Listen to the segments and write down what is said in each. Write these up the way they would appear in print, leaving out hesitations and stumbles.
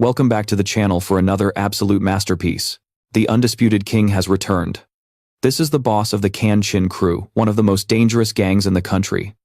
Welcome back to the channel for another absolute masterpiece. The undisputed king has returned. This is the boss of the Can Chin crew, one of the most dangerous gangs in the country.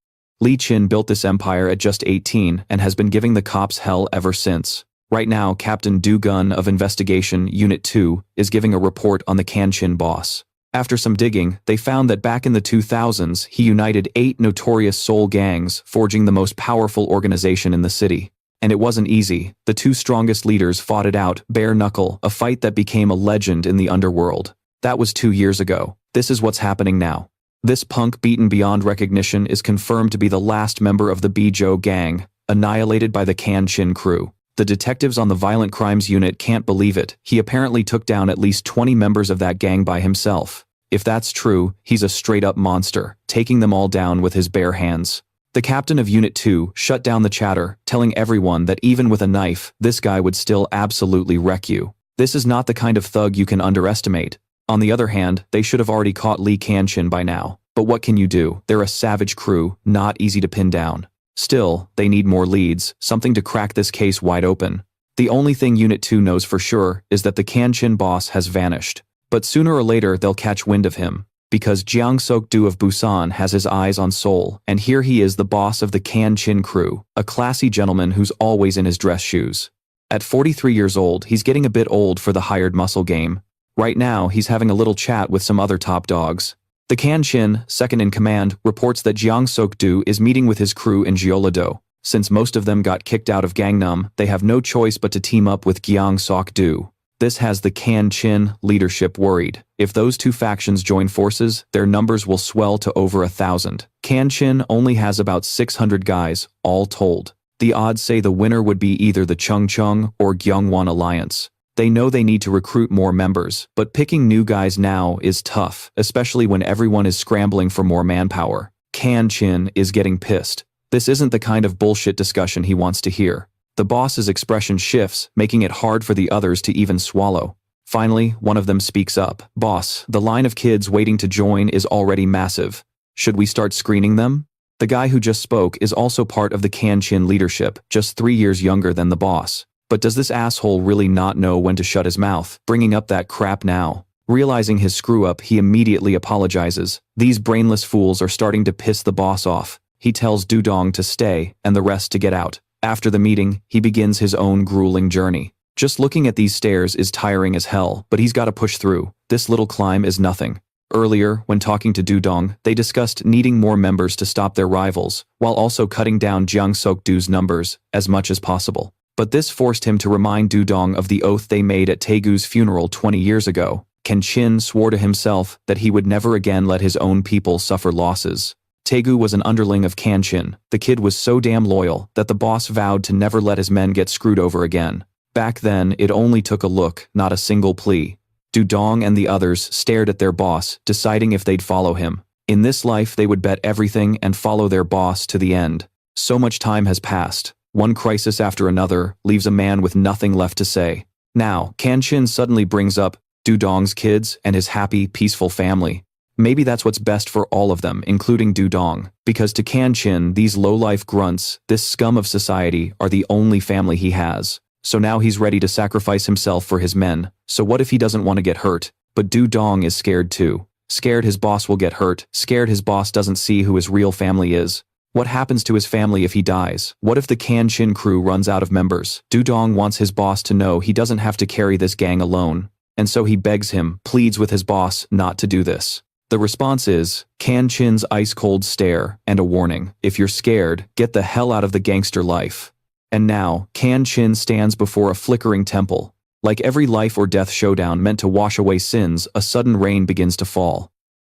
Lee Chin built this empire at just 18 and has been giving the cops hell ever since. Right now, Captain Du Gun of Investigation Unit 2 is giving a report on the Can Chin boss. After some digging, they found that back in the 2000s, he united 8 notorious Seoul gangs, forging the most powerful organization in the city. And it wasn't easy. The 2 strongest leaders fought it out, bare knuckle, a fight that became a legend in the underworld. That was 2 years ago. This is what's happening now. This punk beaten beyond recognition is confirmed to be the last member of the Bijo gang, annihilated by the Can Chin crew. The detectives on the Violent Crimes Unit can't believe it. He apparently took down at least 20 members of that gang by himself. If that's true, he's a straight-up monster, taking them all down with his bare hands. The captain of Unit 2 shut down the chatter, telling everyone that even with a knife, this guy would still absolutely wreck you. This is not the kind of thug you can underestimate. On the other hand, they should have already caught Lee Can Chin by now. But what can you do? They're a savage crew, not easy to pin down. Still, they need more leads, something to crack this case wide open. The only thing Unit 2 knows for sure is that the Can Chin boss has vanished. But sooner or later they'll catch wind of him, because Jiang Sok-do of Busan has his eyes on Seoul, and here he is, the boss of the Can Chin crew, a classy gentleman who's always in his dress shoes. At 43 years old, he's getting a bit old for the hired muscle game. Right now, he's having a little chat with some other top dogs. The Can Chin, second in command, reports that Jiang Sok-do is meeting with his crew in Jeollado. Since most of them got kicked out of Gangnam, they have no choice but to team up with Jiang Sok-do. This has the Can Chin leadership worried. If those 2 factions join forces, their numbers will swell to over 1,000. Can Chin only has about 600 guys, all told. The odds say the winner would be either the Chung Chung or Gyeongwon Alliance. They know they need to recruit more members, but picking new guys now is tough, especially when everyone is scrambling for more manpower. Can Chin is getting pissed. This isn't the kind of bullshit discussion he wants to hear. The boss's expression shifts, making it hard for the others to even swallow. Finally, one of them speaks up. "Boss, the line of kids waiting to join is already massive. Should we start screening them?" The guy who just spoke is also part of the Can Chin leadership, just 3 years younger than the boss. But does this asshole really not know when to shut his mouth, bringing up that crap now? Realizing his screw-up, he immediately apologizes. These brainless fools are starting to piss the boss off. He tells Dudong to stay, and the rest to get out. After the meeting, he begins his own grueling journey. Just looking at these stairs is tiring as hell, but he's got to push through. This little climb is nothing. Earlier, when talking to Dudong, they discussed needing more members to stop their rivals, while also cutting down Jiang Sok-do's numbers as much as possible. But this forced him to remind Dudong of the oath they made at Taegu's funeral 20 years ago. Can Chin swore to himself that he would never again let his own people suffer losses. Taegu was an underling of Can Chin. The kid was so damn loyal that the boss vowed to never let his men get screwed over again. Back then, it only took a look, not a single plea. Dudong and the others stared at their boss, deciding if they'd follow him. In this life, they would bet everything and follow their boss to the end. So much time has passed. One crisis after another leaves a man with nothing left to say. Now, Can Chin suddenly brings up Dudong's kids and his happy, peaceful family. Maybe that's what's best for all of them, including Dudong, because to Can Chin, these low-life grunts, this scum of society, are the only family he has. So now he's ready to sacrifice himself for his men. So what if he doesn't want to get hurt? But Dudong is scared too. Scared his boss will get hurt, scared his boss doesn't see who his real family is. What happens to his family if he dies? What if the Can Chin crew runs out of members? Dudong wants his boss to know he doesn't have to carry this gang alone. And so he begs him, pleads with his boss not to do this. The response is Can Chin's ice-cold stare and a warning. If you're scared, get the hell out of the gangster life. And now, Can Chin stands before a flickering temple. Like every life or death showdown meant to wash away sins, a sudden rain begins to fall.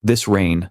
This rain,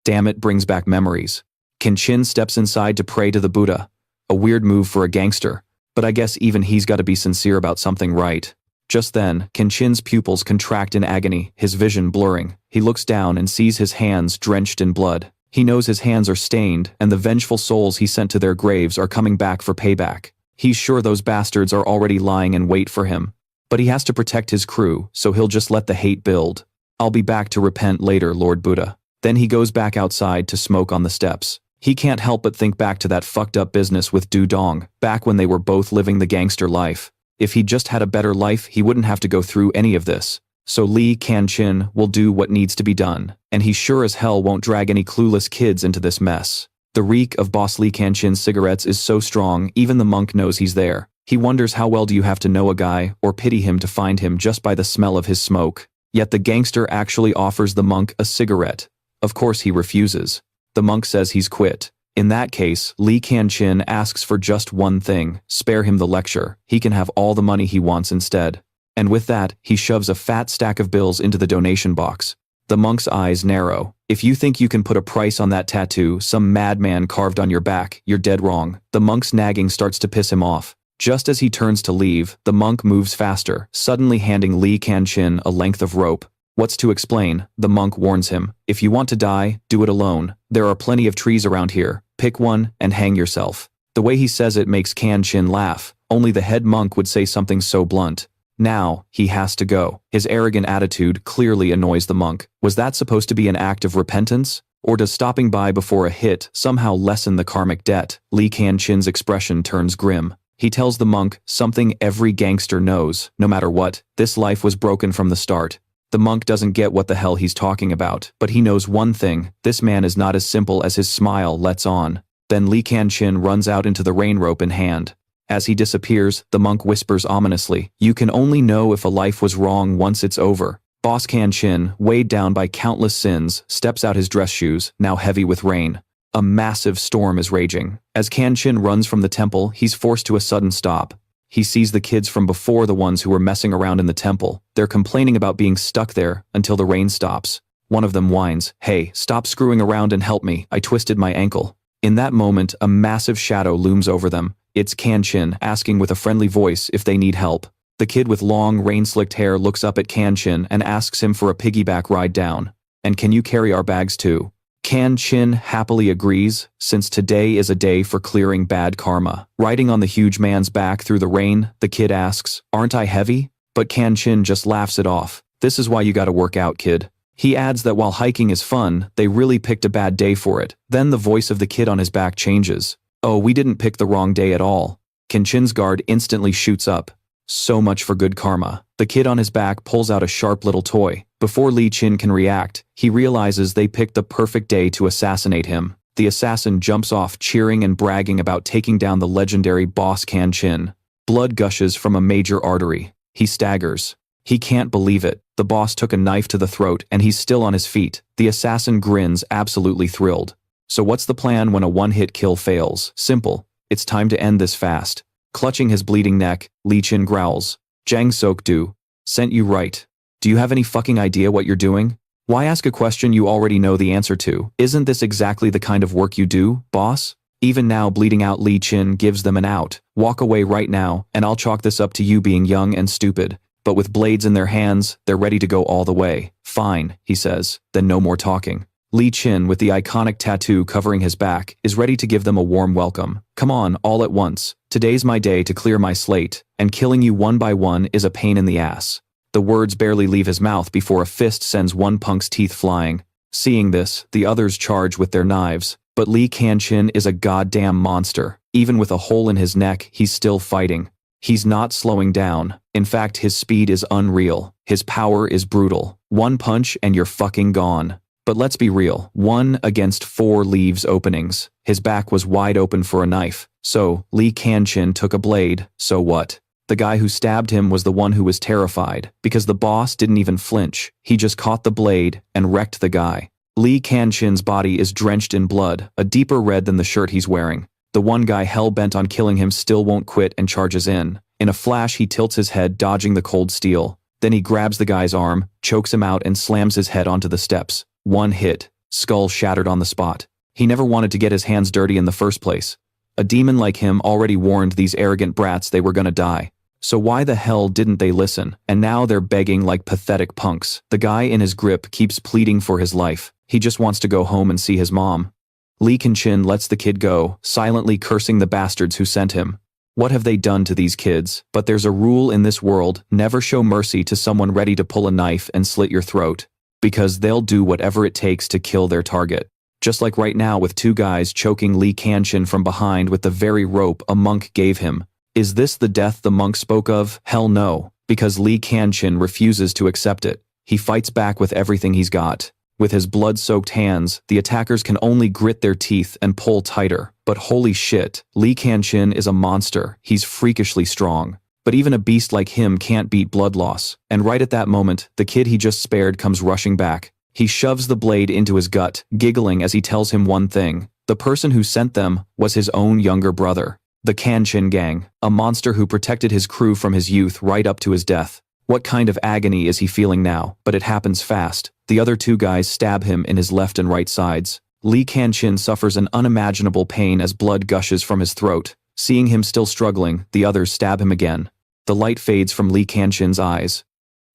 damn it, brings back memories. Can Chin steps inside to pray to the Buddha. A weird move for a gangster, but I guess even he's got to be sincere about something, right? Just then, Can Chin's pupils contract in agony, his vision blurring. He looks down and sees his hands drenched in blood. He knows his hands are stained, and the vengeful souls he sent to their graves are coming back for payback. He's sure those bastards are already lying in wait for him. But he has to protect his crew, so he'll just let the hate build. I'll be back to repent later, Lord Buddha. Then he goes back outside to smoke on the steps. He can't help but think back to that fucked up business with Dudong, back when they were both living the gangster life. If he just had a better life, he wouldn't have to go through any of this. So Lee Kan-chin will do what needs to be done, and he sure as hell won't drag any clueless kids into this mess. The reek of Boss Lee Kan-chin's cigarettes is so strong, even the monk knows he's there. He wonders how well do you have to know a guy or pity him to find him just by the smell of his smoke. Yet the gangster actually offers the monk a cigarette. Of course he refuses. The monk says he's quit. In that case, Lee Kan-chin asks for just one thing: spare him the lecture. He can have all the money he wants instead. And with that, he shoves a fat stack of bills into the donation box. The monk's eyes narrow. If you think you can put a price on that tattoo some madman carved on your back, you're dead wrong. The monk's nagging starts to piss him off. Just as he turns to leave, the monk moves faster, suddenly handing Lee Kan-chin a length of rope. What's to explain? The monk warns him. If you want to die, do it alone. There are plenty of trees around here. Pick one and hang yourself. The way he says it makes Kan-chin laugh. Only the head monk would say something so blunt. Now, he has to go. His arrogant attitude clearly annoys the monk. Was that supposed to be an act of repentance? Or does stopping by before a hit somehow lessen the karmic debt? Lee Kan-chin's expression turns grim. He tells the monk something every gangster knows. No matter what, this life was broken from the start. The monk doesn't get what the hell he's talking about, but he knows one thing: this man is not as simple as his smile lets on. Then Lee Kan-chin runs out into the rain rope in hand. As he disappears, the monk whispers ominously, "You can only know if a life was wrong once it's over." Boss Kan-chin, weighed down by countless sins, steps out his dress shoes, now heavy with rain. A massive storm is raging. As Kan-chin runs from the temple, he's forced to a sudden stop. He sees the kids from before, the ones who were messing around in the temple. They're complaining about being stuck there until the rain stops. One of them whines, "Hey, stop screwing around and help me, I twisted my ankle." In that moment, a massive shadow looms over them. It's Kan-chin asking with a friendly voice if they need help. The kid with long, rain-slicked hair looks up at Kan-chin and asks him for a piggyback ride down. "And can you carry our bags too?" Kan-chin happily agrees, since today is a day for clearing bad karma. Riding on the huge man's back through the rain, the kid asks, "Aren't I heavy?" But Kan-chin just laughs it off. "This is why you gotta work out, kid." He adds that while hiking is fun, they really picked a bad day for it. Then the voice of the kid on his back changes. "Oh, we didn't pick the wrong day at all." Kan-chin's guard instantly shoots up. So much for good karma. The kid on his back pulls out a sharp little toy. Before Lee Chin can react, he realizes they picked the perfect day to assassinate him. The assassin jumps off, cheering and bragging about taking down the legendary boss Kan-chin. Blood gushes from a major artery. He staggers. He can't believe it. The boss took a knife to the throat and he's still on his feet. The assassin grins, absolutely thrilled. So what's the plan when a one-hit kill fails? Simple. It's time to end this fast. Clutching his bleeding neck, Lee Chin growls. "Jang Sok-do. Sent you right. Do you have any fucking idea what you're doing? Why ask a question you already know the answer to? Isn't this exactly the kind of work you do, boss?" Even now bleeding out, Lee Chin gives them an out. "Walk away right now, and I'll chalk this up to you being young and stupid." But with blades in their hands, they're ready to go all the way. "Fine," he says, then no more talking. Lee Chin, with the iconic tattoo covering his back, is ready to give them a warm welcome. "Come on, all at once. Today's my day to clear my slate, and killing you one by one is a pain in the ass." The words barely leave his mouth before a fist sends one punk's teeth flying. Seeing this, the others charge with their knives. But Lee Kan-chin is a goddamn monster. Even with a hole in his neck, he's still fighting. He's not slowing down. In fact, his speed is unreal. His power is brutal. One punch and you're fucking gone. But let's be real, 1 against 4 leaves openings. His back was wide open for a knife. So, Lee Kan-chin took a blade, so what? The guy who stabbed him was the one who was terrified, because the boss didn't even flinch. He just caught the blade and wrecked the guy. Lee Kan-chin's body is drenched in blood, a deeper red than the shirt he's wearing. The one guy hell-bent on killing him still won't quit and charges in. In a flash, he tilts his head, dodging the cold steel. Then he grabs the guy's arm, chokes him out and slams his head onto the steps. One hit, skull shattered on the spot. He never wanted to get his hands dirty in the first place. A demon like him already warned these arrogant brats they were gonna die. So why the hell didn't they listen? And now they're begging like pathetic punks. The guy in his grip keeps pleading for his life. He just wants to go home and see his mom. Lee Kan-chin lets the kid go, silently cursing the bastards who sent him. What have they done to these kids? But there's a rule in this world: never show mercy to someone ready to pull a knife and slit your throat. Because they'll do whatever it takes to kill their target. Just like right now with 2 guys choking Lee Kan-chin from behind with the very rope a monk gave him. Is this the death the monk spoke of? Hell no, because Lee Kang-chin refuses to accept it. He fights back with everything he's got. With his blood-soaked hands, the attackers can only grit their teeth and pull tighter. But holy shit, Lee Kang-chin is a monster. He's freakishly strong. But even a beast like him can't beat blood loss. And right at that moment, the kid he just spared comes rushing back. He shoves the blade into his gut, giggling as he tells him one thing. The person who sent them was his own younger brother. The Kang gang, a monster who protected his crew from his youth right up to his death. What kind of agony is he feeling now? But it happens fast. The other two guys stab him in his left and right sides. Lee Kang-chin suffers an unimaginable pain as blood gushes from his throat. Seeing him still struggling, the others stab him again. The light fades from Lee Kang-chin's eyes.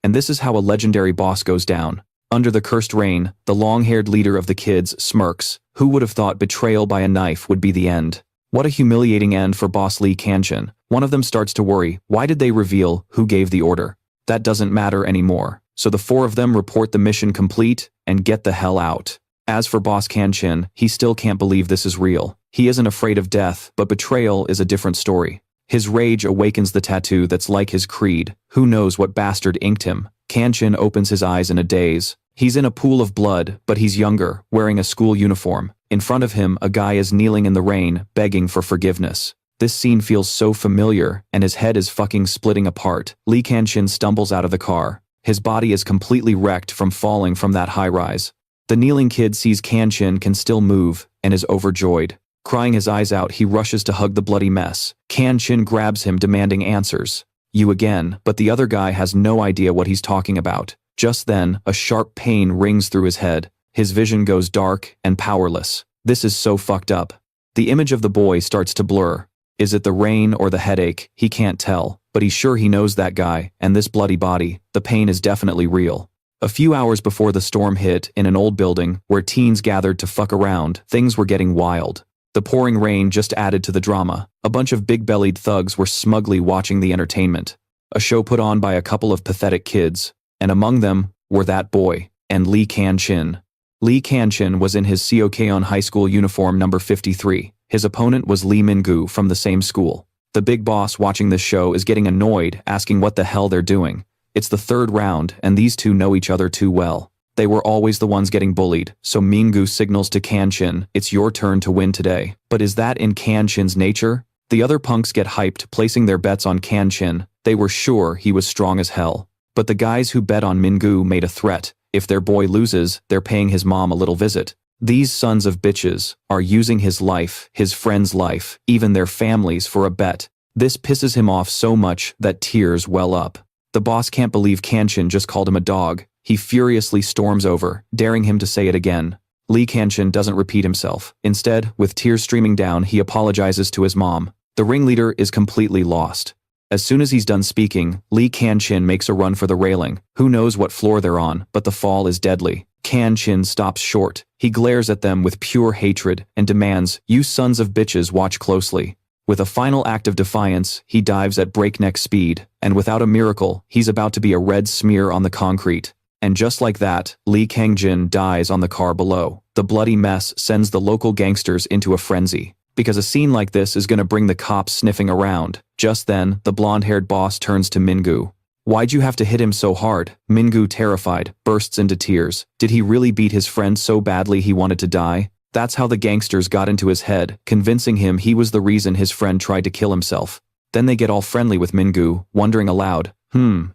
And this is how a legendary boss goes down. Under the cursed rain, the long-haired leader of the kids smirks. Who would have thought betrayal by a knife would be the end? What a humiliating end for boss Lee Kang-chin. One of them starts to worry. Why did they reveal who gave the order? That doesn't matter anymore. So the four of them report the mission complete and get the hell out. As for boss Kang-chin, he still can't believe this is real. He isn't afraid of death, but betrayal is a different story. His rage awakens the tattoo that's like his creed. Who knows what bastard inked him? Kang-chin opens his eyes in a daze. He's in a pool of blood, but he's younger, wearing a school uniform. In front of him, a guy is kneeling in the rain, begging for forgiveness. This scene feels so familiar, and his head is fucking splitting apart. Lee Kang-chin stumbles out of the car. His body is completely wrecked from falling from that high-rise. The kneeling kid sees Kang-chin can still move, and is overjoyed. Crying his eyes out, he rushes to hug the bloody mess. Kang-chin grabs him, demanding answers. You again, but the other guy has no idea what he's talking about. Just then, a sharp pain rings through his head. His vision goes dark and powerless. This is so fucked up. The image of the boy starts to blur. Is it the rain or the headache? He can't tell, but he's sure he knows that guy, and this bloody body. The pain is definitely real. A few hours before the storm hit, in an old building, where teens gathered to fuck around, things were getting wild. The pouring rain just added to the drama. A bunch of big-bellied thugs were smugly watching the entertainment. A show put on by a couple of pathetic kids, and among them were that boy, and Lee Kang-chin. Lee Kang-chin was in his Seoul High School uniform number 53. His opponent was Lee Min-gu from the same school. The big boss watching this show is getting annoyed, asking what the hell they're doing. It's the third round, and these two know each other too well. They were always the ones getting bullied, so Min-gu signals to Kang-chin, it's your turn to win today. But is that in Kang-chin's nature? The other punks get hyped, placing their bets on Kang-chin. They were sure he was strong as hell. But the guys who bet on Min-gu made a threat. If their boy loses, they're paying his mom a little visit. These sons of bitches are using his life, his friend's life, even their families for a bet. This pisses him off so much that tears well up. The boss can't believe Kang-chin just called him a dog. He furiously storms over, daring him to say it again. Lee Kang-chin doesn't repeat himself. Instead, with tears streaming down, he apologizes to his mom. The ringleader is completely lost. As soon as he's done speaking, Lee Kang-chin makes a run for the railing. Who knows what floor they're on, but the fall is deadly. Kang-chin stops short. He glares at them with pure hatred and demands, "You sons of bitches, watch closely." With a final act of defiance, he dives at breakneck speed, and without a miracle, he's about to be a red smear on the concrete. And just like that, Lee Kang-jin dies on the car below. The bloody mess sends the local gangsters into a frenzy, because a scene like this is gonna bring the cops sniffing around. Just then, the blonde-haired boss turns to Min-gu. "Why'd you have to hit him so hard?" Min-gu, terrified, bursts into tears. Did he really beat his friend so badly he wanted to die? That's how the gangsters got into his head, convincing him he was the reason his friend tried to kill himself. Then they get all friendly with Min-gu, wondering aloud,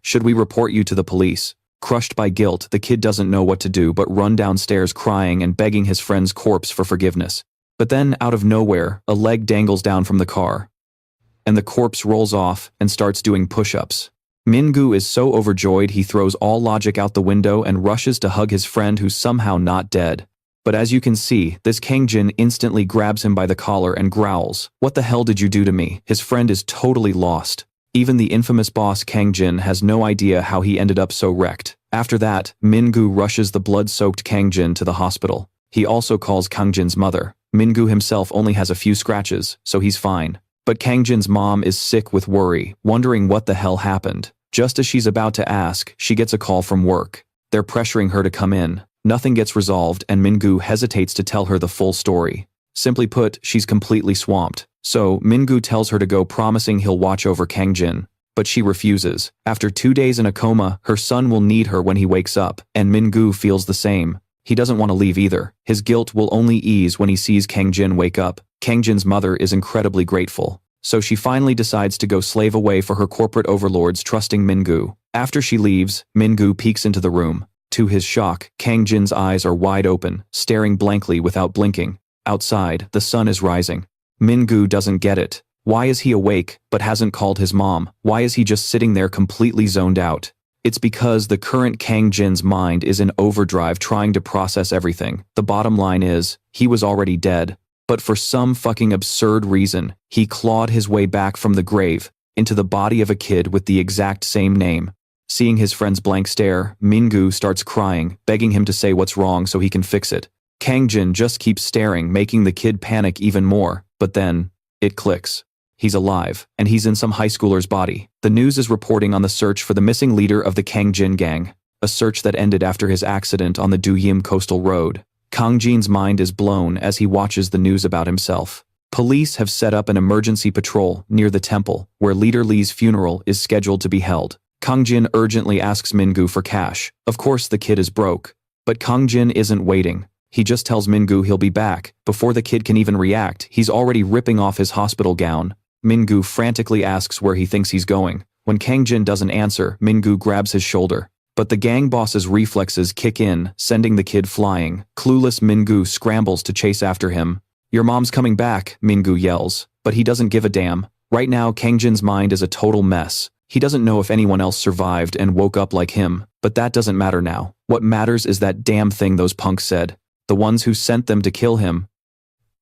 should we report you to the police? Crushed by guilt, the kid doesn't know what to do but run downstairs crying and begging his friend's corpse for forgiveness. But then, out of nowhere, a leg dangles down from the car, and the corpse rolls off and starts doing push-ups. Min-gu is so overjoyed he throws all logic out the window and rushes to hug his friend who's somehow not dead. But as you can see, this Kang-jin instantly grabs him by the collar and growls, "What the hell did you do to me?" His friend is totally lost. Even the infamous boss Kang-jin has no idea how he ended up so wrecked. After that, Min-gu rushes the blood-soaked Kang-jin to the hospital. He also calls Kang-jin's mother. Min-gu himself only has a few scratches, so he's fine. But Kang-jin's mom is sick with worry, wondering what the hell happened. Just as she's about to ask, she gets a call from work. They're pressuring her to come in. Nothing gets resolved and Min-gu hesitates to tell her the full story. Simply put, she's completely swamped. So, Mingu tells her to go, promising he'll watch over Kangjin. But she refuses. After 2 days in a coma, her son will need her when he wakes up, and Mingu feels the same. He doesn't want to leave either. His guilt will only ease when he sees Kangjin wake up. Kangjin's mother is incredibly grateful. So she finally decides to go slave away for her corporate overlords, trusting Mingu. After she leaves, Mingu peeks into the room. To his shock, Kangjin's eyes are wide open, staring blankly without blinking. Outside, the sun is rising. Mingu doesn't get it. Why is he awake, but hasn't called his mom? Why is he just sitting there completely zoned out? It's because the current Kangjin's mind is in overdrive trying to process everything. The bottom line is, he was already dead. But for some fucking absurd reason, he clawed his way back from the grave, into the body of a kid with the exact same name. Seeing his friend's blank stare, Mingu starts crying, begging him to say what's wrong so he can fix it. Kangjin just keeps staring, making the kid panic even more, but then, it clicks. He's alive, and he's in some high schooler's body. The news is reporting on the search for the missing leader of the Kangjin gang, a search that ended after his accident on the Duyim coastal road. Kangjin's mind is blown as he watches the news about himself. Police have set up an emergency patrol near the temple, where Leader Li's funeral is scheduled to be held. Kangjin urgently asks Mingu for cash. Of course the kid is broke. But Kangjin isn't waiting. He just tells Mingu he'll be back. Before the kid can even react, he's already ripping off his hospital gown. Mingu frantically asks where he thinks he's going. When Kangjin doesn't answer, Mingu grabs his shoulder. But the gang boss's reflexes kick in, sending the kid flying. Clueless Mingu scrambles to chase after him. "Your mom's coming back," Mingu yells. But he doesn't give a damn. Right now, Kangjin's mind is a total mess. He doesn't know if anyone else survived and woke up like him, but that doesn't matter now. What matters is that damn thing those punks said. The ones who sent them to kill him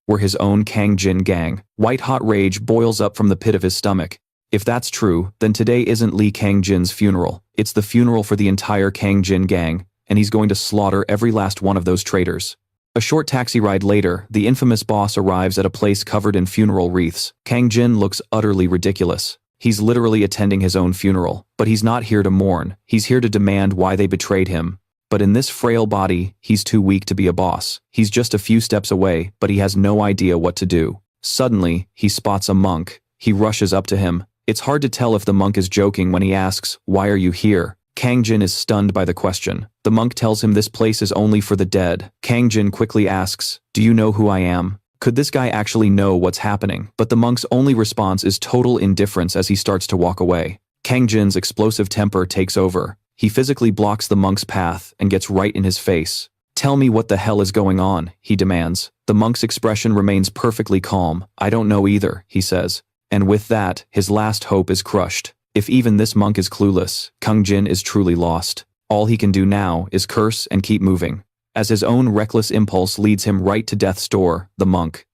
were his own Kangjin gang. White-hot rage boils up from the pit of his stomach. If that's true, then today isn't Li Kangjin's funeral. It's the funeral for the entire Kangjin gang, and he's going to slaughter every last one of those traitors. A short taxi ride later, the infamous boss arrives at a place covered in funeral wreaths. Kangjin looks utterly ridiculous. He's literally attending his own funeral, but he's not here to mourn. He's here to demand why they betrayed him. But in this frail body, he's too weak to be a boss. He's just a few steps away, but he has no idea what to do. Suddenly, he spots a monk. He rushes up to him. It's hard to tell if the monk is joking when he asks, "Why are you here?" Kangjin is stunned by the question. The monk tells him this place is only for the dead. Kangjin quickly asks, "Do you know who I am?" Could this guy actually know what's happening? But the monk's only response is total indifference as he starts to walk away. Kangjin's explosive temper takes over. He physically blocks the monk's path and gets right in his face. "Tell me what the hell is going on," he demands. The monk's expression remains perfectly calm. "I don't know either," he says. And with that, his last hope is crushed. If even this monk is clueless, Kangjin is truly lost. All he can do now is curse and keep moving. As his own reckless impulse leads him right to death's door, the monk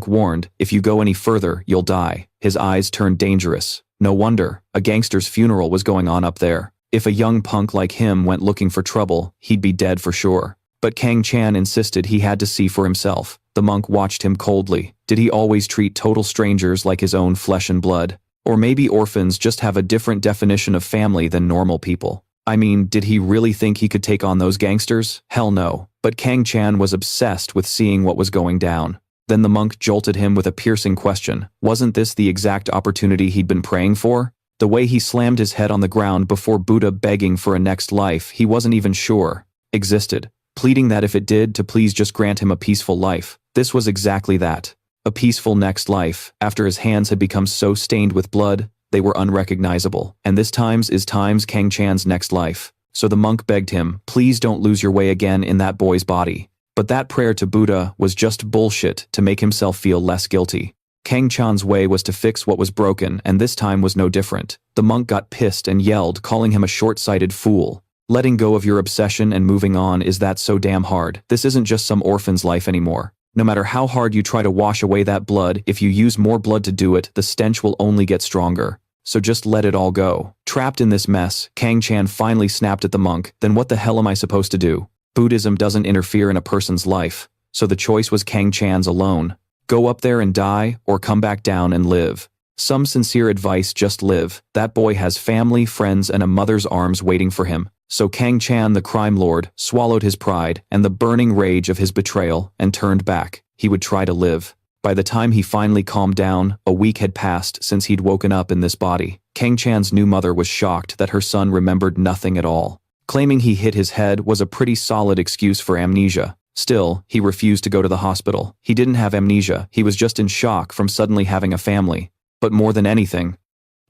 warned, "If you go any further, you'll die." His eyes turned dangerous. No wonder, a gangster's funeral was going on up there. If a young punk like him went looking for trouble, he'd be dead for sure. But Kang Chan insisted he had to see for himself. The monk watched him coldly. Did he always treat total strangers like his own flesh and blood? Or maybe orphans just have a different definition of family than normal people? I mean, did he really think he could take on those gangsters? Hell no. But Kang Chan was obsessed with seeing what was going down. Then the monk jolted him with a piercing question. Wasn't this the exact opportunity he'd been praying for? The way he slammed his head on the ground before Buddha begging for a next life he wasn't even sure existed, pleading that if it did, to please just grant him a peaceful life. This was exactly that. A peaceful next life, after his hands had become so stained with blood, they were unrecognizable. And this is Kang Chan's next life. So the monk begged him, please don't lose your way again in that boy's body. But that prayer to Buddha was just bullshit to make himself feel less guilty. Kang Chan's way was to fix what was broken, and this time was no different. The monk got pissed and yelled, calling him a short-sighted fool. Letting go of your obsession and moving on, is that so damn hard? This isn't just some orphan's life anymore. No matter how hard you try to wash away that blood, if you use more blood to do it, the stench will only get stronger. So just let it all go. Trapped in this mess, Kang Chan finally snapped at the monk. Then what the hell am I supposed to do? Buddhism doesn't interfere in a person's life, so the choice was Kang Chan's alone. Go up there and die, or come back down and live. Some sincere advice: just live. That boy has family, friends, and a mother's arms waiting for him. So Kang Chan, the crime lord, swallowed his pride and the burning rage of his betrayal and turned back. he would try to live. By the time he finally calmed down, a week had passed since he'd woken up in this body. Kang Chan's new mother was shocked that her son remembered nothing at all. Claiming he hit his head was a pretty solid excuse for amnesia. Still, he refused to go to the hospital. He didn't have amnesia, he was just in shock from suddenly having a family. But more than anything,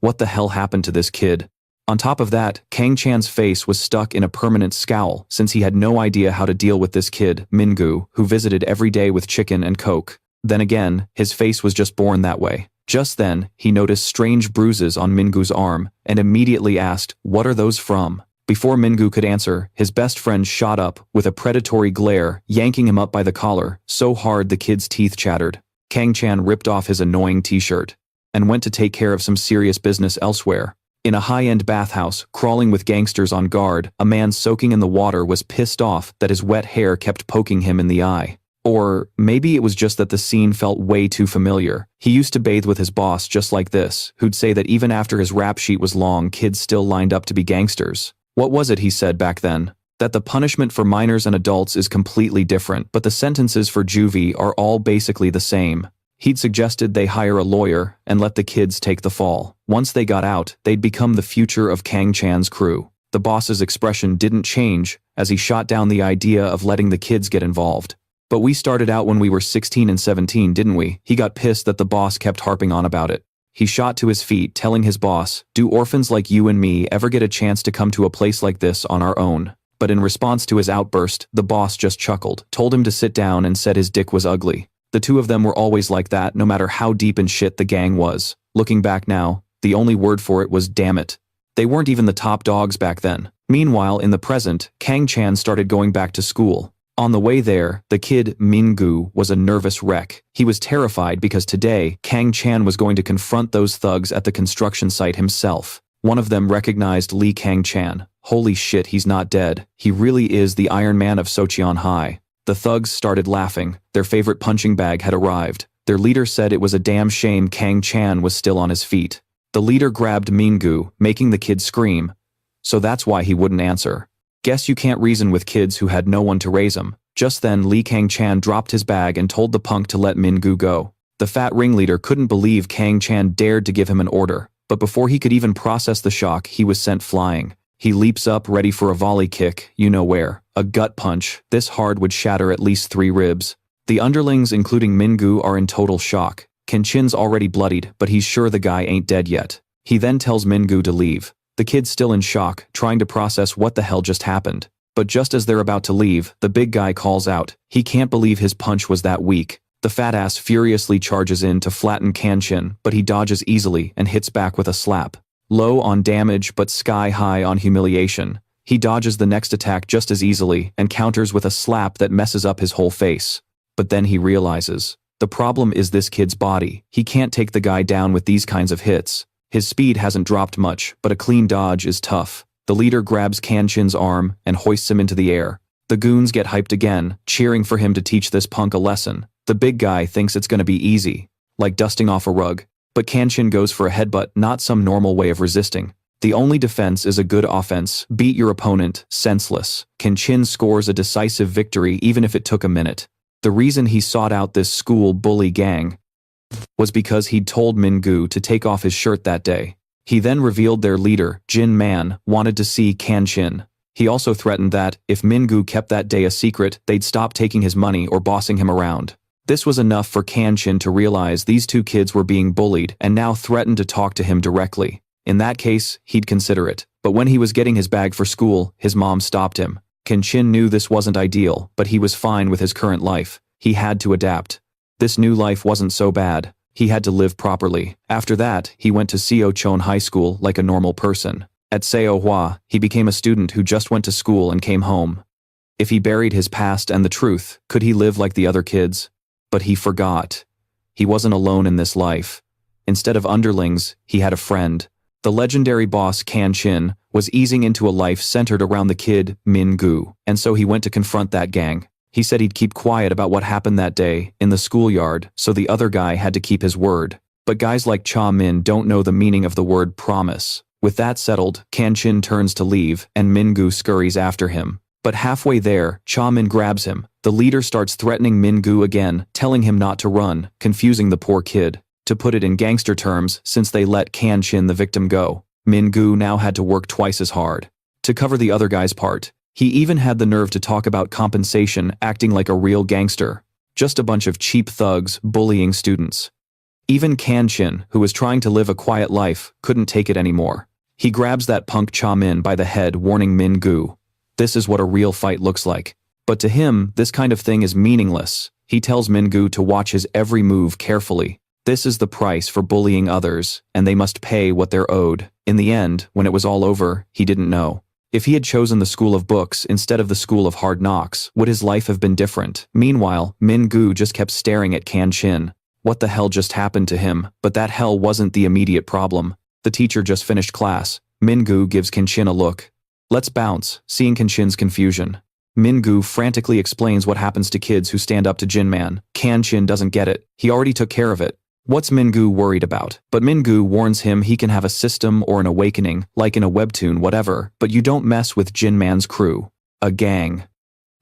what the hell happened to this kid? On top of that, Kang Chan's face was stuck in a permanent scowl since he had no idea how to deal with this kid, Mingu, who visited every day with chicken and coke. Then again, his face was just born that way. Just then, he noticed strange bruises on Mingu's arm and immediately asked, "What are those from?" Before Mingu could answer, his best friend shot up with a predatory glare, yanking him up by the collar, so hard the kid's teeth chattered. Kang Chan ripped off his annoying t-shirt and went to take care of some serious business elsewhere. In a high-end bathhouse, crawling with gangsters on guard, a man soaking in the water was pissed off that his wet hair kept poking him in the eye. Or maybe it was just that the scene felt way too familiar. He used to bathe with his boss just like this, who'd say that even after his rap sheet was long, kids still lined up to be gangsters. What was it he said back then? That the punishment for minors and adults is completely different, but the sentences for juvie are all basically the same. He'd suggested they hire a lawyer and let the kids take the fall. Once they got out, they'd become the future of Kang Chan's crew. The boss's expression didn't change as he shot down the idea of letting the kids get involved. "But we started out when we were 16 and 17, didn't we?" He got pissed that the boss kept harping on about it. He shot to his feet, telling his boss, "Do orphans like you and me ever get a chance to come to a place like this on our own?" But in response to his outburst, the boss just chuckled, told him to sit down and said his dick was ugly. The two of them were always like that, no matter how deep in shit the gang was. Looking back now, the only word for it was damn it. They weren't even the top dogs back then. Meanwhile, in the present, Kang Chan started going back to school. On the way there, the kid, Mingu, was a nervous wreck. He was terrified because today, Kang Chan was going to confront those thugs at the construction site himself. One of them recognized Lee Kang Chan. Holy shit, he's not dead. He really is the Iron Man of Socheon High. The thugs started laughing. Their favorite punching bag had arrived. Their leader said it was a damn shame Kang Chan was still on his feet. The leader grabbed Mingu, making the kid scream. So that's why he wouldn't answer. Guess you can't reason with kids who had no one to raise them. Just then Lee Kang Chan dropped his bag and told the punk to let Mingu go. The fat ringleader couldn't believe Kang Chan dared to give him an order, but before he could even process the shock, he was sent flying. He leaps up ready for a volley kick, you know where. A gut punch, this hard would shatter at least 3 ribs. The underlings, including Mingu, are in total shock. Kenshin's already bloodied, but he's sure the guy ain't dead yet. He then tells Mingu to leave. The kid's still in shock, trying to process what the hell just happened. But just as they're about to leave, the big guy calls out. He can't believe his punch was that weak. The fat ass furiously charges in to flatten Kenshin, but he dodges easily and hits back with a slap. Low on damage but sky high on humiliation. He dodges the next attack just as easily and counters with a slap that messes up his whole face. But then he realizes, the problem is this kid's body. He can't take the guy down with these kinds of hits. His speed hasn't dropped much, but a clean dodge is tough. The leader grabs Kenshin's arm and hoists him into the air. The goons get hyped again, cheering for him to teach this punk a lesson. The big guy thinks it's gonna be easy, like dusting off a rug. But Kenshin goes for a headbutt, not some normal way of resisting. The only defense is a good offense. Beat your opponent, senseless. Kenshin scores a decisive victory even if it took a minute. The reason he sought out this school bully gang was because he'd told Mingu to take off his shirt that day. He then revealed their leader, Jin Man, wanted to see Kenshin. He also threatened that, if Mingu kept that day a secret, they'd stop taking his money or bossing him around. This was enough for Kenshin to realize these two kids were being bullied and now threatened to talk to him directly. In that case, he'd consider it. But when he was getting his bag for school, his mom stopped him. Kenshin knew this wasn't ideal, but he was fine with his current life. He had to adapt. This new life wasn't so bad. He had to live properly. After that, he went to Seocheon High School like a normal person. At Seohwa, he became a student who just went to school and came home. If he buried his past and the truth, could he live like the other kids? But he forgot. He wasn't alone in this life. Instead of underlings, he had a friend. The legendary boss Kenshin was easing into a life centered around the kid, Mingu, and so he went to confront that gang. He said he'd keep quiet about what happened that day in the schoolyard, so the other guy had to keep his word. But guys like Cha Min don't know the meaning of the word promise. With that settled, Kenshin turns to leave, and Mingu scurries after him. But halfway there, Cha-min grabs him. The leader starts threatening Min-gu again, telling him not to run, confusing the poor kid. To put it in gangster terms, since they let Kan-chin the victim go, Min-gu now had to work twice as hard to cover the other guy's part. He even had the nerve to talk about compensation, acting like a real gangster. Just a bunch of cheap thugs bullying students. Even Kan-chin, who was trying to live a quiet life, couldn't take it anymore. He grabs that punk Cha-min by the head, warning Min-gu. This is what a real fight looks like. But to him, this kind of thing is meaningless. He tells Min-gu to watch his every move carefully. This is the price for bullying others, and they must pay what they're owed. In the end, when it was all over, he didn't know. If he had chosen the school of books instead of the school of hard knocks, would his life have been different? Meanwhile, Min-gu just kept staring at Kan-chin. What the hell just happened to him? But that hell wasn't the immediate problem. The teacher just finished class. Min-gu gives Kan-chin a look. Let's bounce, seeing Kan-chin's confusion. Min-gu frantically explains what happens to kids who stand up to Jin-man. Kan-chin doesn't get it. He already took care of it. What's Min-gu worried about? But Min-gu warns him he can have a system or an awakening, like in a webtoon, whatever, but you don't mess with Jin-man's crew. A gang.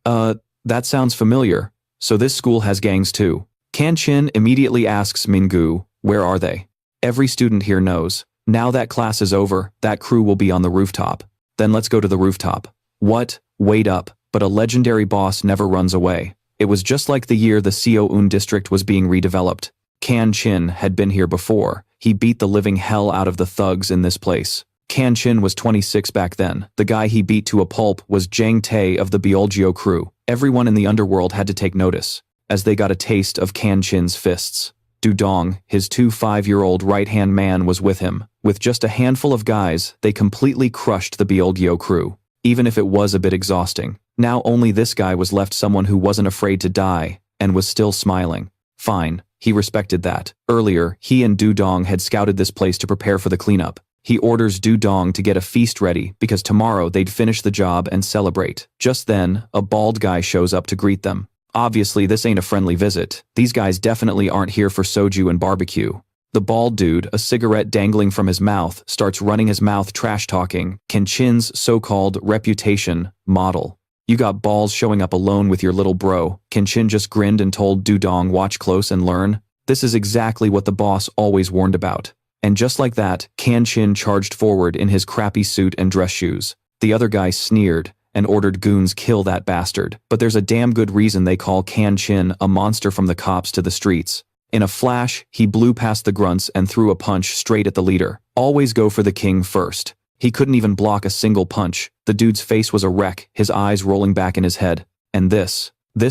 That sounds familiar. So this school has gangs too. Kan-chin immediately asks Min-gu, where are they? Every student here knows. Now that class is over, that crew will be on the rooftop. Then let's go to the rooftop. What? Wait up, but a legendary boss never runs away. It was just like the year the Seoul district was being redeveloped. Kan-chin had been here before. He beat the living hell out of the thugs in this place. Kan-chin was 26 back then. The guy he beat to a pulp was Jang Tae of the Beolgyo crew. Everyone in the underworld had to take notice, as they got a taste of Kan-chin's fists. Du-dong, his 5-year-old right-hand man, was with him. With just a handful of guys, they completely crushed the Beolgyo crew. Even if it was a bit exhausting. Now only this guy was left, someone who wasn't afraid to die, and was still smiling. Fine. He respected that. Earlier, he and Du-dong had scouted this place to prepare for the cleanup. He orders Du-dong to get a feast ready because tomorrow they'd finish the job and celebrate. Just then, a bald guy shows up to greet them. Obviously, this ain't a friendly visit. These guys definitely aren't here for soju and barbecue. The bald dude, a cigarette dangling from his mouth, starts running his mouth trash-talking Kan-chin's so-called reputation model. You got balls showing up alone with your little bro. Kan-chin just grinned and told Du-dong, watch close and learn. This is exactly what the boss always warned about. And just like that, Kan-chin charged forward in his crappy suit and dress shoes. The other guy sneered and ordered goons kill that bastard. But there's a damn good reason they call Kan-chin a monster from the cops to the streets. In a flash, he blew past the grunts and threw a punch straight at the leader. Always go for the king first. He couldn't even block a single punch. The dude's face was a wreck, his eyes rolling back in his head. And this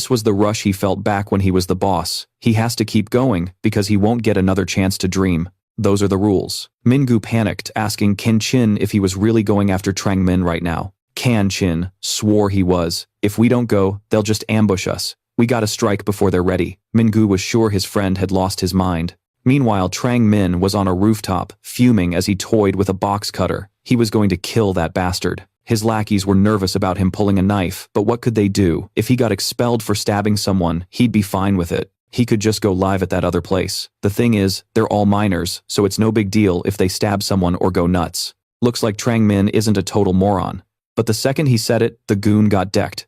was the rush he felt back when he was the boss. He has to keep going, because he won't get another chance to dream. Those are the rules. Min-gu panicked, asking Kan-chin if he was really going after Trang-min right now. Kan-chin swore he was. If we don't go, they'll just ambush us. We gotta strike before they're ready. Min-gu was sure his friend had lost his mind. Meanwhile, Trang-min was on a rooftop, fuming as he toyed with a box cutter. He was going to kill that bastard. His lackeys were nervous about him pulling a knife, but what could they do? If he got expelled for stabbing someone, he'd be fine with it. He could just go live at that other place. The thing is, they're all minors, so it's no big deal if they stab someone or go nuts. Looks like Trang-min isn't a total moron. But the second he said it, the goon got decked.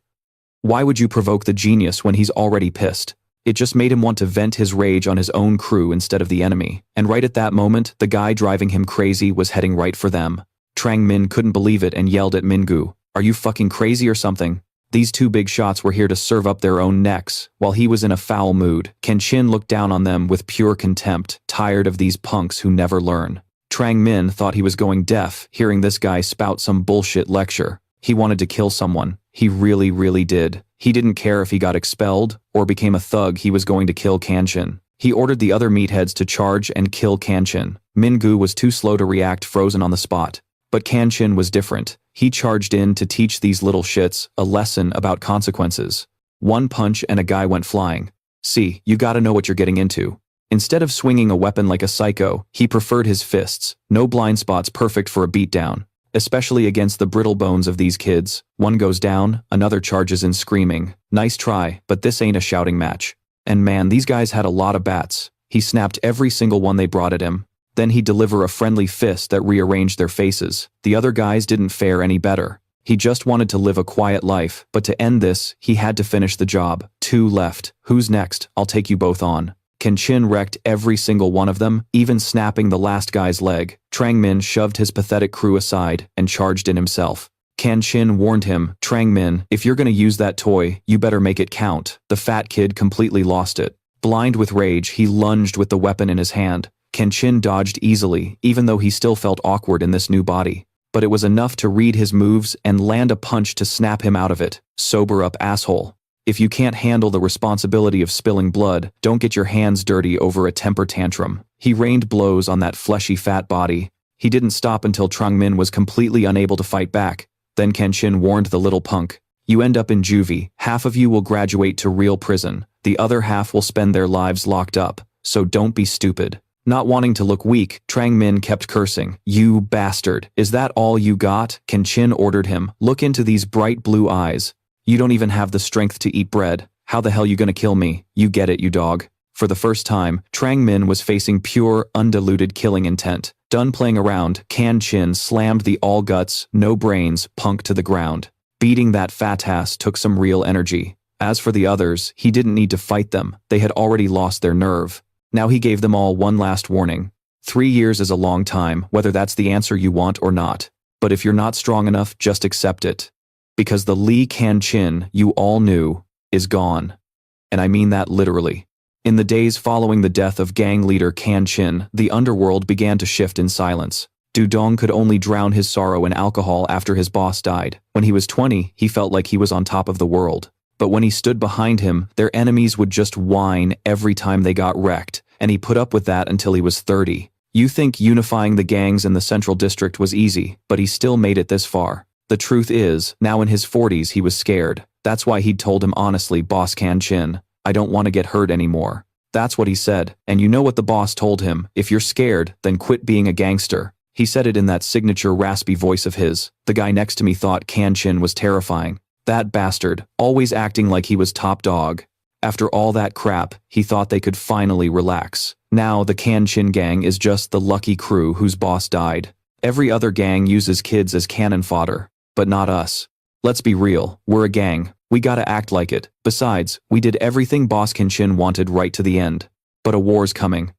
Why would you provoke the genius when he's already pissed? It just made him want to vent his rage on his own crew instead of the enemy. And right at that moment, the guy driving him crazy was heading right for them. Trang-min couldn't believe it and yelled at Min-gu, "Are you fucking crazy or something?" These two big shots were here to serve up their own necks. While he was in a foul mood, Kan-chin looked down on them with pure contempt, tired of these punks who never learn. Trang-min thought he was going deaf, hearing this guy spout some bullshit lecture. He wanted to kill someone. He really, really did. He didn't care if he got expelled or became a thug, he was going to kill Kan-chin. He ordered the other meatheads to charge and kill Kan-chin. Min-gu was too slow to react, frozen on the spot. But Kan-chin was different. He charged in to teach these little shits a lesson about consequences. One punch and a guy went flying. See, you gotta know what you're getting into. Instead of swinging a weapon like a psycho, he preferred his fists. No blind spots, perfect for a beatdown. Especially against the brittle bones of these kids. One goes down, another charges in screaming. Nice try, but this ain't a shouting match. And man, these guys had a lot of bats. He snapped every single one they brought at him. Then he'd deliver a friendly fist that rearranged their faces. The other guys didn't fare any better. He just wanted to live a quiet life, but to end this, he had to finish the job. 2 left. Who's next? I'll take you both on. Kenshin wrecked every single one of them, even snapping the last guy's leg. Trangmin shoved his pathetic crew aside and charged in himself. Kenshin warned him, Trangmin, if you're gonna use that toy, you better make it count. The fat kid completely lost it. Blind with rage, he lunged with the weapon in his hand. Kenshin dodged easily, even though he still felt awkward in this new body. But it was enough to read his moves and land a punch to snap him out of it. Sober up, asshole. If you can't handle the responsibility of spilling blood, don't get your hands dirty over a temper tantrum. He rained blows on that fleshy fat body. He didn't stop until Trangmin was completely unable to fight back. Then Kenshin warned the little punk, you end up in juvie, half of you will graduate to real prison, the other half will spend their lives locked up, so don't be stupid. Not wanting to look weak, Trangmin kept cursing, you bastard, is that all you got? Kenshin ordered him, look into these bright blue eyes. You don't even have the strength to eat bread. How the hell you gonna kill me? You get it, you dog. For the first time, Trangmin was facing pure, undiluted killing intent. Done playing around, Kenshin slammed the all-guts, no-brains punk to the ground. Beating that fat ass took some real energy. As for the others, he didn't need to fight them. They had already lost their nerve. Now he gave them all one last warning. 3 years is a long time, whether that's the answer you want or not. But if you're not strong enough, just accept it. Because the Lee Kenshin you all knew is gone. And I mean that literally. In the days following the death of gang leader Kenshin, the underworld began to shift in silence. Dudong could only drown his sorrow in alcohol after his boss died. When he was 20, he felt like he was on top of the world. But when he stood behind him, their enemies would just whine every time they got wrecked, and he put up with that until he was 30. You think unifying the gangs in the Central District was easy, but he still made it this far. The truth is, now in his 40s he was scared. That's why he'd told him honestly, Boss Kenshin, I don't want to get hurt anymore. That's what he said, and you know what the boss told him, if you're scared, then quit being a gangster. He said it in that signature raspy voice of his. The guy next to me thought Kenshin was terrifying. That bastard, always acting like he was top dog. After all that crap, he thought they could finally relax. Now the Kenshin gang is just the lucky crew whose boss died. Every other gang uses kids as cannon fodder. But not us. Let's be real, we're a gang. We gotta act like it. Besides, we did everything Boss Kenshin wanted right to the end. But a war's coming.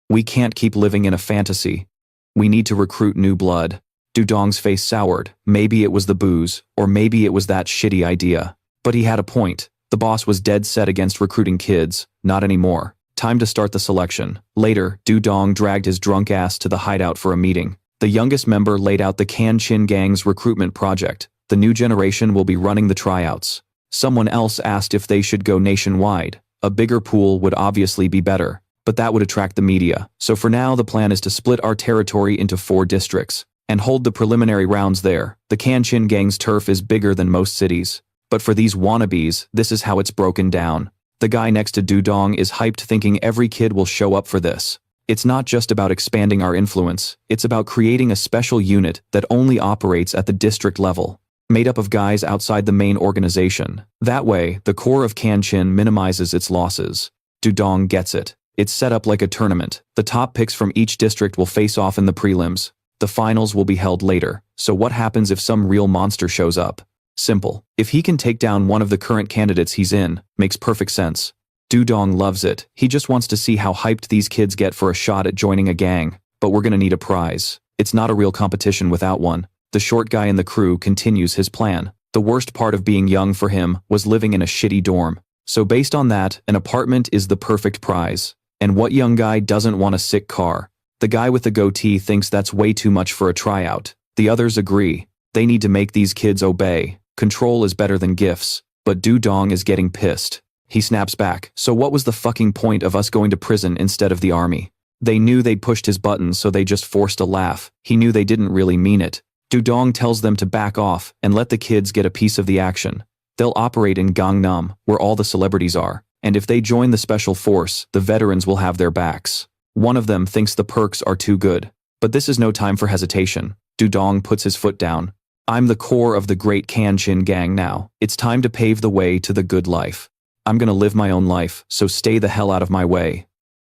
We can't keep living in a fantasy. We need to recruit new blood. Dudong's face soured. Maybe it was the booze, or maybe it was that shitty idea. But he had a point. The boss was dead set against recruiting kids. Not anymore. Time to start the selection. Later, Dudong dragged his drunk ass to the hideout for a meeting. The youngest member laid out the Kenshin gang's recruitment project. The new generation will be running the tryouts. Someone else asked if they should go nationwide. A bigger pool would obviously be better, but that would attract the media. So for now, the plan is to split our territory into 4 districts and hold the preliminary rounds there. The Kenshin gang's turf is bigger than most cities. But for these wannabes, this is how it's broken down. The guy next to Dudong is hyped thinking every kid will show up for this. It's not just about expanding our influence, it's about creating a special unit that only operates at the district level, made up of guys outside the main organization. That way, the core of Kenshin minimizes its losses. Dudong gets it. It's set up like a tournament. The top picks from each district will face off in the prelims. The finals will be held later. So what happens if some real monster shows up? Simple. If he can take down one of the current candidates he's in, makes perfect sense. Dudong loves it. He just wants to see how hyped these kids get for a shot at joining a gang. But we're gonna need a prize. It's not a real competition without one. The short guy in the crew continues his plan. The worst part of being young for him was living in a shitty dorm. So based on that, an apartment is the perfect prize. And what young guy doesn't want a sick car? The guy with the goatee thinks that's way too much for a tryout. The others agree. They need to make these kids obey. Control is better than gifts. But Dudong is getting pissed. He snaps back. So what was the fucking point of us going to prison instead of the army? They knew they'd pushed his buttons, so they just forced a laugh. He knew they didn't really mean it. Dudong tells them to back off and let the kids get a piece of the action. They'll operate in Gangnam, where all the celebrities are. And if they join the special force, the veterans will have their backs. One of them thinks the perks are too good. But this is no time for hesitation. Dudong puts his foot down. I'm the core of the great Kenshin gang now. It's time to pave the way to the good life. I'm gonna live my own life, so stay the hell out of my way.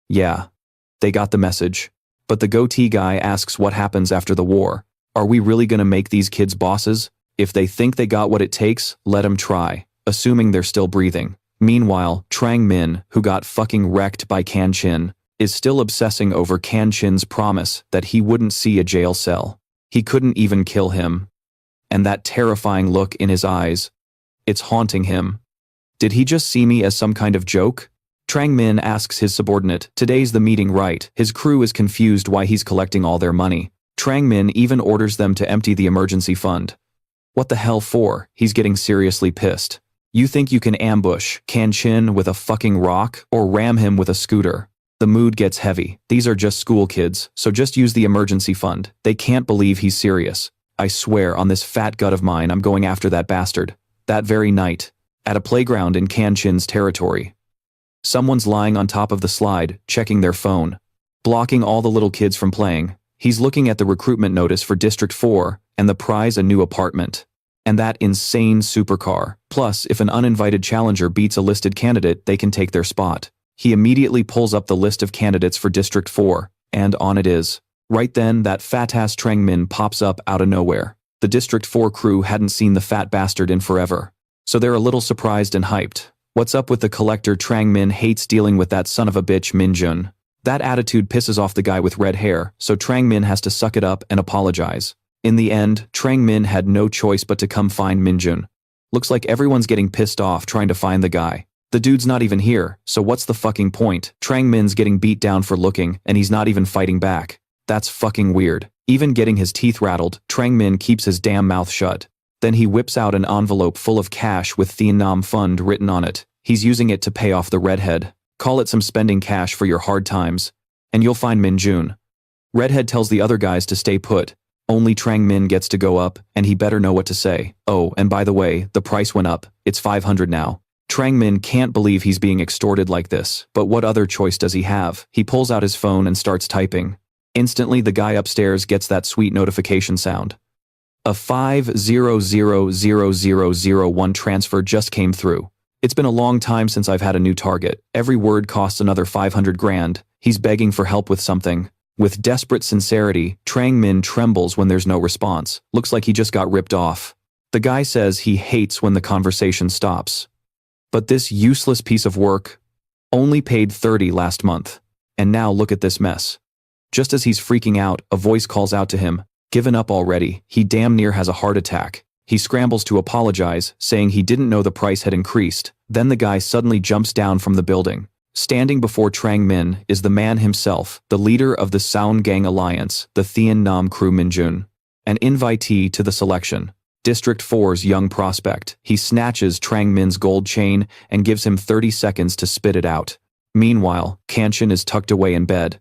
Yeah. They got the message. But the goatee guy asks what happens after the war. Are we really gonna make these kids bosses? If they think they got what it takes, let 'em try, assuming they're still breathing. Meanwhile, Trang Min, who got fucking wrecked by Kan Chin, is still obsessing over Kan Chin's promise that he wouldn't see a jail cell. He couldn't even kill him. And that terrifying look in his eyes. It's haunting him. Did he just see me as some kind of joke? Trang Min asks his subordinate, today's the meeting, right? His crew is confused why he's collecting all their money. Trang Min even orders them to empty the emergency fund. What the hell for? He's getting seriously pissed. You think you can ambush Kan Chin with a fucking rock or ram him with a scooter? The mood gets heavy. These are just school kids, so just use the emergency fund. They can't believe he's serious. I swear on this fat gut of mine I'm going after that bastard. That very night, at a playground in Kan Chin's territory. Someone's lying on top of the slide, checking their phone, blocking all the little kids from playing. He's looking at the recruitment notice for District 4 and the prize, a new apartment. And that insane supercar. Plus, if an uninvited challenger beats a listed candidate, they can take their spot. He immediately pulls up the list of candidates for District 4, and on it is. Right then, that fat-ass Trang Min pops up out of nowhere. The District 4 crew hadn't seen the fat bastard in forever, so they're a little surprised and hyped. What's up with the collector? Trang Min hates dealing with that son of a bitch Min Jun. That attitude pisses off the guy with red hair, so Trang Min has to suck it up and apologize. In the end, Trang Min had no choice but to come find Min Jun. Looks like everyone's getting pissed off trying to find the guy. The dude's not even here, so what's the fucking point? Trang Min's getting beat down for looking, and he's not even fighting back. That's fucking weird. Even getting his teeth rattled, Trang Min keeps his damn mouth shut. Then he whips out an envelope full of cash with Thien Nam Fund written on it. He's using it to pay off the redhead. Call it some spending cash for your hard times, and you'll find Min Jun. Redhead tells the other guys to stay put. Only Trang Min gets to go up, and he better know what to say. Oh, and by the way, the price went up. It's 500 now. Trang Min can't believe he's being extorted like this, but what other choice does he have? He pulls out his phone and starts typing. Instantly, the guy upstairs gets that sweet notification sound. A 500,001 transfer just came through. It's been a long time since I've had a new target. Every word costs another 500 grand. He's begging for help with something. With desperate sincerity, Trang Min trembles when there's no response. Looks like he just got ripped off. The guy says he hates when the conversation stops. But this useless piece of work only paid 30 last month. And now look at this mess. Just as he's freaking out, a voice calls out to him. Given up already, he damn near has a heart attack. He scrambles to apologize, saying he didn't know the price had increased. Then the guy suddenly jumps down from the building. Standing before Trang Min is the man himself, the leader of the INSANE Gang Alliance, the Thien Nam crew Min Jun. An invitee to the selection. District 4's young prospect. He snatches Trang Min's gold chain and gives him 30 seconds to spit it out. Meanwhile, Kan Chin is tucked away in bed.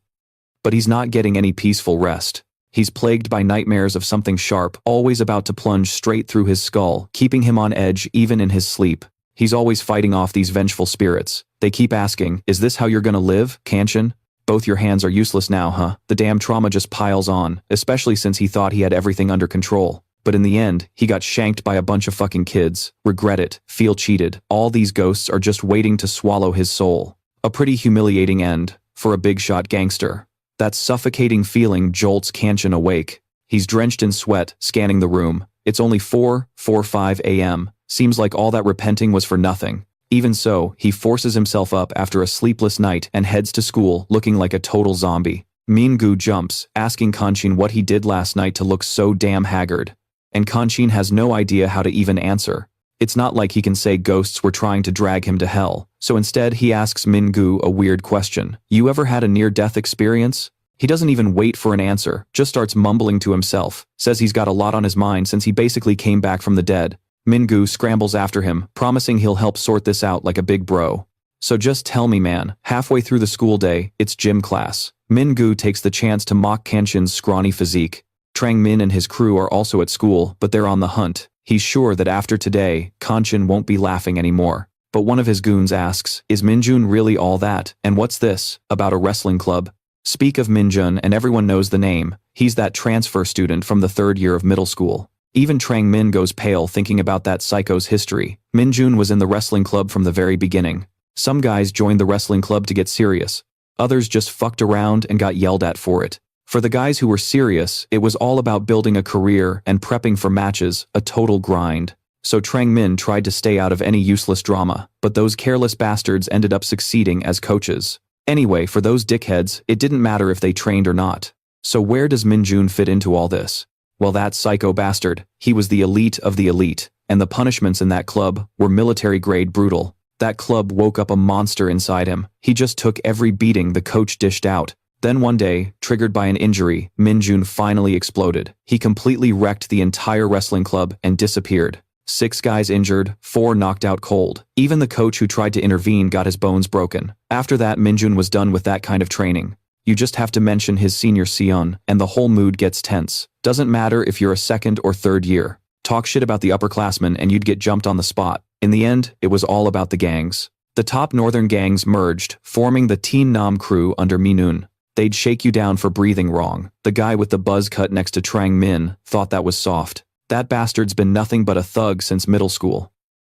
But he's not getting any peaceful rest. He's plagued by nightmares of something sharp, always about to plunge straight through his skull, keeping him on edge even in his sleep. He's always fighting off these vengeful spirits. They keep asking, is this how you're gonna live, Kan Chin? Both your hands are useless now, huh? The damn trauma just piles on, especially since he thought he had everything under control. But in the end, he got shanked by a bunch of fucking kids. Regret it, feel cheated. All these ghosts are just waiting to swallow his soul. A pretty humiliating end for a big shot gangster. That suffocating feeling jolts Kan Chin awake. He's drenched in sweat, scanning the room. It's only 4:45 a.m. Seems like all that repenting was for nothing. Even so, he forces himself up after a sleepless night and heads to school looking like a total zombie. Min Gu jumps, asking Kan Chin what he did last night to look so damn haggard. And Kan Chin has no idea how to even answer. It's not like he can say ghosts were trying to drag him to hell, so instead he asks Min Gu a weird question. You ever had a near-death experience? He doesn't even wait for an answer, just starts mumbling to himself, says he's got a lot on his mind since he basically came back from the dead. Min Gu scrambles after him, promising he'll help sort this out like a big bro. So just tell me, man. Halfway through the school day, it's gym class. Min Gu takes the chance to mock Kan Chin's scrawny physique. Trang Min and his crew are also at school, but they're on the hunt. He's sure that after today, Kan Chin won't be laughing anymore. But one of his goons asks, is Min Jun really all that? And what's this, about a wrestling club? Speak of Min Jun and everyone knows the name. He's that transfer student from the 3rd year of middle school. Even Trang Min goes pale thinking about that psycho's history. Min Jun was in the wrestling club from the very beginning. Some guys joined the wrestling club to get serious. Others just fucked around and got yelled at for it. For the guys who were serious, it was all about building a career and prepping for matches, a total grind. So Trang Min tried to stay out of any useless drama, but those careless bastards ended up succeeding as coaches. Anyway, for those dickheads, it didn't matter if they trained or not. So where does Minjun fit into all this? Well, that psycho bastard, he was the elite of the elite, and the punishments in that club were military-grade brutal. That club woke up a monster inside him. He just took every beating the coach dished out. Then one day, triggered by an injury, Minjun finally exploded. He completely wrecked the entire wrestling club and disappeared. 6 guys injured, 4 knocked out cold. Even the coach who tried to intervene got his bones broken. After that, Minjun was done with that kind of training. You just have to mention his senior Seon, and the whole mood gets tense. Doesn't matter if you're a 2nd or 3rd year. Talk shit about the upperclassmen and you'd get jumped on the spot. In the end, it was all about the gangs. The top northern gangs merged, forming the Teen Nam crew under Minun. They'd shake you down for breathing wrong. The guy with the buzz cut next to Trang Min thought that was soft. That bastard's been nothing but a thug since middle school.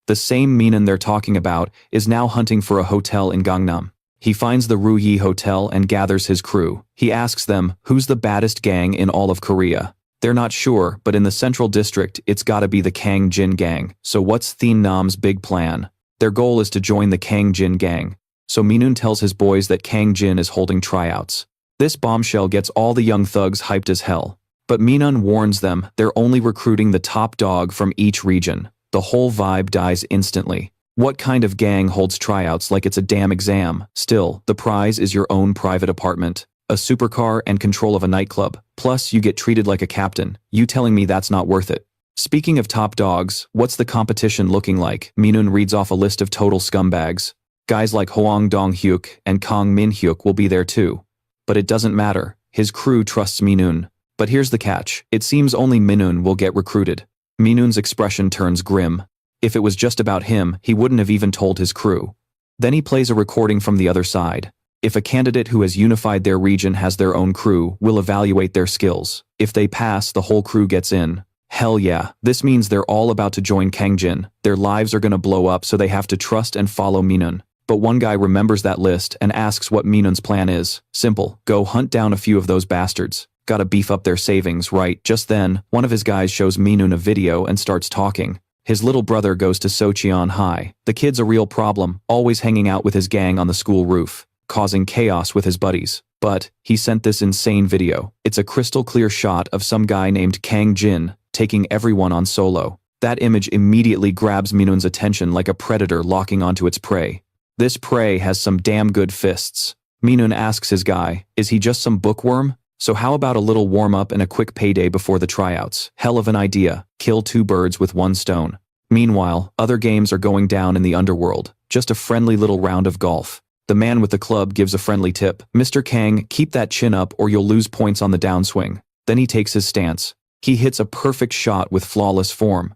The same Minun they're talking about is now hunting for a hotel in Gangnam. He finds the Ruyi Hotel and gathers his crew. He asks them, who's the baddest gang in all of Korea? They're not sure, but in the central district, it's gotta be the Kang Jin gang. So what's Thien Nam's big plan? Their goal is to join the Kang Jin gang. So Minun tells his boys that Kang Jin is holding tryouts. This bombshell gets all the young thugs hyped as hell. But Minun warns them they're only recruiting the top dog from each region. The whole vibe dies instantly. What kind of gang holds tryouts like it's a damn exam? Still, the prize is your own private apartment, a supercar and control of a nightclub. Plus, you get treated like a captain. You telling me that's not worth it? Speaking of top dogs, what's the competition looking like? Minun reads off a list of total scumbags. Guys like Hoang Dong-hyuk and Kang Min-hyuk will be there too. But it doesn't matter. His crew trusts Minun. But here's the catch. It seems only Minun will get recruited. Minun's expression turns grim. If it was just about him, he wouldn't have even told his crew. Then he plays a recording from the other side. If a candidate who has unified their region has their own crew, we'll evaluate their skills. If they pass, the whole crew gets in. Hell yeah, this means they're all about to join Kangjin. Their lives are gonna blow up, so they have to trust and follow Minun. But one guy remembers that list and asks what Minun's plan is. Simple, go hunt down a few of those bastards. Gotta beef up their savings, right? Just then, one of his guys shows Minun a video and starts talking. His little brother goes to Socheon High. The kid's a real problem, always hanging out with his gang on the school roof, causing chaos with his buddies. But he sent this insane video. It's a crystal clear shot of some guy named Kang Jin taking everyone on solo. That image immediately grabs Minun's attention like a predator locking onto its prey. This prey has some damn good fists. Minun asks his guy, is he just some bookworm? So how about a little warm-up and a quick payday before the tryouts? Hell of an idea. Kill 2 birds with 1 stone. Meanwhile, other games are going down in the underworld. Just a friendly little round of golf. The man with the club gives a friendly tip. Mr. Kang, keep that chin up or you'll lose points on the downswing. Then he takes his stance. He hits a perfect shot with flawless form.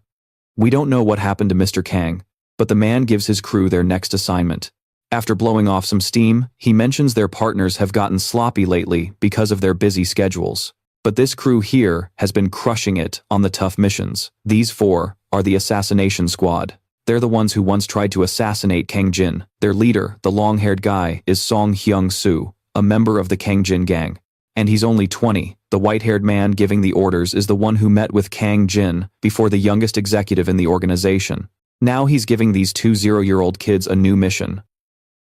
We don't know what happened to Mr. Kang, but the man gives his crew their next assignment. After blowing off some steam, he mentions their partners have gotten sloppy lately because of their busy schedules. But this crew here has been crushing it on the tough missions. These 4 are the assassination squad. They're the ones who once tried to assassinate Kang Jin. Their leader, the long-haired guy, is Song Hyung-soo, a member of the Kang Jin gang. And he's only 20. The white-haired man giving the orders is the one who met with Kang Jin before the youngest executive in the organization. Now he's giving these 2 0-year-old kids a new mission.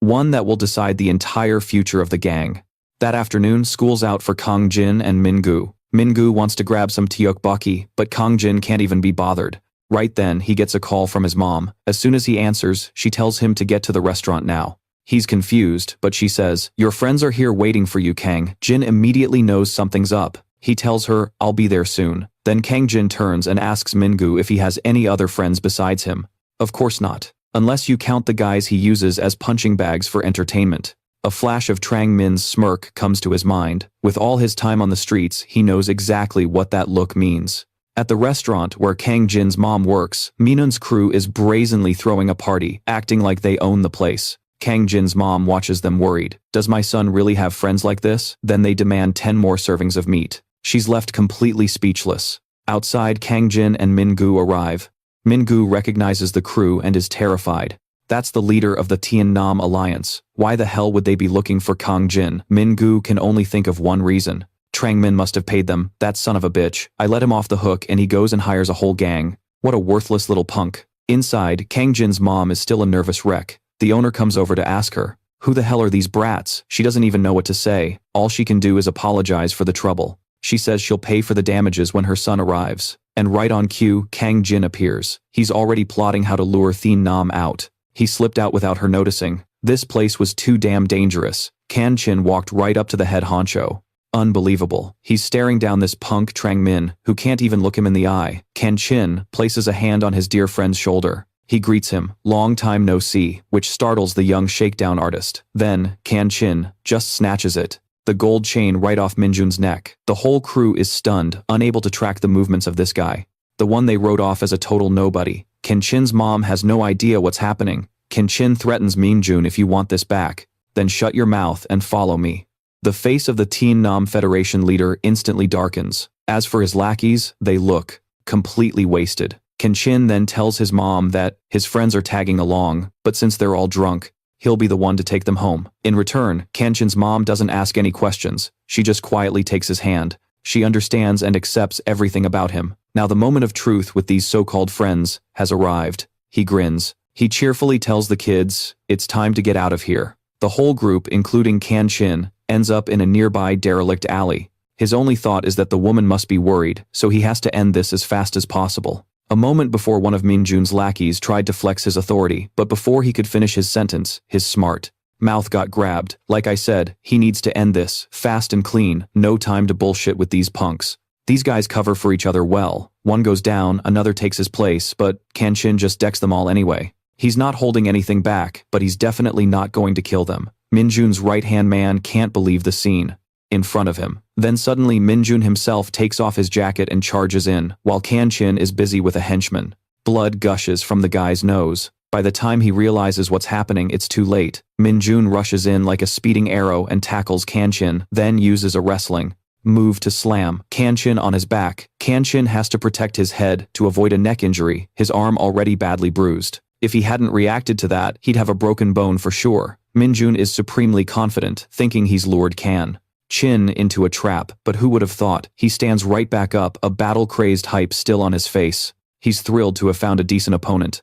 One that will decide the entire future of the gang. That afternoon, school's out for Kang Jin and Mingu. Mingu wants to grab some tteokbokki, but Kang Jin can't even be bothered. Right then, he gets a call from his mom. As soon as he answers, she tells him to get to the restaurant now. He's confused, but she says, your friends are here waiting for you, Kang. Jin immediately knows something's up. He tells her, I'll be there soon. Then Kang Jin turns and asks Mingu if he has any other friends besides him. Of course not. Unless you count the guys he uses as punching bags for entertainment. A flash of Trang Min's smirk comes to his mind. With all his time on the streets, he knows exactly what that look means. At the restaurant where Kang Jin's mom works, Minun's crew is brazenly throwing a party, acting like they own the place. Kang Jin's mom watches them worried. Does my son really have friends like this? Then they demand 10 more servings of meat. She's left completely speechless. Outside, Kang Jin and Mingu arrive. Mingu recognizes the crew and is terrified. That's the leader of the Tien Nam alliance. Why the hell would they be looking for Kang Jin? Mingu can only think of one reason. Trang Min must have paid them, that son of a bitch. I let him off the hook and he goes and hires a whole gang. What a worthless little punk. Inside, Kang Jin's mom is still a nervous wreck. The owner comes over to ask her, who the hell are these brats? She doesn't even know what to say. All she can do is apologize for the trouble. She says she'll pay for the damages when her son arrives. And right on cue, Kang Jin appears. He's already plotting how to lure Thien Nam out. He slipped out without her noticing. This place was too damn dangerous. Kan Chin walked right up to the head honcho. Unbelievable. He's staring down this punk Trang Min, who can't even look him in the eye. Kan Chin places a hand on his dear friend's shoulder. He greets him, long time no see, which startles the young shakedown artist. Then, Kan Chin just snatches it. The gold chain right off Minjun's neck. The whole crew is stunned, unable to track the movements of this guy. The one they wrote off as a total nobody. Kan Chin's mom has no idea what's happening. Kan Chin threatens Minjun, if you want this back, then shut your mouth and follow me. The face of the Thien Nam Federation leader instantly darkens. As for his lackeys, they look completely wasted. Kan Chin then tells his mom that his friends are tagging along, but since they're all drunk, he'll be the one to take them home. In return, Kan Chin's mom doesn't ask any questions. She just quietly takes his hand. She understands and accepts everything about him. Now the moment of truth with these so-called friends has arrived. He grins. He cheerfully tells the kids, it's time to get out of here. The whole group, including Kan Chin, ends up in a nearby derelict alley. His only thought is that the woman must be worried, so he has to end this as fast as possible. A moment before, one of Minjun's lackeys tried to flex his authority, but before he could finish his sentence, his smart mouth got grabbed. Like I said, he needs to end this, fast and clean, no time to bullshit with these punks. These guys cover for each other well. One goes down, another takes his place, but Kan Chin just decks them all anyway. He's not holding anything back, but he's definitely not going to kill them. Minjun's right-hand man can't believe the scene in front of him. Then suddenly Minjun himself takes off his jacket and charges in, while Kan Chin is busy with a henchman. Blood gushes from the guy's nose. By the time he realizes what's happening, it's too late. Minjun rushes in like a speeding arrow and tackles Kan Chin, then uses a wrestling move to slam Kan Chin on his back. Kan Chin has to protect his head to avoid a neck injury, his arm already badly bruised. If he hadn't reacted to that, he'd have a broken bone for sure. Minjun is supremely confident, thinking he's lured Kan Chin into a trap, but who would have thought? He stands right back up, a battle-crazed hype still on his face. He's thrilled to have found a decent opponent.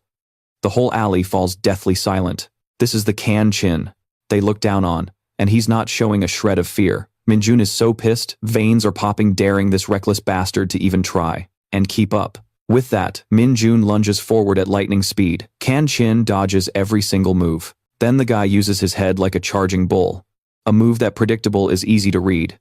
The whole alley falls deathly silent. This is the Kan Chin they look down on, and he's not showing a shred of fear. Minjun is so pissed, veins are popping, daring this reckless bastard to even try and keep up. With that, Minjun lunges forward at lightning speed. Kan Chin dodges every single move. Then the guy uses his head like a charging bull. A move that predictable is easy to read.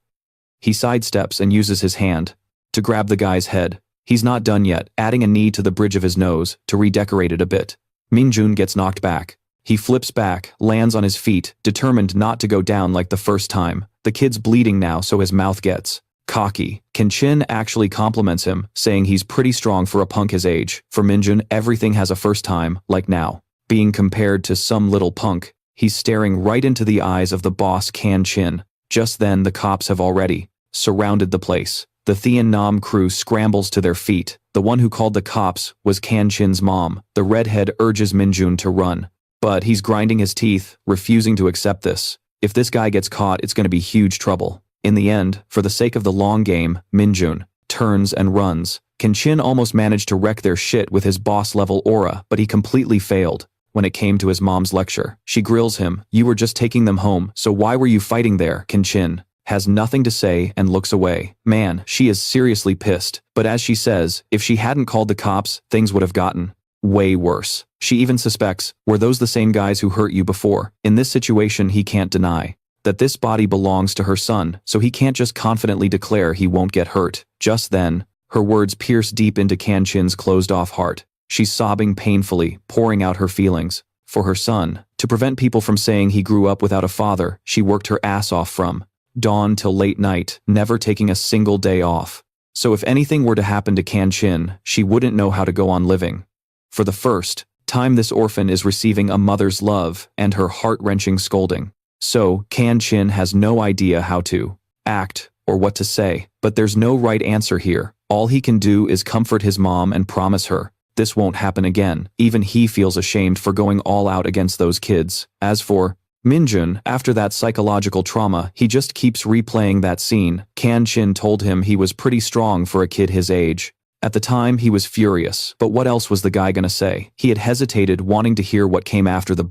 He sidesteps and uses his hand to grab the guy's head. He's not done yet, adding a knee to the bridge of his nose to redecorate it a bit. Minjun gets knocked back. He flips back, lands on his feet, determined not to go down like the first time. The kid's bleeding now, so his mouth gets cocky. Kan Chin actually compliments him, saying he's pretty strong for a punk his age. For Minjun, everything has a first time, like now. Being compared to some little punk, he's staring right into the eyes of the boss Kan Chin. Just then the cops have already surrounded the place. The Thien Nam crew scrambles to their feet. The one who called the cops was Kan Chin's mom. The redhead urges Minjun to run, but he's grinding his teeth, refusing to accept this. If this guy gets caught, it's going to be huge trouble. In the end, for the sake of the long game, Minjun turns and runs. Kan Chin almost managed to wreck their shit with his boss-level aura, but he completely failed. When it came to his mom's lecture, she grills him, "You were just taking them home, so why were you fighting there?" Kan Chin has nothing to say and looks away. Man, she is seriously pissed. But as she says, if she hadn't called the cops, things would have gotten way worse. She even suspects, were those the same guys who hurt you before? In this situation, he can't deny that this body belongs to her son, so he can't just confidently declare he won't get hurt. Just then, her words pierce deep into Kan Chin's closed-off heart. She's sobbing painfully, pouring out her feelings for her son. To prevent people from saying he grew up without a father, she worked her ass off from dawn till late night, never taking a single day off. So if anything were to happen to Kan Chin, she wouldn't know how to go on living. For the first time, this orphan is receiving a mother's love and her heart-wrenching scolding. So, Kan Chin has no idea how to act or what to say, but there's no right answer here. All he can do is comfort his mom and promise her this won't happen again. Even he feels ashamed for going all out against those kids. As for Minjun, after that psychological trauma, he just keeps replaying that scene. Kan Chin told him he was pretty strong for a kid his age. At the time, he was furious, but what else was the guy gonna say? He had hesitated, wanting to hear what came after the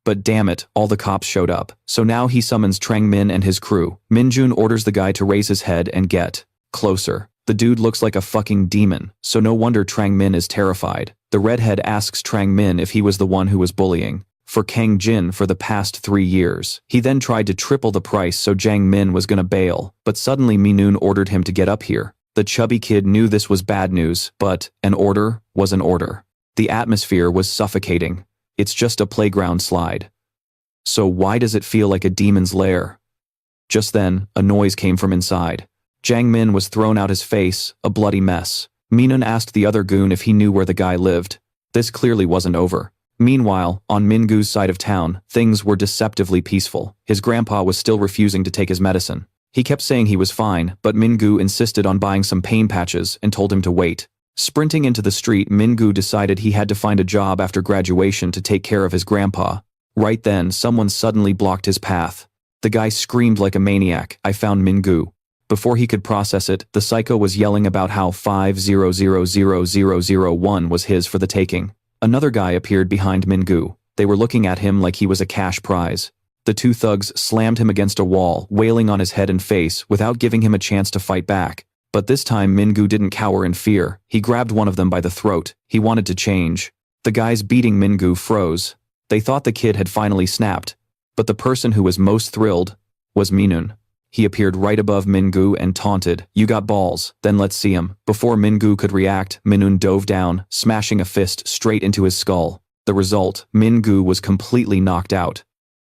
but damn it, all the cops showed up. So now he summons Trang Min and his crew. Minjun orders the guy to raise his head and get closer. The dude looks like a fucking demon, so no wonder Trang Min is terrified. The redhead asks Trang Min if he was the one who was bullying for Kang Jin for the past 3 years. He then tried to triple the price so Jiang Min was gonna bail, but suddenly Minun ordered him to get up here. The chubby kid knew this was bad news, but an order was an order. The atmosphere was suffocating. It's just a playground slide. So why does it feel like a demon's lair? Just then, a noise came from inside. Jiang Min was thrown out his face, a bloody mess. Minun asked the other goon if he knew where the guy lived. This clearly wasn't over. Meanwhile, on Mingu's side of town, things were deceptively peaceful. His grandpa was still refusing to take his medicine. He kept saying he was fine, but Mingu insisted on buying some pain patches and told him to wait. Sprinting into the street, Mingu decided he had to find a job after graduation to take care of his grandpa. Right then, someone suddenly blocked his path. The guy screamed like a maniac, "I found Mingu." Before he could process it, the psycho was yelling about how 5000001 was his for the taking. Another guy appeared behind Mingu. They were looking at him like he was a cash prize. The two thugs slammed him against a wall, wailing on his head and face without giving him a chance to fight back. But this time Mingu didn't cower in fear. He grabbed one of them by the throat. He wanted to change. The guys beating Mingu froze. They thought the kid had finally snapped. But the person who was most thrilled was Minun. He appeared right above Mingu and taunted, "You got balls, then let's see 'em." Before Mingu could react, Minun dove down, smashing a fist straight into his skull. The result, Mingu was completely knocked out.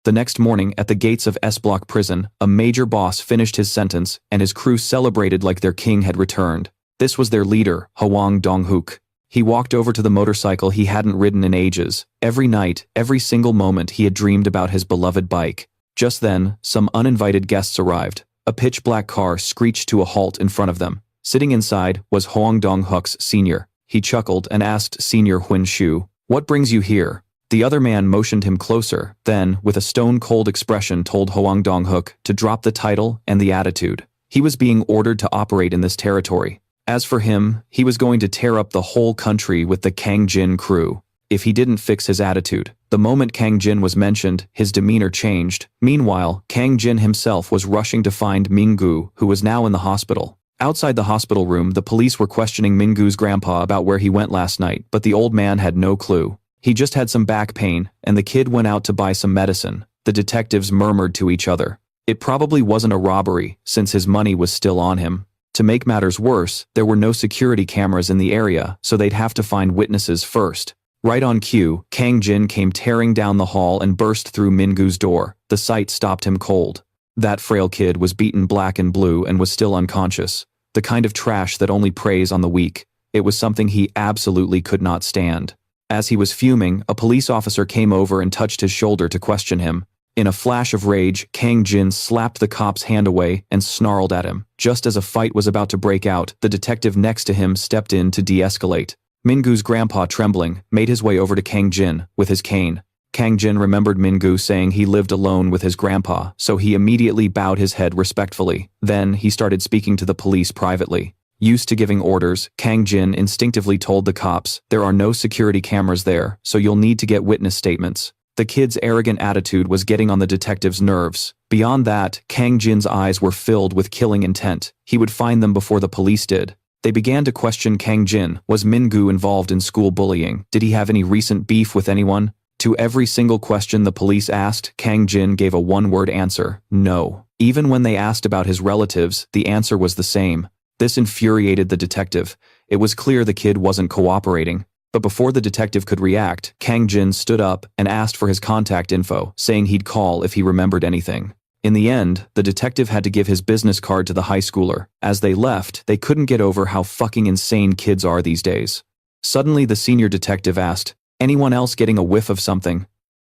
The next morning, at the gates of S Block prison, a major boss finished his sentence, and his crew celebrated like their king had returned. This was their leader, Hwang Dong-hook. He walked over to the motorcycle he hadn't ridden in ages. Every night, every single moment he had dreamed about his beloved bike. Just then, some uninvited guests arrived. A pitch-black car screeched to a halt in front of them. Sitting inside was Hwang Dong-hook's senior. He chuckled and asked Senior Huin Shu, "What brings you here?" The other man motioned him closer, then, with a stone-cold expression, told Hwang Dong-hook to drop the title and the attitude. He was being ordered to operate in this territory. As for him, he was going to tear up the whole country with the Kang Jin crew. If he didn't fix his attitude. The moment Kang Jin was mentioned, his demeanor changed. Meanwhile, Kang Jin himself was rushing to find Mingu, who was now in the hospital. Outside the hospital room, the police were questioning Mingu's grandpa about where he went last night, but the old man had no clue. He just had some back pain, and the kid went out to buy some medicine. The detectives murmured to each other. It probably wasn't a robbery, since his money was still on him. To make matters worse, there were no security cameras in the area, so they'd have to find witnesses first. Right on cue, Kang Jin came tearing down the hall and burst through Mingu's door. The sight stopped him cold. That frail kid was beaten black and blue and was still unconscious. The kind of trash that only preys on the weak. It was something he absolutely could not stand. As he was fuming, a police officer came over and touched his shoulder to question him. In a flash of rage, Kang Jin slapped the cop's hand away and snarled at him. Just as a fight was about to break out, the detective next to him stepped in to de-escalate. Mingu's grandpa, trembling, made his way over to Kang Jin with his cane. Kang Jin remembered Mingu saying he lived alone with his grandpa, so he immediately bowed his head respectfully. Then he started speaking to the police privately. Used to giving orders, Kang Jin instinctively told the cops, "There are no security cameras there, so you'll need to get witness statements." The kid's arrogant attitude was getting on the detective's nerves. Beyond that, Kang Jin's eyes were filled with killing intent. He would find them before the police did. They began to question Kang Jin. Was Mingu involved in school bullying? Did he have any recent beef with anyone? To every single question the police asked, Kang Jin gave a one-word answer: no. Even when they asked about his relatives, the answer was the same. This infuriated the detective. It was clear the kid wasn't cooperating. But before the detective could react, Kang Jin stood up and asked for his contact info, saying he'd call if he remembered anything. In the end, the detective had to give his business card to the high schooler. As they left, they couldn't get over how fucking insane kids are these days. Suddenly the senior detective asked, "Anyone else getting a whiff of something?"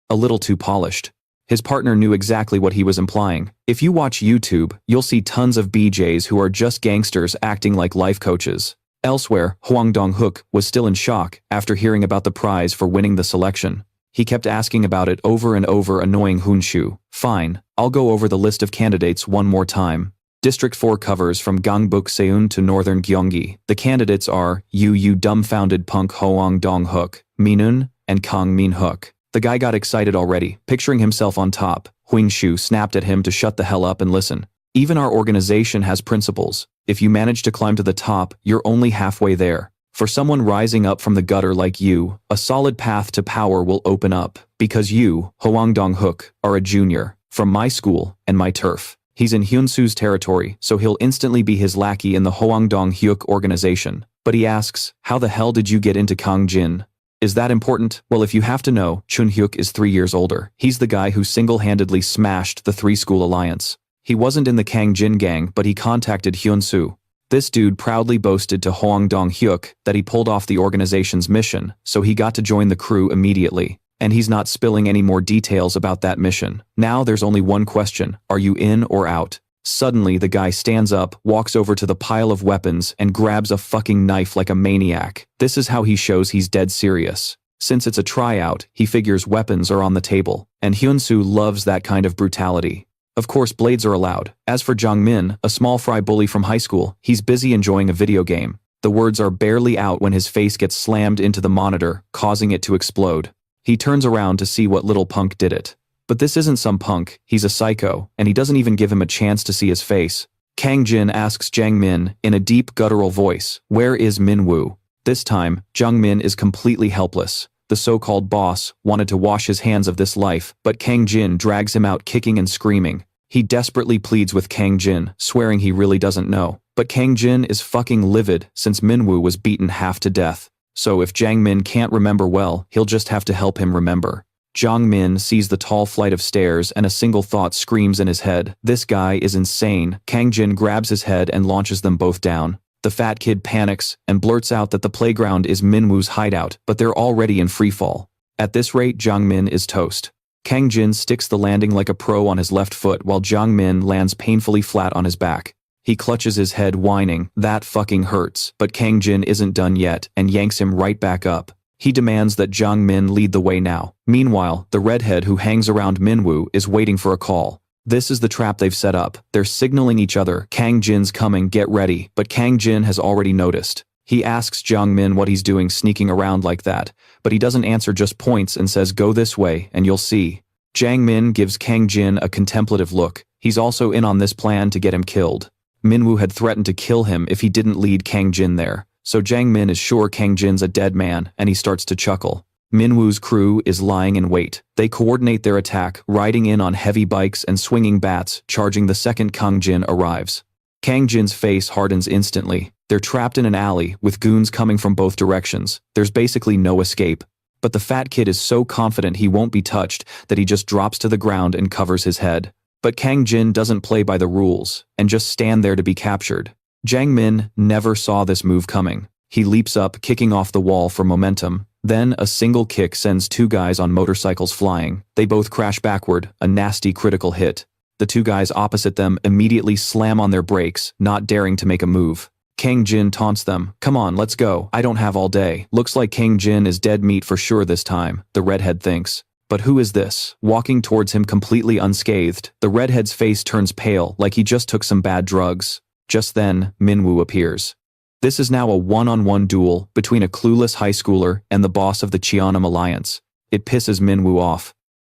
A little too polished. His partner knew exactly what he was implying. If you watch YouTube, you'll see tons of BJs who are just gangsters acting like life coaches. Elsewhere, Hwang Dong-hook was still in shock after hearing about the prize for winning the selection. He kept asking about it over and over, annoying Hunshu. Fine, I'll go over the list of candidates one more time. District 4 covers from Gangbuk Seun to Northern Gyeonggi. The candidates are you dumbfounded punk Hoang Dong-hook, Minun, and Kang Min-hook. The guy got excited already, picturing himself on top. Hunshu snapped at him to shut the hell up and listen. Even our organization has principles. If you manage to climb to the top, you're only halfway there. For someone rising up from the gutter like you, a solid path to power will open up, because you, Hoang Dong-hook, are a junior, from my school, and my turf. He's in Hyunsu's territory, so he'll instantly be his lackey in the Hoang Dong-hyuk organization. But he asks, how the hell did you get into Kangjin? Is that important? Well, if you have to know, Chun-hyuk is 3 years older. He's the guy who single-handedly smashed the three-school alliance. He wasn't in the Kangjin gang, but he contacted Hyunsu. This dude proudly boasted to Hoang Dong-hyuk that he pulled off the organization's mission, so he got to join the crew immediately. And he's not spilling any more details about that mission. Now there's only one question: are you in or out? Suddenly the guy stands up, walks over to the pile of weapons, and grabs a fucking knife like a maniac. This is how he shows he's dead serious. Since it's a tryout, he figures weapons are on the table, and Hyunsu loves that kind of brutality. Of course, blades are allowed. As for Jongmin, a small fry bully from high school, he's busy enjoying a video game. The words are barely out when his face gets slammed into the monitor, causing it to explode. He turns around to see what little punk did it. But this isn't some punk, he's a psycho, and he doesn't even give him a chance to see his face. Kang Jin asks Jang Min, in a deep guttural voice, where is Minwoo? This time, Jang Min is completely helpless. The so-called boss wanted to wash his hands of this life, but Kang Jin drags him out kicking and screaming. He desperately pleads with Kang Jin, swearing he really doesn't know. But Kang Jin is fucking livid since Minwoo was beaten half to death. So if Jang Min can't remember well, he'll just have to help him remember. Jang Min sees the tall flight of stairs and a single thought screams in his head. This guy is insane. Kang Jin grabs his head and launches them both down. The fat kid panics and blurts out that the playground is Minwoo's hideout, but they're already in freefall. At this rate, Jang Min is toast. Kang Jin sticks the landing like a pro on his left foot while Jang Min lands painfully flat on his back. He clutches his head whining, that fucking hurts, but Kang Jin isn't done yet and yanks him right back up. He demands that Jang Min lead the way now. Meanwhile, the redhead who hangs around Minwoo is waiting for a call. This is the trap they've set up. They're signaling each other, Kang Jin's coming, get ready, but Kang Jin has already noticed. He asks Jang Min what he's doing sneaking around like that, but he doesn't answer, just points and says go this way and you'll see. Jang Min gives Kang Jin a contemplative look. He's also in on this plan to get him killed. Minwoo had threatened to kill him if he didn't lead Kang Jin there, so Jang Min is sure Kang Jin's a dead man and he starts to chuckle. Minwoo's crew is lying in wait. They coordinate their attack, riding in on heavy bikes and swinging bats, charging the second Kang Jin arrives. Kang Jin's face hardens instantly. They're trapped in an alley, with goons coming from both directions. There's basically no escape. But the fat kid is so confident he won't be touched that he just drops to the ground and covers his head. But Kang Jin doesn't play by the rules, and just stand there to be captured. Jang Min never saw this move coming. He leaps up, kicking off the wall for momentum. Then, a single kick sends two guys on motorcycles flying. They both crash backward, a nasty critical hit. The two guys opposite them immediately slam on their brakes, not daring to make a move. Kang Jin taunts them, come on, let's go, I don't have all day. Looks like Kang Jin is dead meat for sure this time, the redhead thinks. But who is this, walking towards him completely unscathed? The redhead's face turns pale, like he just took some bad drugs. Just then, Minwoo appears. This is now a one-on-one duel between a clueless high schooler and the boss of the Cheonan Alliance. It pisses Minwoo off.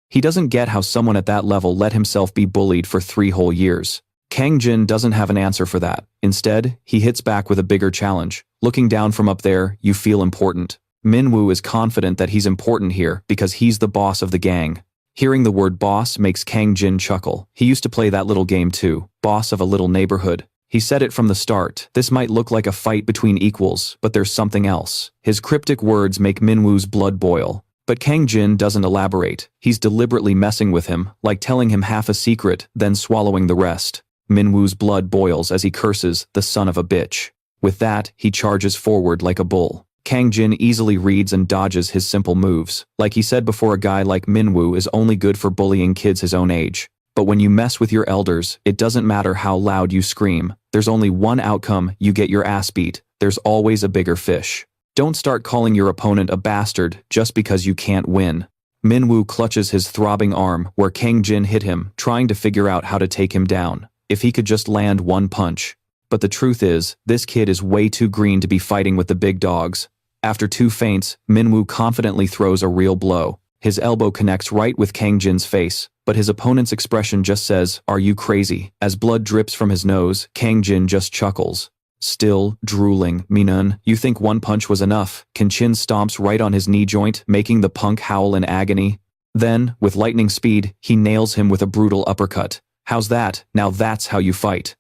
He doesn't get how someone at that level let himself be bullied for 3 whole years. Kang Jin doesn't have an answer for that. Instead, he hits back with a bigger challenge. Looking down from up there, you feel important. Minwoo is confident that he's important here because he's the boss of the gang. Hearing the word boss makes Kang Jin chuckle. He used to play that little game too, boss of a little neighborhood. He said it from the start. This might look like a fight between equals, but there's something else. His cryptic words make Minwoo's blood boil. But Kang Jin doesn't elaborate. He's deliberately messing with him, like telling him half a secret, then swallowing the rest. Minwoo's blood boils as he curses, the son of a bitch. With that, he charges forward like a bull. Kang Jin easily reads and dodges his simple moves. Like he said before, a guy like Minwoo is only good for bullying kids his own age. But when you mess with your elders, it doesn't matter how loud you scream. There's only one outcome, you get your ass beat. There's always a bigger fish. Don't start calling your opponent a bastard just because you can't win. Minwoo clutches his throbbing arm where Kang Jin hit him, trying to figure out how to take him down. If he could just land one punch. But the truth is, this kid is way too green to be fighting with the big dogs. After 2 feints, Minwoo confidently throws a real blow. His elbow connects right with Kang Jin's face, but his opponent's expression just says, "Are you crazy?" As blood drips from his nose, Kang Jin just chuckles. Still drooling, "Minun, you think one punch was enough?" Kang Jin stomps right on his knee joint, making the punk howl in agony. Then, with lightning speed, he nails him with a brutal uppercut. "How's that? Now that's how you fight."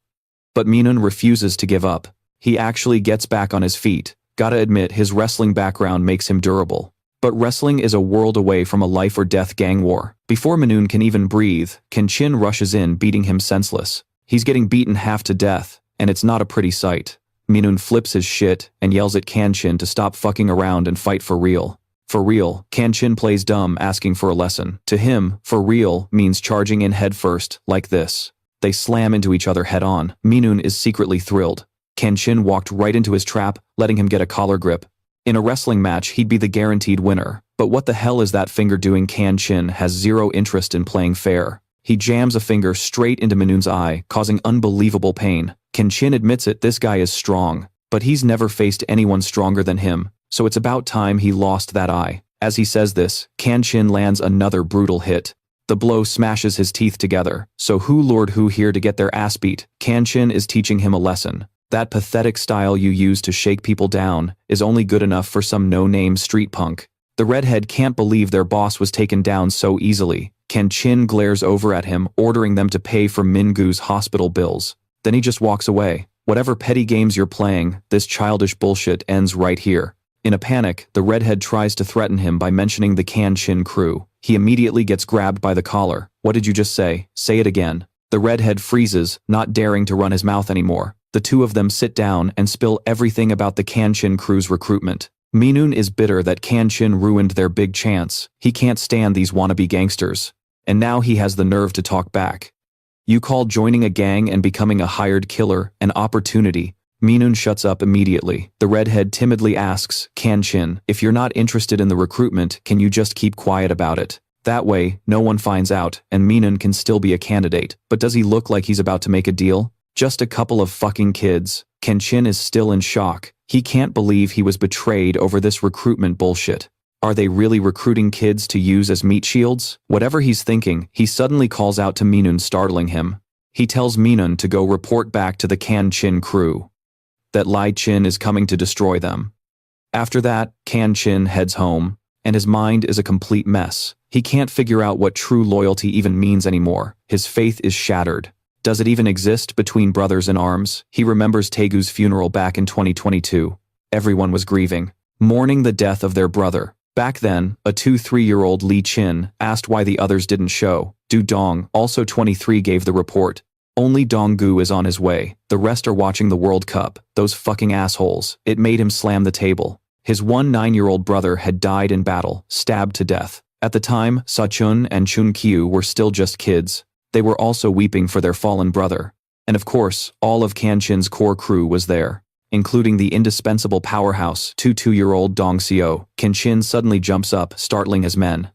But Minun refuses to give up. He actually gets back on his feet. Gotta admit, his wrestling background makes him durable. But wrestling is a world away from a life-or-death gang war. Before Minun can even breathe, Kang Jin rushes in, beating him senseless. He's getting beaten half to death, and it's not a pretty sight. Minun flips his shit and yells at Kang Jin to stop fucking around and fight for real. For real, Kang Jin plays dumb, asking for a lesson. To him, for real means charging in head first, like this. They slam into each other head-on. Minun is secretly thrilled. Kang Jin walked right into his trap, letting him get a collar grip. In a wrestling match, he'd be the guaranteed winner. But what the hell is that finger doing? Kang Jin has zero interest in playing fair. He jams a finger straight into Minun's eye, causing unbelievable pain. Kang Jin admits it, this guy is strong. But he's never faced anyone stronger than him, so it's about time he lost that eye. As he says this, Kang Jin lands another brutal hit. The blow smashes his teeth together. So who lured who here to get their ass beat? Kang Jin is teaching him a lesson. That pathetic style you use to shake people down is only good enough for some no-name street punk. The redhead can't believe their boss was taken down so easily. Kang Jin glares over at him, ordering them to pay for Mingu's hospital bills. Then he just walks away. Whatever petty games you're playing, this childish bullshit ends right here. In a panic, the redhead tries to threaten him by mentioning the Kang Jin crew. He immediately gets grabbed by the collar. "What did you just say? Say it again." The redhead freezes, not daring to run his mouth anymore. The two of them sit down and spill everything about the Kang Jin crew's recruitment. Minun is bitter that Kang Jin ruined their big chance. He can't stand these wannabe gangsters. And now he has the nerve to talk back. "You call joining a gang and becoming a hired killer an opportunity?" Minun shuts up immediately. The redhead timidly asks, "Kang Jin, if you're not interested in the recruitment, can you just keep quiet about it? That way, no one finds out, and Minun can still be a candidate." But does he look like he's about to make a deal? Just a couple of fucking kids. Kang Jin is still in shock. He can't believe he was betrayed over this recruitment bullshit. Are they really recruiting kids to use as meat shields? Whatever he's thinking, he suddenly calls out to Minun, startling him. He tells Minun to go report back to the Kang Jin crew. That Lai Chin is coming to destroy them. After that, Kang Jin heads home, and his mind is a complete mess. He can't figure out what true loyalty even means anymore. His faith is shattered. Does it even exist between brothers in arms? He remembers Taegu's funeral back in 2022. Everyone was grieving, mourning the death of their brother. Back then, a 2-3-year-old Lee Chin asked why the others didn't show. Du Dong, also 23, gave the report. Only Donggu is on his way. The rest are watching the World Cup. Those fucking assholes. It made him slam the table. His 9-year-old brother had died in battle, stabbed to death. At the time, Sa-chun and Chun-kyu were still just kids. They were also weeping for their fallen brother. And of course, all of Kang Jin's core crew was there, including the indispensable powerhouse 2-year-old Dong Seo. Kang Jin suddenly jumps up, startling his men.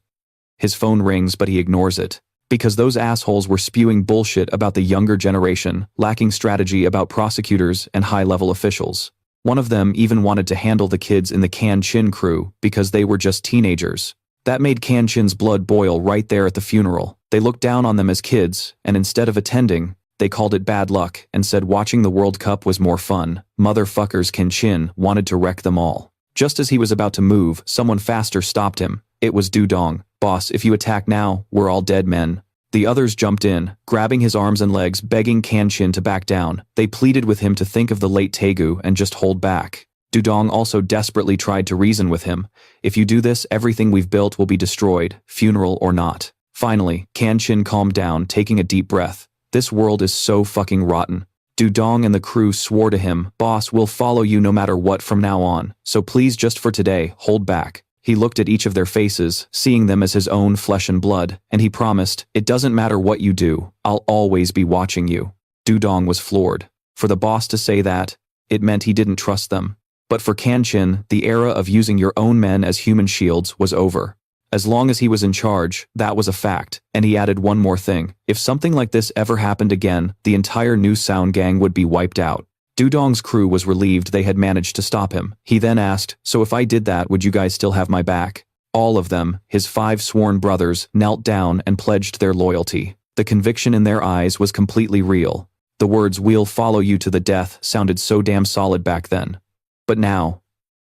His phone rings, but he ignores it. Because those assholes were spewing bullshit about the younger generation, lacking strategy about prosecutors and high-level officials. One of them even wanted to handle the kids in the Kang Jin crew because they were just teenagers. That made Kang Jin's blood boil right there at the funeral. They looked down on them as kids, and instead of attending, they called it bad luck and said watching the World Cup was more fun. Motherfuckers. Kang Jin wanted to wreck them all. Just as he was about to move, someone faster stopped him. It was Du Dong. "Boss, if you attack now, we're all dead men." The others jumped in, grabbing his arms and legs, begging Kang Jin to back down. They pleaded with him to think of the late Taegu and just hold back. Du Dong also desperately tried to reason with him. "If you do this, everything we've built will be destroyed, funeral or not." Finally, Kang Jin calmed down, taking a deep breath. This world is so fucking rotten. Du Dong and the crew swore to him, "Boss, we'll follow you no matter what from now on, so please just for today, hold back." He looked at each of their faces, seeing them as his own flesh and blood, and he promised, "It doesn't matter what you do, I'll always be watching you." Du Dong was floored. For the boss to say that, it meant he didn't trust them. But for Kang Jin, the era of using your own men as human shields was over. As long as he was in charge, that was a fact, and he added one more thing. If something like this ever happened again, the entire New Sound gang would be wiped out. Dudong's crew was relieved they had managed to stop him. He then asked, "So if I did that, would you guys still have my back?" All of them, his 5 sworn brothers, knelt down and pledged their loyalty. The conviction in their eyes was completely real. The words "we'll follow you to the death" sounded so damn solid back then. But now,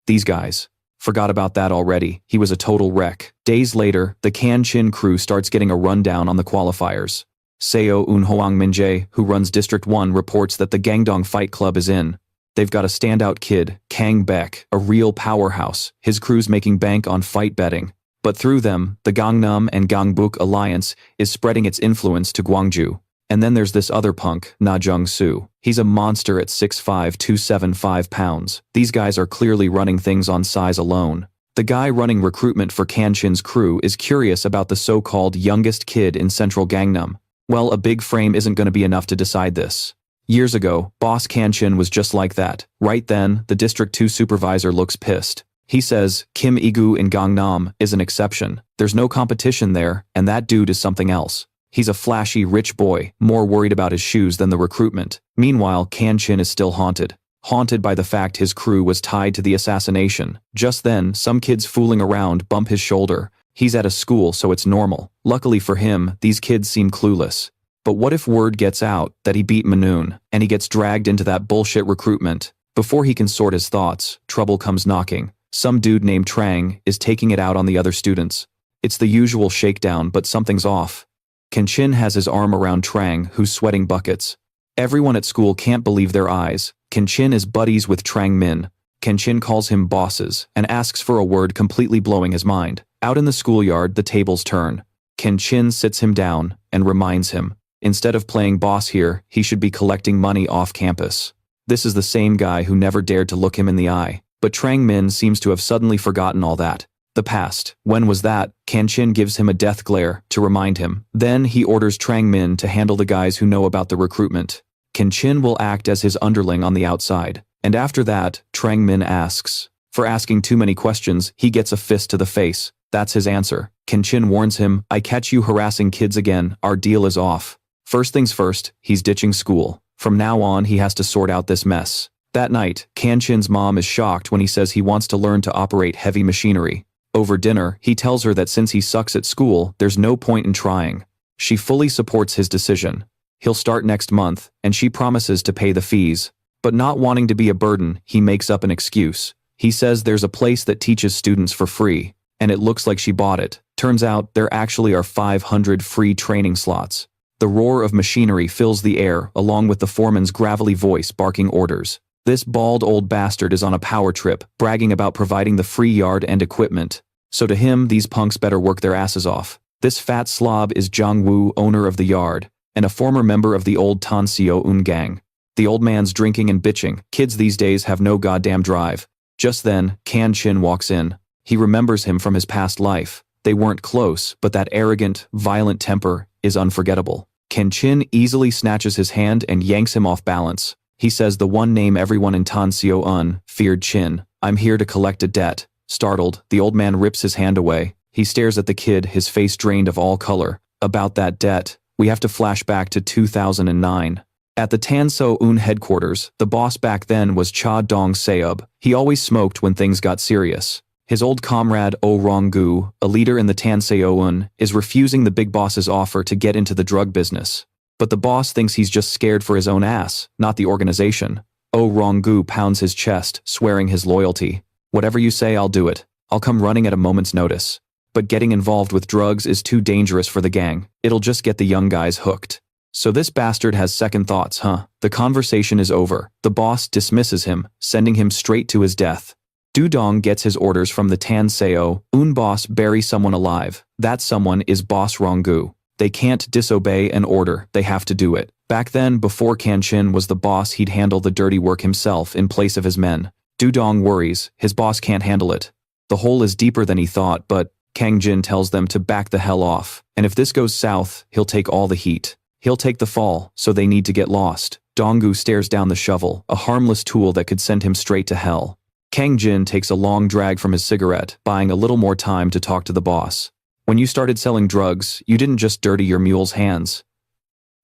these guys forgot about that already. He was a total wreck. Days later, the Kanchin crew starts getting a rundown on the qualifiers. Seo Unhoang Minjae, who runs District 1, reports that the Gangdong Fight Club is in. They've got a standout kid, Kang Baek, a real powerhouse. His crew's making bank on fight betting. But through them, the Gangnam and Gangbuk alliance is spreading its influence to Gwangju. And then there's this other punk, Na Jung-soo. He's a monster at 6'5", 275 pounds. These guys are clearly running things on size alone. The guy running recruitment for Kanchin's crew is curious about the so-called youngest kid in central Gangnam. Well, a big frame isn't going to be enough to decide this. Years ago, Boss Kanchin was just like that. Right then, the District 2 supervisor looks pissed. He says, Kim Igu in Gangnam is an exception. There's no competition there, and that dude is something else. He's a flashy, rich boy, more worried about his shoes than the recruitment. Meanwhile, Kanchin is still haunted. Haunted by the fact his crew was tied to the assassination. Just then, some kids fooling around bump his shoulder. He's at a school, so it's normal. Luckily for him, these kids seem clueless. But what if word gets out that he beat Manoon, and he gets dragged into that bullshit recruitment? Before he can sort his thoughts, trouble comes knocking. Some dude named Trang is taking it out on the other students. It's the usual shakedown, but something's off. Kanchin has his arm around Trang, who's sweating buckets. Everyone at school can't believe their eyes. Kanchin is buddies with Trang Min. Kanchin calls him bosses, and asks for a word, completely blowing his mind. Out in the schoolyard, the tables turn. Kanchin sits him down, and reminds him, instead of playing boss here, he should be collecting money off campus. This is the same guy who never dared to look him in the eye. But Trang Min seems to have suddenly forgotten all that. The past. When was that? Kanchin gives him a death glare to remind him. Then he orders Trang Min to handle the guys who know about the recruitment. Kanchin will act as his underling on the outside. And after that, Trang Min asks. For asking too many questions, he gets a fist to the face. That's his answer. Kanchin warns him, "I catch you harassing kids again, our deal is off." First things first, he's ditching school. From now on, he has to sort out this mess. That night, Kanchin's mom is shocked when he says he wants to learn to operate heavy machinery. Over dinner, he tells her that since he sucks at school, there's no point in trying. She fully supports his decision. He'll start next month, and she promises to pay the fees. But not wanting to be a burden, he makes up an excuse. He says there's a place that teaches students for free, and it looks like she bought it. Turns out, there actually are 500 free training slots. The roar of machinery fills the air, along with the foreman's gravelly voice barking orders. This bald old bastard is on a power trip, bragging about providing the free yard and equipment. So to him, these punks better work their asses off. This fat slob is Zhang Wu, owner of the yard, and a former member of the old Tan Seo Un gang. The old man's drinking and bitching. Kids these days have no goddamn drive. Just then, Kanchin walks in. He remembers him from his past life. They weren't close, but that arrogant, violent temper is unforgettable. Kanchin easily snatches his hand and yanks him off balance. He says the one name everyone in Tan Seo Un feared, Chin. "I'm here to collect a debt." Startled, the old man rips his hand away. He stares at the kid, his face drained of all color. About that debt, we have to flash back to 2009. At the Tan Seo Un headquarters, the boss back then was Cha Dong Seob. He always smoked when things got serious. His old comrade Oh Rong-gu, a leader in the Tan Seo Un, is refusing the big boss's offer to get into the drug business. But the boss thinks he's just scared for his own ass, not the organization. Oh Rong-gu pounds his chest, swearing his loyalty. "Whatever you say, I'll do it. I'll come running at a moment's notice. But getting involved with drugs is too dangerous for the gang. It'll just get the young guys hooked." So this bastard has second thoughts, huh? The conversation is over. The boss dismisses him, sending him straight to his death. Dudong gets his orders from the Tan Seo Un boss: bury someone alive. That someone is Boss Rong-gu. They can't disobey an order, they have to do it. Back then, before Kanchin was the boss, he'd handle the dirty work himself in place of his men. Dudong worries, his boss can't handle it. The hole is deeper than he thought, but Kang Jin tells them to back the hell off. And if this goes south, he'll take all the heat. He'll take the fall, so they need to get lost. Donggu stares down the shovel, a harmless tool that could send him straight to hell. Kang Jin takes a long drag from his cigarette, buying a little more time to talk to the boss. When you started selling drugs, you didn't just dirty your mule's hands.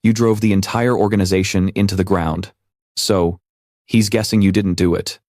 You drove the entire organization into the ground. So, he's guessing you didn't do it.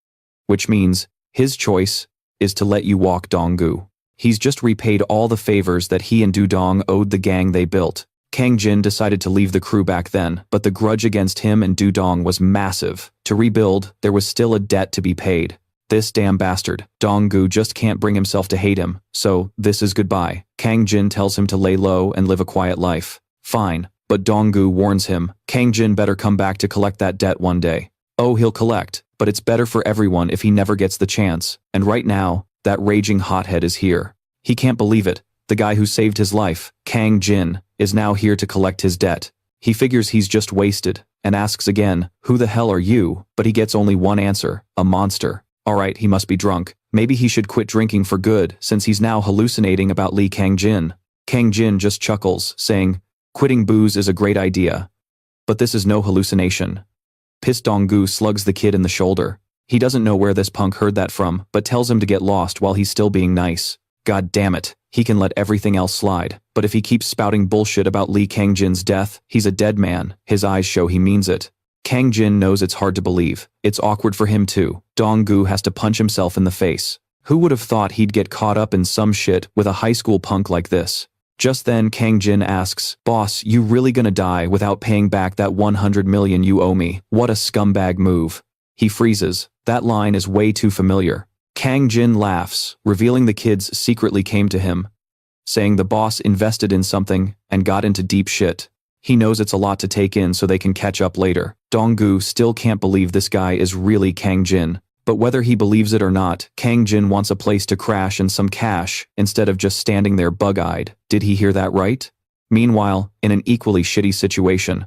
Which means, his choice is to let you walk Donggu. He's just repaid all the favors that he and Dudong owed the gang they built. Kang Jin decided to leave the crew back then, but the grudge against him and Dudong was massive. To rebuild, there was still a debt to be paid. This damn bastard, Donggu, just can't bring himself to hate him, so this is goodbye. Kang Jin tells him to lay low and live a quiet life. Fine, but Donggu warns him, Kang Jin better come back to collect that debt one day. Oh, he'll collect, but it's better for everyone if he never gets the chance, and right now, that raging hothead is here. He can't believe it. The guy who saved his life, Kang Jin, is now here to collect his debt. He figures he's just wasted, and asks again, who the hell are you? But he gets only one answer, a monster. Alright, he must be drunk. Maybe he should quit drinking for good, since he's now hallucinating about Lee Kang Jin. Kang Jin just chuckles, saying, quitting booze is a great idea. But this is no hallucination. Pissed Donggu slugs the kid in the shoulder. He doesn't know where this punk heard that from, but tells him to get lost while he's still being nice. God damn it, he can let everything else slide, but if he keeps spouting bullshit about Lee Kang Jin's death, he's a dead man. His eyes show he means it. Kang Jin knows it's hard to believe. It's awkward for him too. Donggu has to punch himself in the face. Who would have thought he'd get caught up in some shit with a high school punk like this? Just then Kang Jin asks, boss, you really gonna die without paying back that 100 million you owe me? What a scumbag move. He freezes. That line is way too familiar. Kang Jin laughs, revealing the kids secretly came to him, saying the boss invested in something and got into deep shit. He knows it's a lot to take in so they can catch up later. Donggu still can't believe this guy is really Kang Jin. But whether he believes it or not, Kang Jin wants a place to crash and some cash, instead of just standing there bug-eyed. Did he hear that right? Meanwhile, in an equally shitty situation.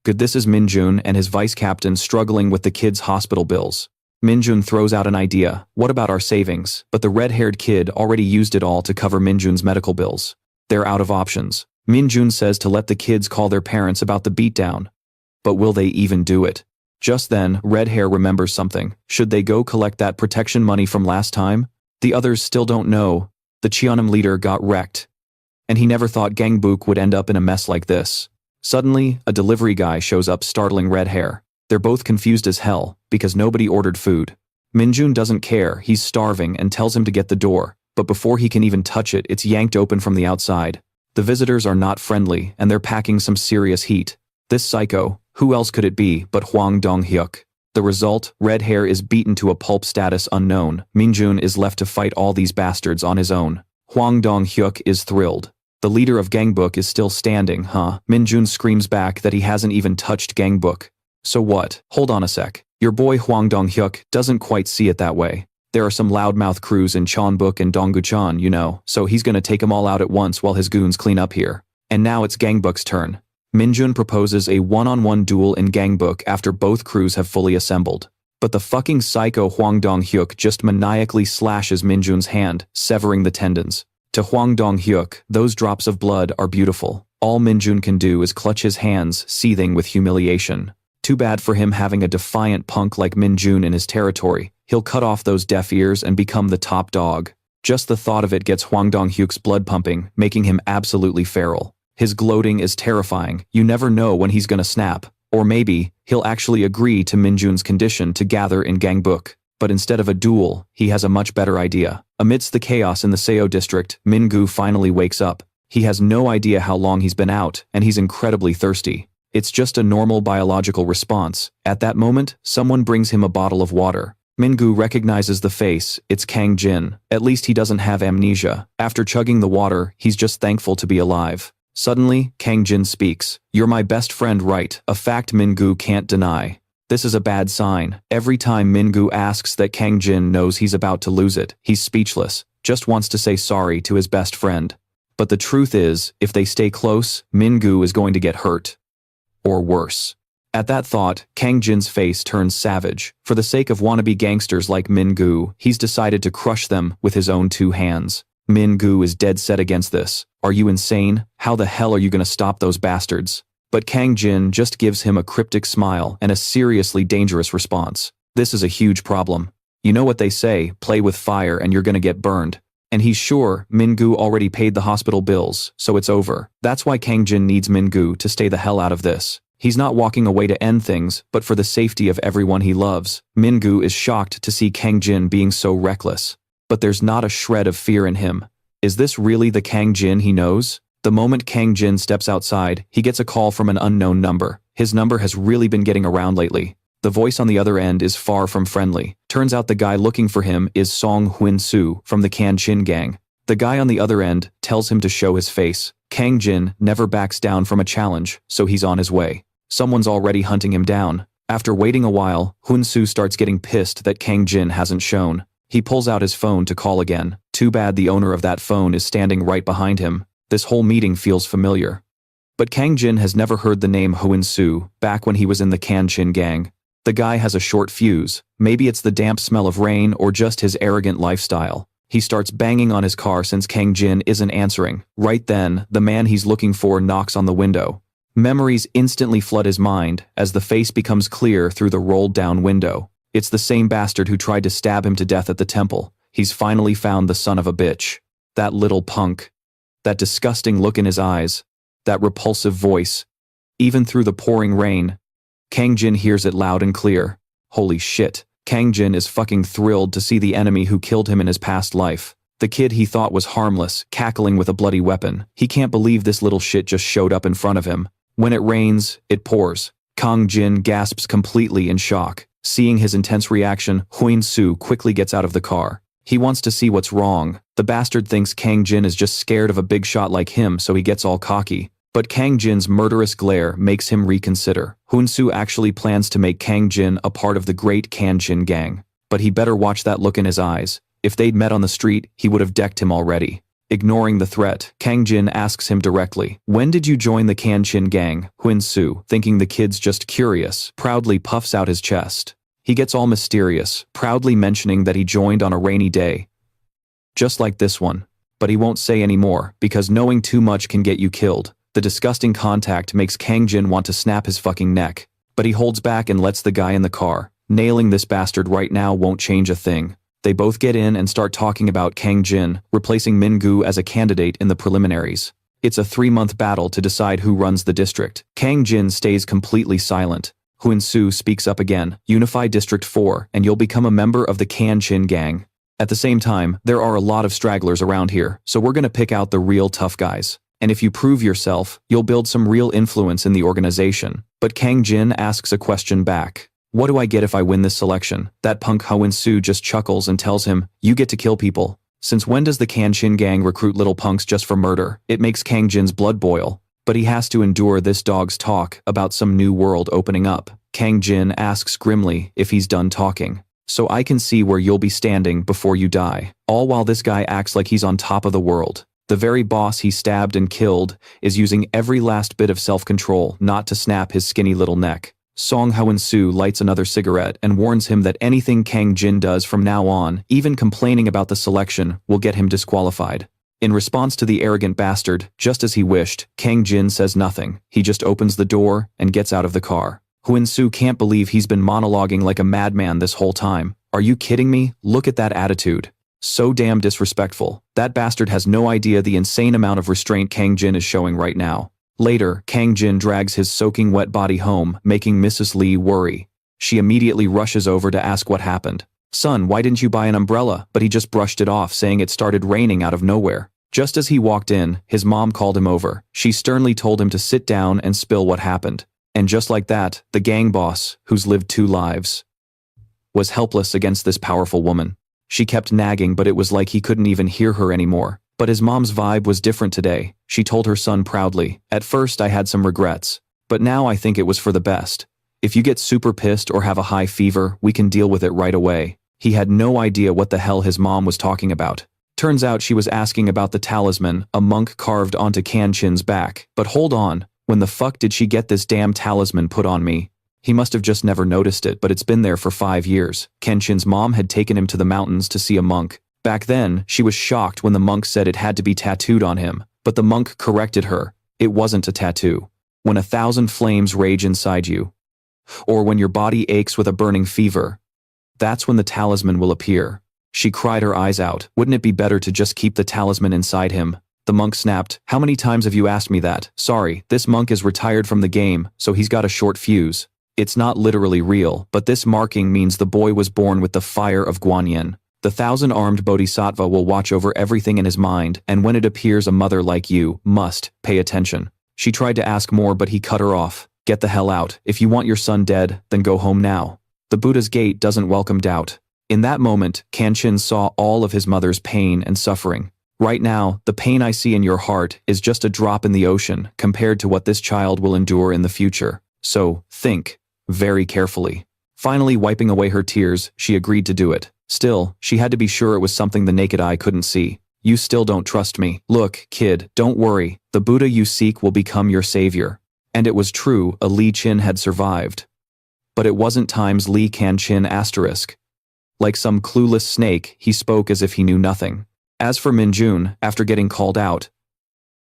This is Minjun and his vice captain struggling with the kids' hospital bills. Minjun throws out an idea, what about our savings? But the red-haired kid already used it all to cover Minjun's medical bills. They're out of options. Minjun says to let the kids call their parents about the beatdown. But will they even do it? Just then, Red Hair remembers something. Should they go collect that protection money from last time? The others still don't know. The Cheonim leader got wrecked. And he never thought Gangbuk would end up in a mess like this. Suddenly, a delivery guy shows up startling Red Hair. They're both confused as hell, because nobody ordered food. Minjun doesn't care, he's starving and tells him to get the door. But before he can even touch it, it's yanked open from the outside. The visitors are not friendly, and they're packing some serious heat. This psycho, who else could it be but Hwang Dong-hyuk? The result, Red Hair is beaten to a pulp status unknown. Minjun is left to fight all these bastards on his own. Hwang Dong-hyuk is thrilled. The leader of Gangbuk is still standing, huh? Minjun screams back that he hasn't even touched Gangbuk. So what? Hold on a sec. Your boy Hwang Dong-hyuk doesn't quite see it that way. There are some loudmouth crews in Cheonbuk and Donggucheon, you know, so he's gonna take them all out at once while his goons clean up here. And now it's Gangbuk's turn. Minjun proposes a one-on-one duel in Gangbuk after both crews have fully assembled. But the fucking psycho Hwang Dong-hyuk just maniacally slashes Minjun's hand, severing the tendons. To Hwang Dong-hyuk, those drops of blood are beautiful. All Minjun can do is clutch his hands, seething with humiliation. Too bad for him having a defiant punk like Minjun in his territory. He'll cut off those deaf ears and become the top dog. Just the thought of it gets Hwang Dong-hyuk's blood pumping, making him absolutely feral. His gloating is terrifying. You never know when he's gonna snap. Or maybe, he'll actually agree to Minjun's condition to gather in Gangbuk. But instead of a duel, he has a much better idea. Amidst the chaos in the Seo district, Mingu finally wakes up. He has no idea how long he's been out, and he's incredibly thirsty. It's just a normal biological response. At that moment, someone brings him a bottle of water. Mingu recognizes the face, it's Kang Jin. At least he doesn't have amnesia. After chugging the water, he's just thankful to be alive. Suddenly, Kang Jin speaks. You're my best friend, right? A fact Mingu can't deny. This is a bad sign. Every time Mingu asks that Kang Jin knows he's about to lose it, he's speechless, just wants to say sorry to his best friend. But the truth is, if they stay close, Mingu is going to get hurt. Or worse. At that thought, Kang Jin's face turns savage. For the sake of wannabe gangsters like Mingu, he's decided to crush them with his own two hands. Mingu is dead set against this. Are you insane? How the hell are you gonna stop those bastards? But Kang Jin just gives him a cryptic smile and a seriously dangerous response. This is a huge problem. You know what they say, play with fire and you're gonna get burned. And he's sure Mingu already paid the hospital bills, so it's over. That's why Kang Jin needs Mingu to stay the hell out of this. He's not walking away to end things, but for the safety of everyone he loves. Mingu is shocked to see Kang Jin being so reckless. But there's not a shred of fear in him. Is this really the Kang Jin he knows? The moment Kang Jin steps outside, he gets a call from an unknown number. His number has really been getting around lately. The voice on the other end is far from friendly. Turns out the guy looking for him is Song Hyun-soo from the Kanshin gang. The guy on the other end tells him to show his face. Kang Jin never backs down from a challenge, so he's on his way. Someone's already hunting him down. After waiting a while, Hyun-soo starts getting pissed that Kang Jin hasn't shown. He pulls out his phone to call again. Too bad the owner of that phone is standing right behind him. This whole meeting feels familiar. But Kang Jin has never heard the name Hyun-soo back when he was in the Kanshin gang. The guy has a short fuse. Maybe it's the damp smell of rain or just his arrogant lifestyle. He starts banging on his car since Kang Jin isn't answering. Right then, the man he's looking for knocks on the window. Memories instantly flood his mind as the face becomes clear through the rolled-down window. It's the same bastard who tried to stab him to death at the temple. He's finally found the son of a bitch. That little punk. That disgusting look in his eyes. That repulsive voice. Even through the pouring rain, Kang Jin hears it loud and clear. Holy shit. Kang Jin is fucking thrilled to see the enemy who killed him in his past life. The kid he thought was harmless, cackling with a bloody weapon. He can't believe this little shit just showed up in front of him. When it rains, it pours. Kang Jin gasps completely in shock. Seeing his intense reaction, Hyun-soo quickly gets out of the car. He wants to see what's wrong. The bastard thinks Kang Jin is just scared of a big shot like him, so he gets all cocky. But Kang Jin's murderous glare makes him reconsider. Hyun-soo actually plans to make Kang Jin a part of the great Kanshin gang. But he better watch that look in his eyes. If they'd met on the street, he would have decked him already. Ignoring the threat, Kang Jin asks him directly, "When did you join the Kanshin gang?" Hyun-soo, thinking the kid's just curious, proudly puffs out his chest. He gets all mysterious, proudly mentioning that he joined on a rainy day. Just like this one. But he won't say any more, because knowing too much can get you killed. The disgusting contact makes Kang Jin want to snap his fucking neck. But he holds back and lets the guy in the car. Nailing this bastard right now won't change a thing. They both get in and start talking about Kang Jin replacing Mingu as a candidate in the preliminaries. It's a 3-month battle to decide who runs the district. Kang Jin stays completely silent. Hyun-soo speaks up again. "Unify District 4 and you'll become a member of the Kanshin gang." At the same time, there are a lot of stragglers around here, so we're gonna pick out the real tough guys. And if you prove yourself, you'll build some real influence in the organization. But Kang Jin asks a question back. "What do I get if I win this selection?" That punk Hyun-soo just chuckles and tells him, "You get to kill people." Since when does the Kanshin gang recruit little punks just for murder? It makes Kang Jin's blood boil. But he has to endure this dog's talk about some new world opening up. Kang Jin asks grimly if he's done talking. "So I can see where you'll be standing before you die." All while this guy acts like he's on top of the world. The very boss he stabbed and killed is using every last bit of self-control not to snap his skinny little neck. Song Hyun-soo lights another cigarette and warns him that anything Kang Jin does from now on, even complaining about the selection, will get him disqualified. In response to the arrogant bastard, just as he wished, Kang Jin says nothing. He just opens the door and gets out of the car. Hyun-soo can't believe he's been monologuing like a madman this whole time. "Are you kidding me? Look at that attitude. So damn disrespectful." That bastard has no idea the insane amount of restraint Kang Jin is showing right now. Later, Kang Jin drags his soaking wet body home, making Mrs. Lee worry. She immediately rushes over to ask what happened. "Son, why didn't you buy an umbrella?" But he just brushed it off, saying it started raining out of nowhere. Just as he walked in, his mom called him over. She sternly told him to sit down and spill what happened. And just like that, the gang boss, who's lived 2 lives, was helpless against this powerful woman. She kept nagging, but it was like he couldn't even hear her anymore. But his mom's vibe was different today. She told her son proudly, "At first I had some regrets, but now I think it was for the best. If you get super pissed or have a high fever, we can deal with it right away." He had no idea what the hell his mom was talking about. Turns out she was asking about the talisman a monk carved onto Kanchin's back. But hold on, when the fuck did she get this damn talisman put on me? He must have just never noticed it, but it's been there for 5 years. Kenshin's mom had taken him to the mountains to see a monk. Back then, she was shocked when the monk said it had to be tattooed on him, but the monk corrected her. It wasn't a tattoo. When 1,000 flames rage inside you, or when your body aches with a burning fever, That's when the talisman will appear. She cried her eyes out. Wouldn't it be better to just keep the talisman inside him? The monk snapped. How many times have you asked me that? Sorry, this monk is retired from the game, so he's got a short fuse. It's not literally real, but this marking means the boy was born with the fire of Guanyin. The 1,000-armed bodhisattva will watch over everything in his mind, and when it appears, a mother like you must pay attention. She tried to ask more, but he cut her off. Get the hell out. If you want your son dead, then go home now. The Buddha's gate doesn't welcome doubt. In that moment, Kanchin saw all of his mother's pain and suffering. Right now, the pain I see in your heart is just a drop in the ocean compared to what this child will endure in the future. So, think very carefully. Finally, wiping away her tears, she agreed to do it. Still, she had to be sure it was something the naked eye couldn't see. You still don't trust me. Look, kid, don't worry. The Buddha you seek will become your savior. And it was true, a Li Qin had survived. But it wasn't times Li Kanchin *. Like some clueless snake, he spoke as if he knew nothing. As for Minjun, after getting called out,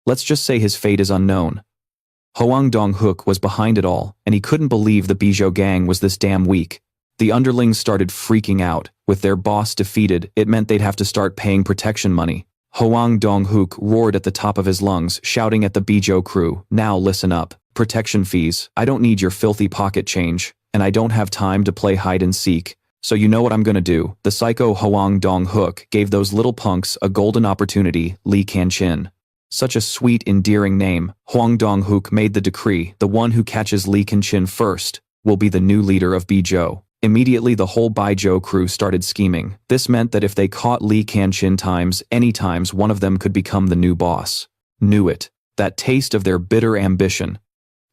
let's just say his fate is unknown. Hoang Dong-hook was behind it all, and he couldn't believe the Bijou gang was this damn weak. The underlings started freaking out. With their boss defeated, it meant they'd have to start paying protection money. Hoang Dong-hook roared at the top of his lungs, shouting at the Bijou crew, now listen up. Protection fees. I don't need your filthy pocket change, and I don't have time to play hide and seek. So you know what I'm gonna do. The psycho Hoang Dong-hook gave those little punks a golden opportunity, Li Kanchin. Such a sweet, endearing name. Hoang Dong-hook made the decree, the one who catches Li Kanchin first will be the new leader of Bijou. Immediately the whole Bijou crew started scheming. This meant that if they caught Li Kanchin any times one of them could become the new boss. Knew it. That taste of their bitter ambition.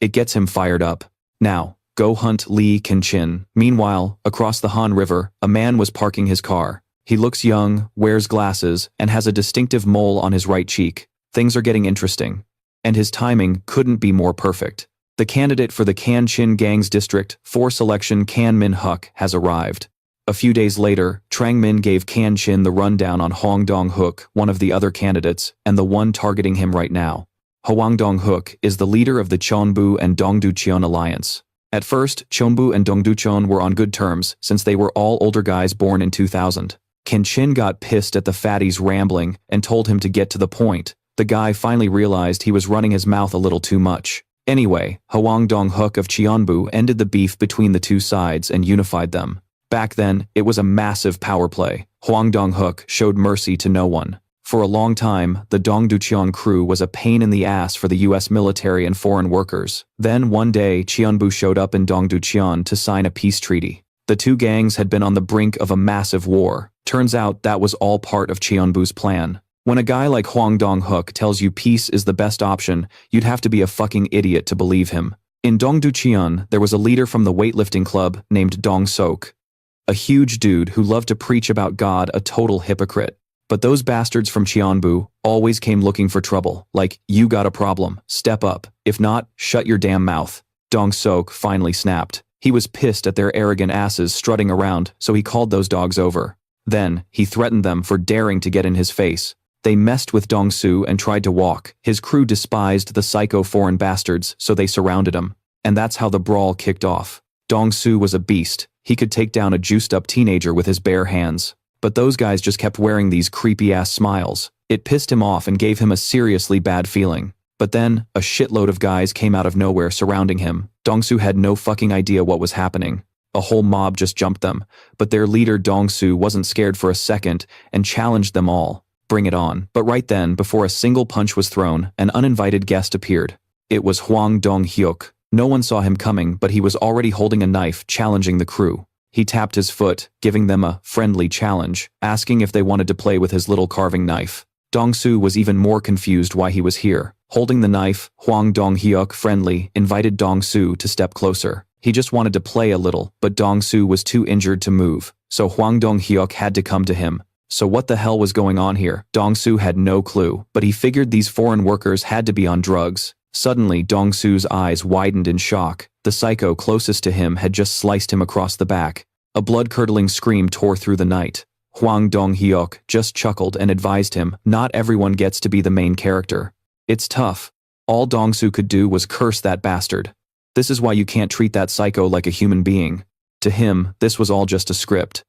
It gets him fired up. Now, go hunt Li Kanchin. Meanwhile, across the Han River, a man was parking his car. He looks young, wears glasses, and has a distinctive mole on his right cheek. Things are getting interesting. And his timing couldn't be more perfect. The candidate for the Kanchin Gang's District 4 selection, Kan Min-huk, has arrived. A few days later, Trang Min gave Kanchin the rundown on Hoang Dong-hook, one of the other candidates, and the one targeting him right now. Hoang Dong-hook is the leader of the Cheonbu and Dongducheon alliance. At first, Cheonbu and Dongducheon were on good terms, since they were all older guys born in 2000. Kanchin got pissed at the fatty's rambling and told him to get to the point. The guy finally realized he was running his mouth a little too much. Anyway, Hoang Dong-hook of Cheonbu ended the beef between the two sides and unified them. Back then, it was a massive power play. Hoang Dong-hook showed mercy to no one. For a long time, the Dongducheon crew was a pain in the ass for the US military and foreign workers. Then one day, Cheonbu showed up in Dongducheon to sign a peace treaty. The two gangs had been on the brink of a massive war. Turns out that was all part of Cheonbu's plan. When a guy like Hoang Dong-hook tells you peace is the best option, you'd have to be a fucking idiot to believe him. In Dongducheon, there was a leader from the weightlifting club named Dong Sok. A huge dude who loved to preach about God, a total hypocrite. But those bastards from Cheonbu always came looking for trouble, like, you got a problem, step up. If not, shut your damn mouth. Dong Sok finally snapped. He was pissed at their arrogant asses strutting around, so he called those dogs over. Then, he threatened them for daring to get in his face. They messed with Dong Su and tried to walk. His crew despised the psycho foreign bastards, so they surrounded him. And that's how the brawl kicked off. Dong Su was a beast. He could take down a juiced-up teenager with his bare hands. But those guys just kept wearing these creepy-ass smiles. It pissed him off and gave him a seriously bad feeling. But then, a shitload of guys came out of nowhere surrounding him. Dong Su had no fucking idea what was happening. A whole mob just jumped them. But their leader Dong Su wasn't scared for a second and challenged them all. Bring it on. But right then, before a single punch was thrown, an uninvited guest appeared. It was Hoang Dong-hyuk. No one saw him coming, but he was already holding a knife, challenging the crew. He tapped his foot, giving them a friendly challenge, asking if they wanted to play with his little carving knife. Dong Su was even more confused why he was here. Holding the knife, Hoang Dong-hyuk, friendly, invited Dong Su to step closer. He just wanted to play a little, but Dong Su was too injured to move, so Hoang Dong-hyuk had to come to him. So what the hell was going on here? Dong Su had no clue, but he figured these foreign workers had to be on drugs. Suddenly, Dong Su's eyes widened in shock. The psycho closest to him had just sliced him across the back. A blood-curdling scream tore through the night. Hoang Dong-hyuk just chuckled and advised him, not everyone gets to be the main character. It's tough. All Dong Su could do was curse that bastard. This is why you can't treat that psycho like a human being. To him, this was all just a script.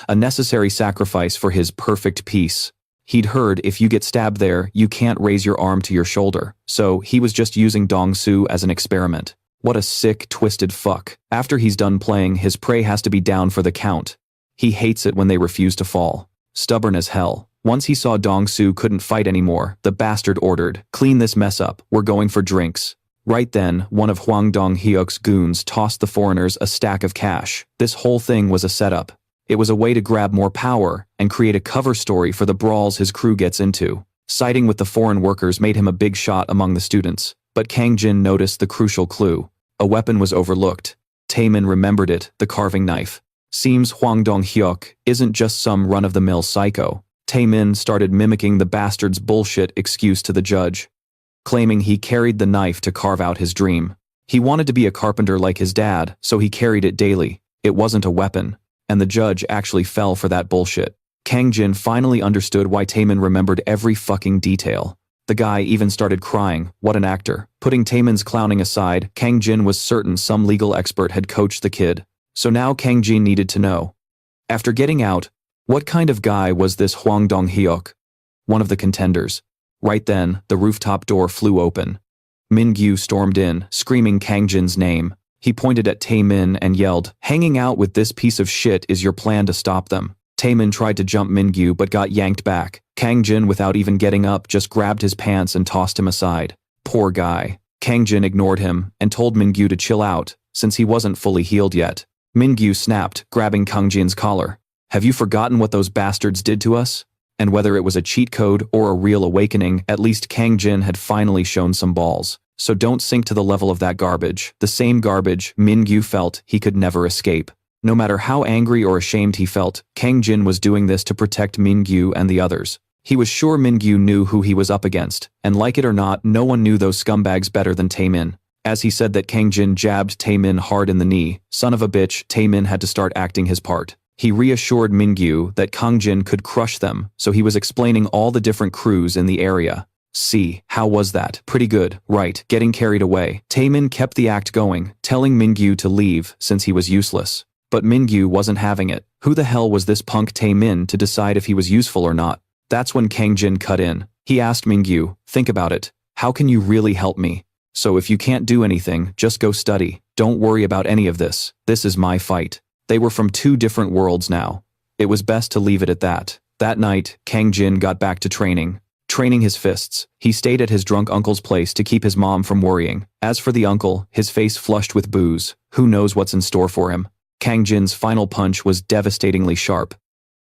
A necessary sacrifice for his perfect peace. He'd heard if you get stabbed there, you can't raise your arm to your shoulder, so he was just using Dong-su as an experiment. What a sick, twisted fuck. After he's done playing, his prey has to be down for the count. He hates it when they refuse to fall. Stubborn as hell. Once he saw Dong-su couldn't fight anymore, the bastard ordered, "Clean this mess up, we're going for drinks." Right then, one of Hwang Dong-hyuk's goons tossed the foreigners a stack of cash. This whole thing was a setup. It was a way to grab more power and create a cover story for the brawls his crew gets into. Siding with the foreign workers made him a big shot among the students, but Kang Jin noticed the crucial clue. A weapon was overlooked. Taemin remembered it, the carving knife. Seems Hwang Dong-hyuk isn't just some run-of-the-mill psycho. Taemin started mimicking the bastard's bullshit excuse to the judge, claiming he carried the knife to carve out his dream. He wanted to be a carpenter like his dad, so he carried it daily. It wasn't a weapon. And the judge actually fell for that bullshit. Kang Jin finally understood why Taemin remembered every fucking detail. The guy even started crying. What an actor. Putting Taemin's clowning aside, Kang Jin was certain some legal expert had coached the kid. So now Kang Jin needed to know. After getting out, what kind of guy was this Hwang Dong-hyuk? One of the contenders. Right then, the rooftop door flew open. Min-gyu stormed in, screaming Kang Jin's name. He pointed at Taemin and yelled, "Hanging out with this piece of shit is your plan to stop them." Taemin tried to jump Min-gyu but got yanked back. Kang Jin, without even getting up, just grabbed his pants and tossed him aside. Poor guy. Kang Jin ignored him and told Min-gyu to chill out, since he wasn't fully healed yet. Min-gyu snapped, grabbing Kang Jin's collar. "Have you forgotten what those bastards did to us?" And whether it was a cheat code or a real awakening, at least Kang Jin had finally shown some balls. So don't sink to the level of that garbage. The same garbage Min-gyu felt he could never escape. No matter how angry or ashamed he felt, Kang Jin was doing this to protect Min-gyu and the others. He was sure Min-gyu knew who he was up against, and like it or not, no one knew those scumbags better than Taemin. As he said that, Kang Jin jabbed Taemin hard in the knee. Son of a bitch, Taemin had to start acting his part. He reassured Min-gyu that Kang Jin could crush them, so he was explaining all the different crews in the area. See, how was that? Pretty good, right? Getting carried away. Taemin kept the act going, telling Min-gyu to leave since he was useless. But Min-gyu wasn't having it. Who the hell was this punk Taemin to decide if he was useful or not? That's when Kang Jin cut in. He asked Min-gyu, "Think about it. How can you really help me? So if you can't do anything, just go study. Don't worry about any of this. This is my fight." They were from two different worlds now. It was best to leave it at that. That night, Kang Jin got back to training his fists. He stayed at his drunk uncle's place to keep his mom from worrying. As for the uncle, his face flushed with booze. Who knows what's in store for him? Kang Jin's final punch was devastatingly sharp.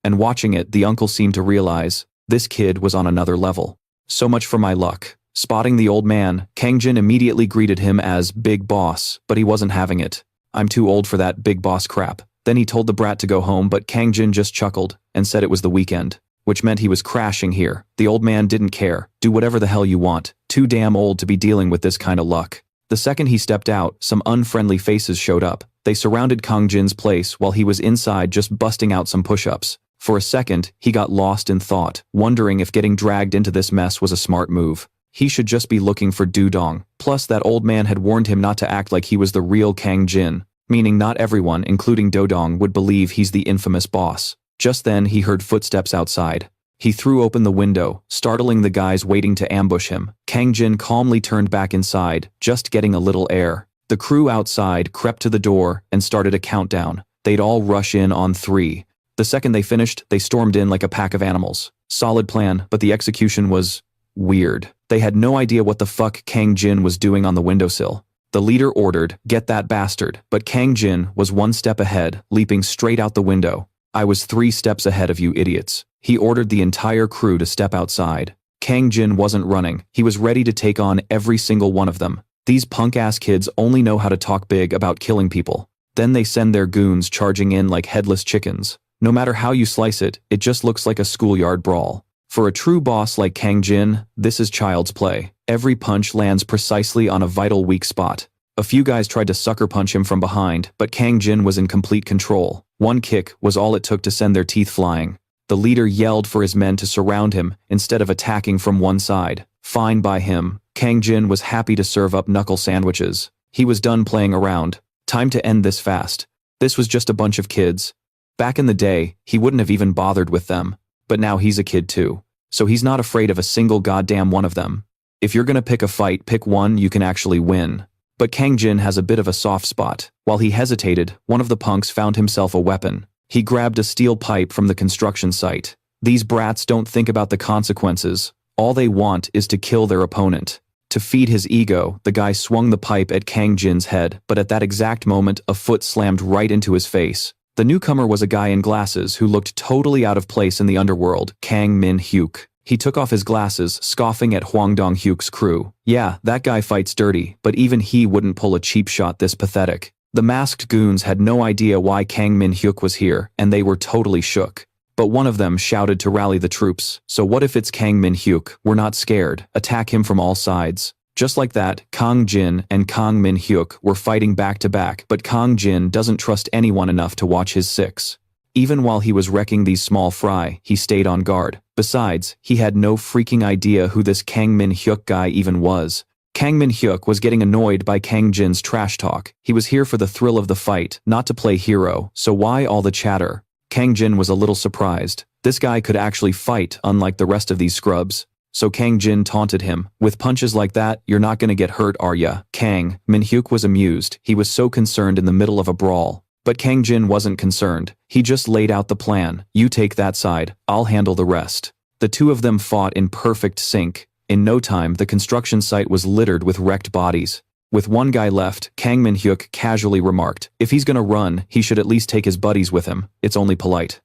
And watching it, the uncle seemed to realize, this kid was on another level. So much for my luck. Spotting the old man, Kang Jin immediately greeted him as Big Boss, but he wasn't having it. "I'm too old for that big boss crap." Then he told the brat to go home, but Kang Jin just chuckled and said it was the weekend, which meant he was crashing here. The old man didn't care. "Do whatever the hell you want. Too damn old to be dealing with this kind of luck." The second he stepped out, some unfriendly faces showed up. They surrounded Kang Jin's place while he was inside just busting out some push-ups. For a second, he got lost in thought, wondering if getting dragged into this mess was a smart move. He should just be looking for Dudong. Plus, that old man had warned him not to act like he was the real Kang Jin, meaning not everyone, including Dodong, would believe he's the infamous boss. Just then, he heard footsteps outside. He threw open the window, startling the guys waiting to ambush him. Kang Jin calmly turned back inside, just getting a little air. The crew outside crept to the door and started a countdown. They'd all rush in on 3. The second they finished, they stormed in like a pack of animals. Solid plan, but the execution was weird. They had no idea what the fuck Kang Jin was doing on the windowsill. The leader ordered, "Get that bastard," but Kang Jin was one step ahead, leaping straight out the window. "I was 3 steps ahead of you idiots." He ordered the entire crew to step outside. Kang Jin wasn't running. He was ready to take on every single one of them. These punk-ass kids only know how to talk big about killing people. Then they send their goons charging in like headless chickens. No matter how you slice it, it just looks like a schoolyard brawl. For a true boss like Kang Jin, this is child's play. Every punch lands precisely on a vital weak spot. A few guys tried to sucker punch him from behind, but Kang Jin was in complete control. One kick was all it took to send their teeth flying. The leader yelled for his men to surround him instead of attacking from one side. Fine by him, Kang Jin was happy to serve up knuckle sandwiches. He was done playing around. Time to end this fast. This was just a bunch of kids. Back in the day, he wouldn't have even bothered with them. But now he's a kid too. So he's not afraid of a single goddamn one of them. If you're gonna pick a fight, pick one you can actually win. But Kang Jin has a bit of a soft spot. While he hesitated, one of the punks found himself a weapon. He grabbed a steel pipe from the construction site. These brats don't think about the consequences. All they want is to kill their opponent. To feed his ego, the guy swung the pipe at Kang Jin's head, but at that exact moment, a foot slammed right into his face. The newcomer was a guy in glasses who looked totally out of place in the underworld, Kang Min-hyuk. He took off his glasses, scoffing at Hwang Dong-hyuk's crew. Yeah, that guy fights dirty, but even he wouldn't pull a cheap shot this pathetic. The masked goons had no idea why Kang Min-hyuk was here, and they were totally shook. But one of them shouted to rally the troops. So what if it's Kang Min-hyuk? We're not scared. Attack him from all sides. Just like that, Kang Jin and Kang Min-hyuk were fighting back to back, but Kang Jin doesn't trust anyone enough to watch his six. Even while he was wrecking these small fry, he stayed on guard. Besides, he had no freaking idea who this Kang Min-hyuk guy even was. Kang Min-hyuk was getting annoyed by Kang Jin's trash talk. He was here for the thrill of the fight, not to play hero, so why all the chatter? Kang Jin was a little surprised. This guy could actually fight, unlike the rest of these scrubs. So Kang Jin taunted him. With punches like that, you're not gonna get hurt, are ya? Kang Min-hyuk was amused. He was so concerned in the middle of a brawl. But Kang Jin wasn't concerned. He just laid out the plan. You take that side, I'll handle the rest. The two of them fought in perfect sync. In no time, the construction site was littered with wrecked bodies. With one guy left, Kang Min-hyuk casually remarked, if he's gonna run, he should at least take his buddies with him. It's only polite.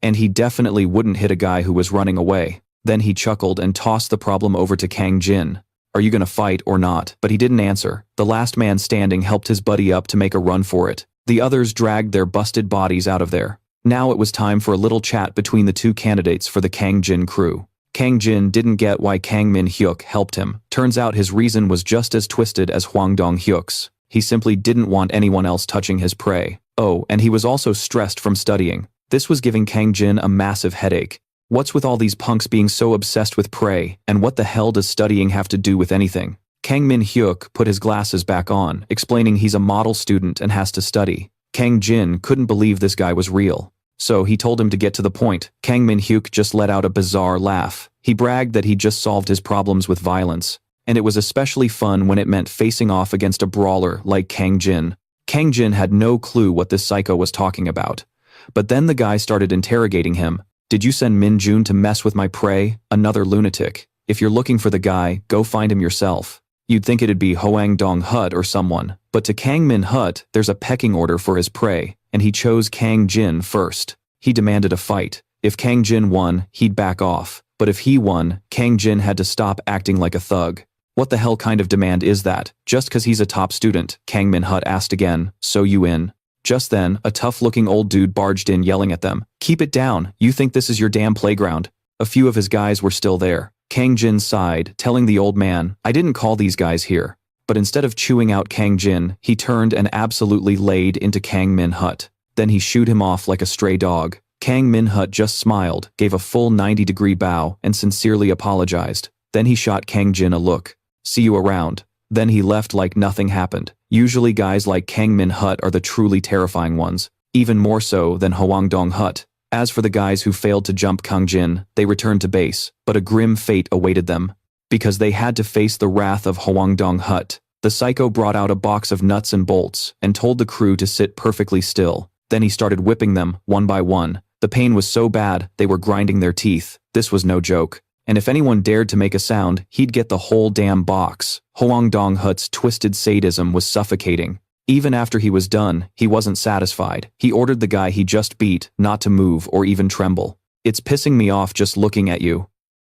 And he definitely wouldn't hit a guy who was running away. Then he chuckled and tossed the problem over to Kang Jin. Are you gonna fight or not? But he didn't answer. The last man standing helped his buddy up to make a run for it. The others dragged their busted bodies out of there. Now it was time for a little chat between the two candidates for the Kang Jin crew. Kang Jin didn't get why Kang Min-hyuk helped him. Turns out his reason was just as twisted as Hwang Dong-hyuk's. He simply didn't want anyone else touching his prey. Oh, and he was also stressed from studying. This was giving Kang Jin a massive headache. What's with all these punks being so obsessed with prey, and what the hell does studying have to do with anything? Kang Min-hyuk put his glasses back on, explaining he's a model student and has to study. Kang Jin couldn't believe this guy was real. So he told him to get to the point. Kang Min-hyuk just let out a bizarre laugh. He bragged that he just solved his problems with violence. And it was especially fun when it meant facing off against a brawler like Kang Jin. Kang Jin had no clue what this psycho was talking about. But then the guy started interrogating him. Did you send Min Jun to mess with my prey? Another lunatic. If you're looking for the guy, go find him yourself. You'd think it'd be Hwang Dong-hyuk or someone. But to Kang Min-hyuk, there's a pecking order for his prey, and he chose Kang Jin first. He demanded a fight. If Kang Jin won, he'd back off. But if he won, Kang Jin had to stop acting like a thug. What the hell kind of demand is that? Just cause he's a top student, Kang Min-hyuk asked again. So you in? Just then, a tough-looking old dude barged in yelling at them. Keep it down, you think this is your damn playground? A few of his guys were still there. Kang Jin sighed, telling the old man, I didn't call these guys here. But instead of chewing out Kang Jin, he turned and absolutely laid into Kang Min-hyuk. Then he shooed him off like a stray dog. Kang Min-hyuk just smiled, gave a full 90-degree bow, and sincerely apologized. Then he shot Kang Jin a look. See you around. Then he left like nothing happened. Usually guys like Kang Min-hyuk are the truly terrifying ones, even more so than Hwang Dong-hyuk. As for the guys who failed to jump Kang Jin, they returned to base, but a grim fate awaited them. Because they had to face the wrath of Hwang Dong-hyuk. The psycho brought out a box of nuts and bolts, and told the crew to sit perfectly still. Then he started whipping them, one by one. The pain was so bad, they were grinding their teeth. This was no joke. And if anyone dared to make a sound, he'd get the whole damn box. Hwang Dong-hyuk's twisted sadism was suffocating. Even after he was done, he wasn't satisfied. He ordered the guy he just beat not to move or even tremble. It's pissing me off just looking at you.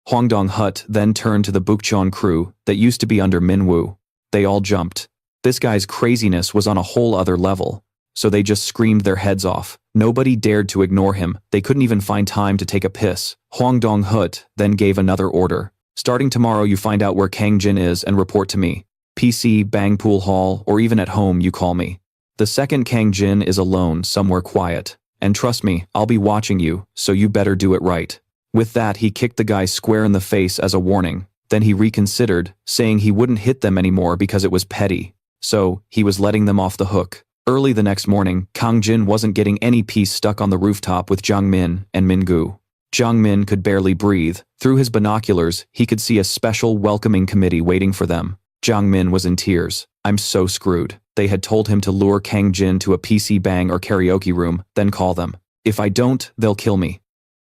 Hwang Dong-hyuk then turned to the Bukchon crew that used to be under Minwoo. They all jumped. This guy's craziness was on a whole other level. So they just screamed their heads off. Nobody dared to ignore him. They couldn't even find time to take a piss. Hwang Dong-hyuk then gave another order. Starting tomorrow you find out where Kang Jin is and report to me. PC, Bangpool Hall, or even at home you call me. The second Kang Jin is alone somewhere quiet. And trust me, I'll be watching you, so you better do it right. With that he kicked the guy square in the face as a warning. Then he reconsidered, saying he wouldn't hit them anymore because it was petty. So, he was letting them off the hook. Early the next morning, Kang Jin wasn't getting any peace stuck on the rooftop with Jiang Min and Min Gu. Jiang Min could barely breathe. Through his binoculars, he could see a special welcoming committee waiting for them. Jiang Min was in tears. I'm so screwed. They had told him to lure Kang Jin to a PC bang or karaoke room, then call them. If I don't, they'll kill me.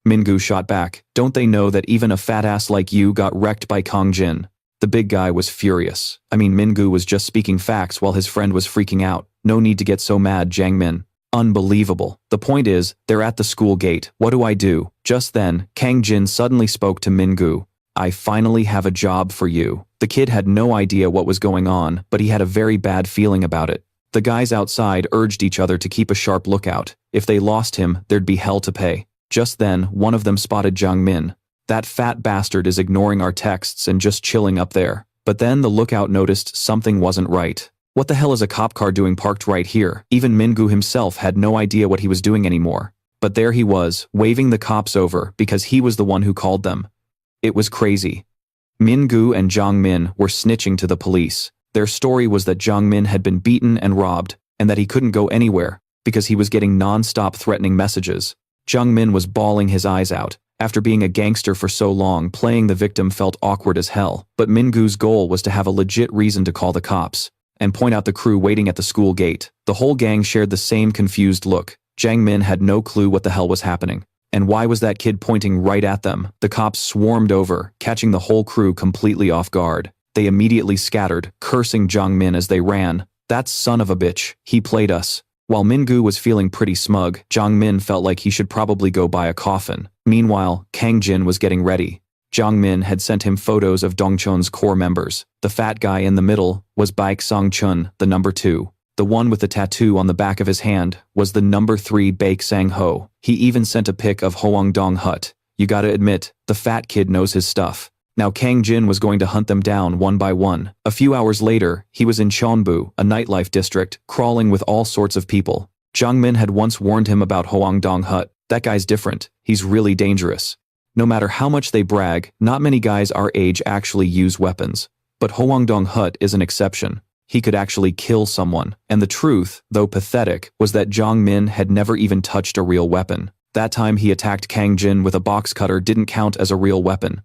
Min Gu shot back. Don't they know that even a fat ass like you got wrecked by Kang Jin? The big guy was furious. I mean, Min Gu was just speaking facts while his friend was freaking out. No need to get so mad, Jiang Min. Unbelievable. The point is, they're at the school gate. What do I do? Just then, Kang Jin suddenly spoke to Min Gu. I finally have a job for you. The kid had no idea what was going on, but he had a very bad feeling about it. The guys outside urged each other to keep a sharp lookout. If they lost him, there'd be hell to pay. Just then, one of them spotted Jiang Min. That fat bastard is ignoring our texts and just chilling up there. But then the lookout noticed something wasn't right. What the hell is a cop car doing parked right here? Even Min Gu himself had no idea what he was doing anymore. But there he was, waving the cops over because he was the one who called them. It was crazy. Min Gu and Jiang Min were snitching to the police. Their story was that Jiang Min had been beaten and robbed, and that he couldn't go anywhere because he was getting non-stop threatening messages. Jiang Min was bawling his eyes out. After being a gangster for so long, playing the victim felt awkward as hell. But Min Gu's goal was to have a legit reason to call the cops and point out the crew waiting at the school gate. The whole gang shared the same confused look. Jiang Min had no clue what the hell was happening. And why was that kid pointing right at them? The cops swarmed over, catching the whole crew completely off guard. They immediately scattered, cursing Jiang Min as they ran. That son of a bitch, he played us. While Min Gu was feeling pretty smug, Jiang Min felt like he should probably go buy a coffin. Meanwhile, Kang Jin was getting ready. Jiang Min had sent him photos of Dongchun's core members. The fat guy in the middle was Baek Sang-chun, the number 2. The one with the tattoo on the back of his hand was the number 3 Baek Sang-ho. He even sent a pic of Hoangdong Hut. You gotta admit, the fat kid knows his stuff. Now Kang Jin was going to hunt them down one by one. A few hours later, he was in Cheonbu, a nightlife district, crawling with all sorts of people. Jiang Min had once warned him about Hoangdong Hut. That guy's different. He's really dangerous. No matter how much they brag, not many guys our age actually use weapons. But Hoangdong Hut is an exception. He could actually kill someone. And the truth, though pathetic, was that Jiang Min had never even touched a real weapon. That time he attacked Kang Jin with a box cutter didn't count as a real weapon.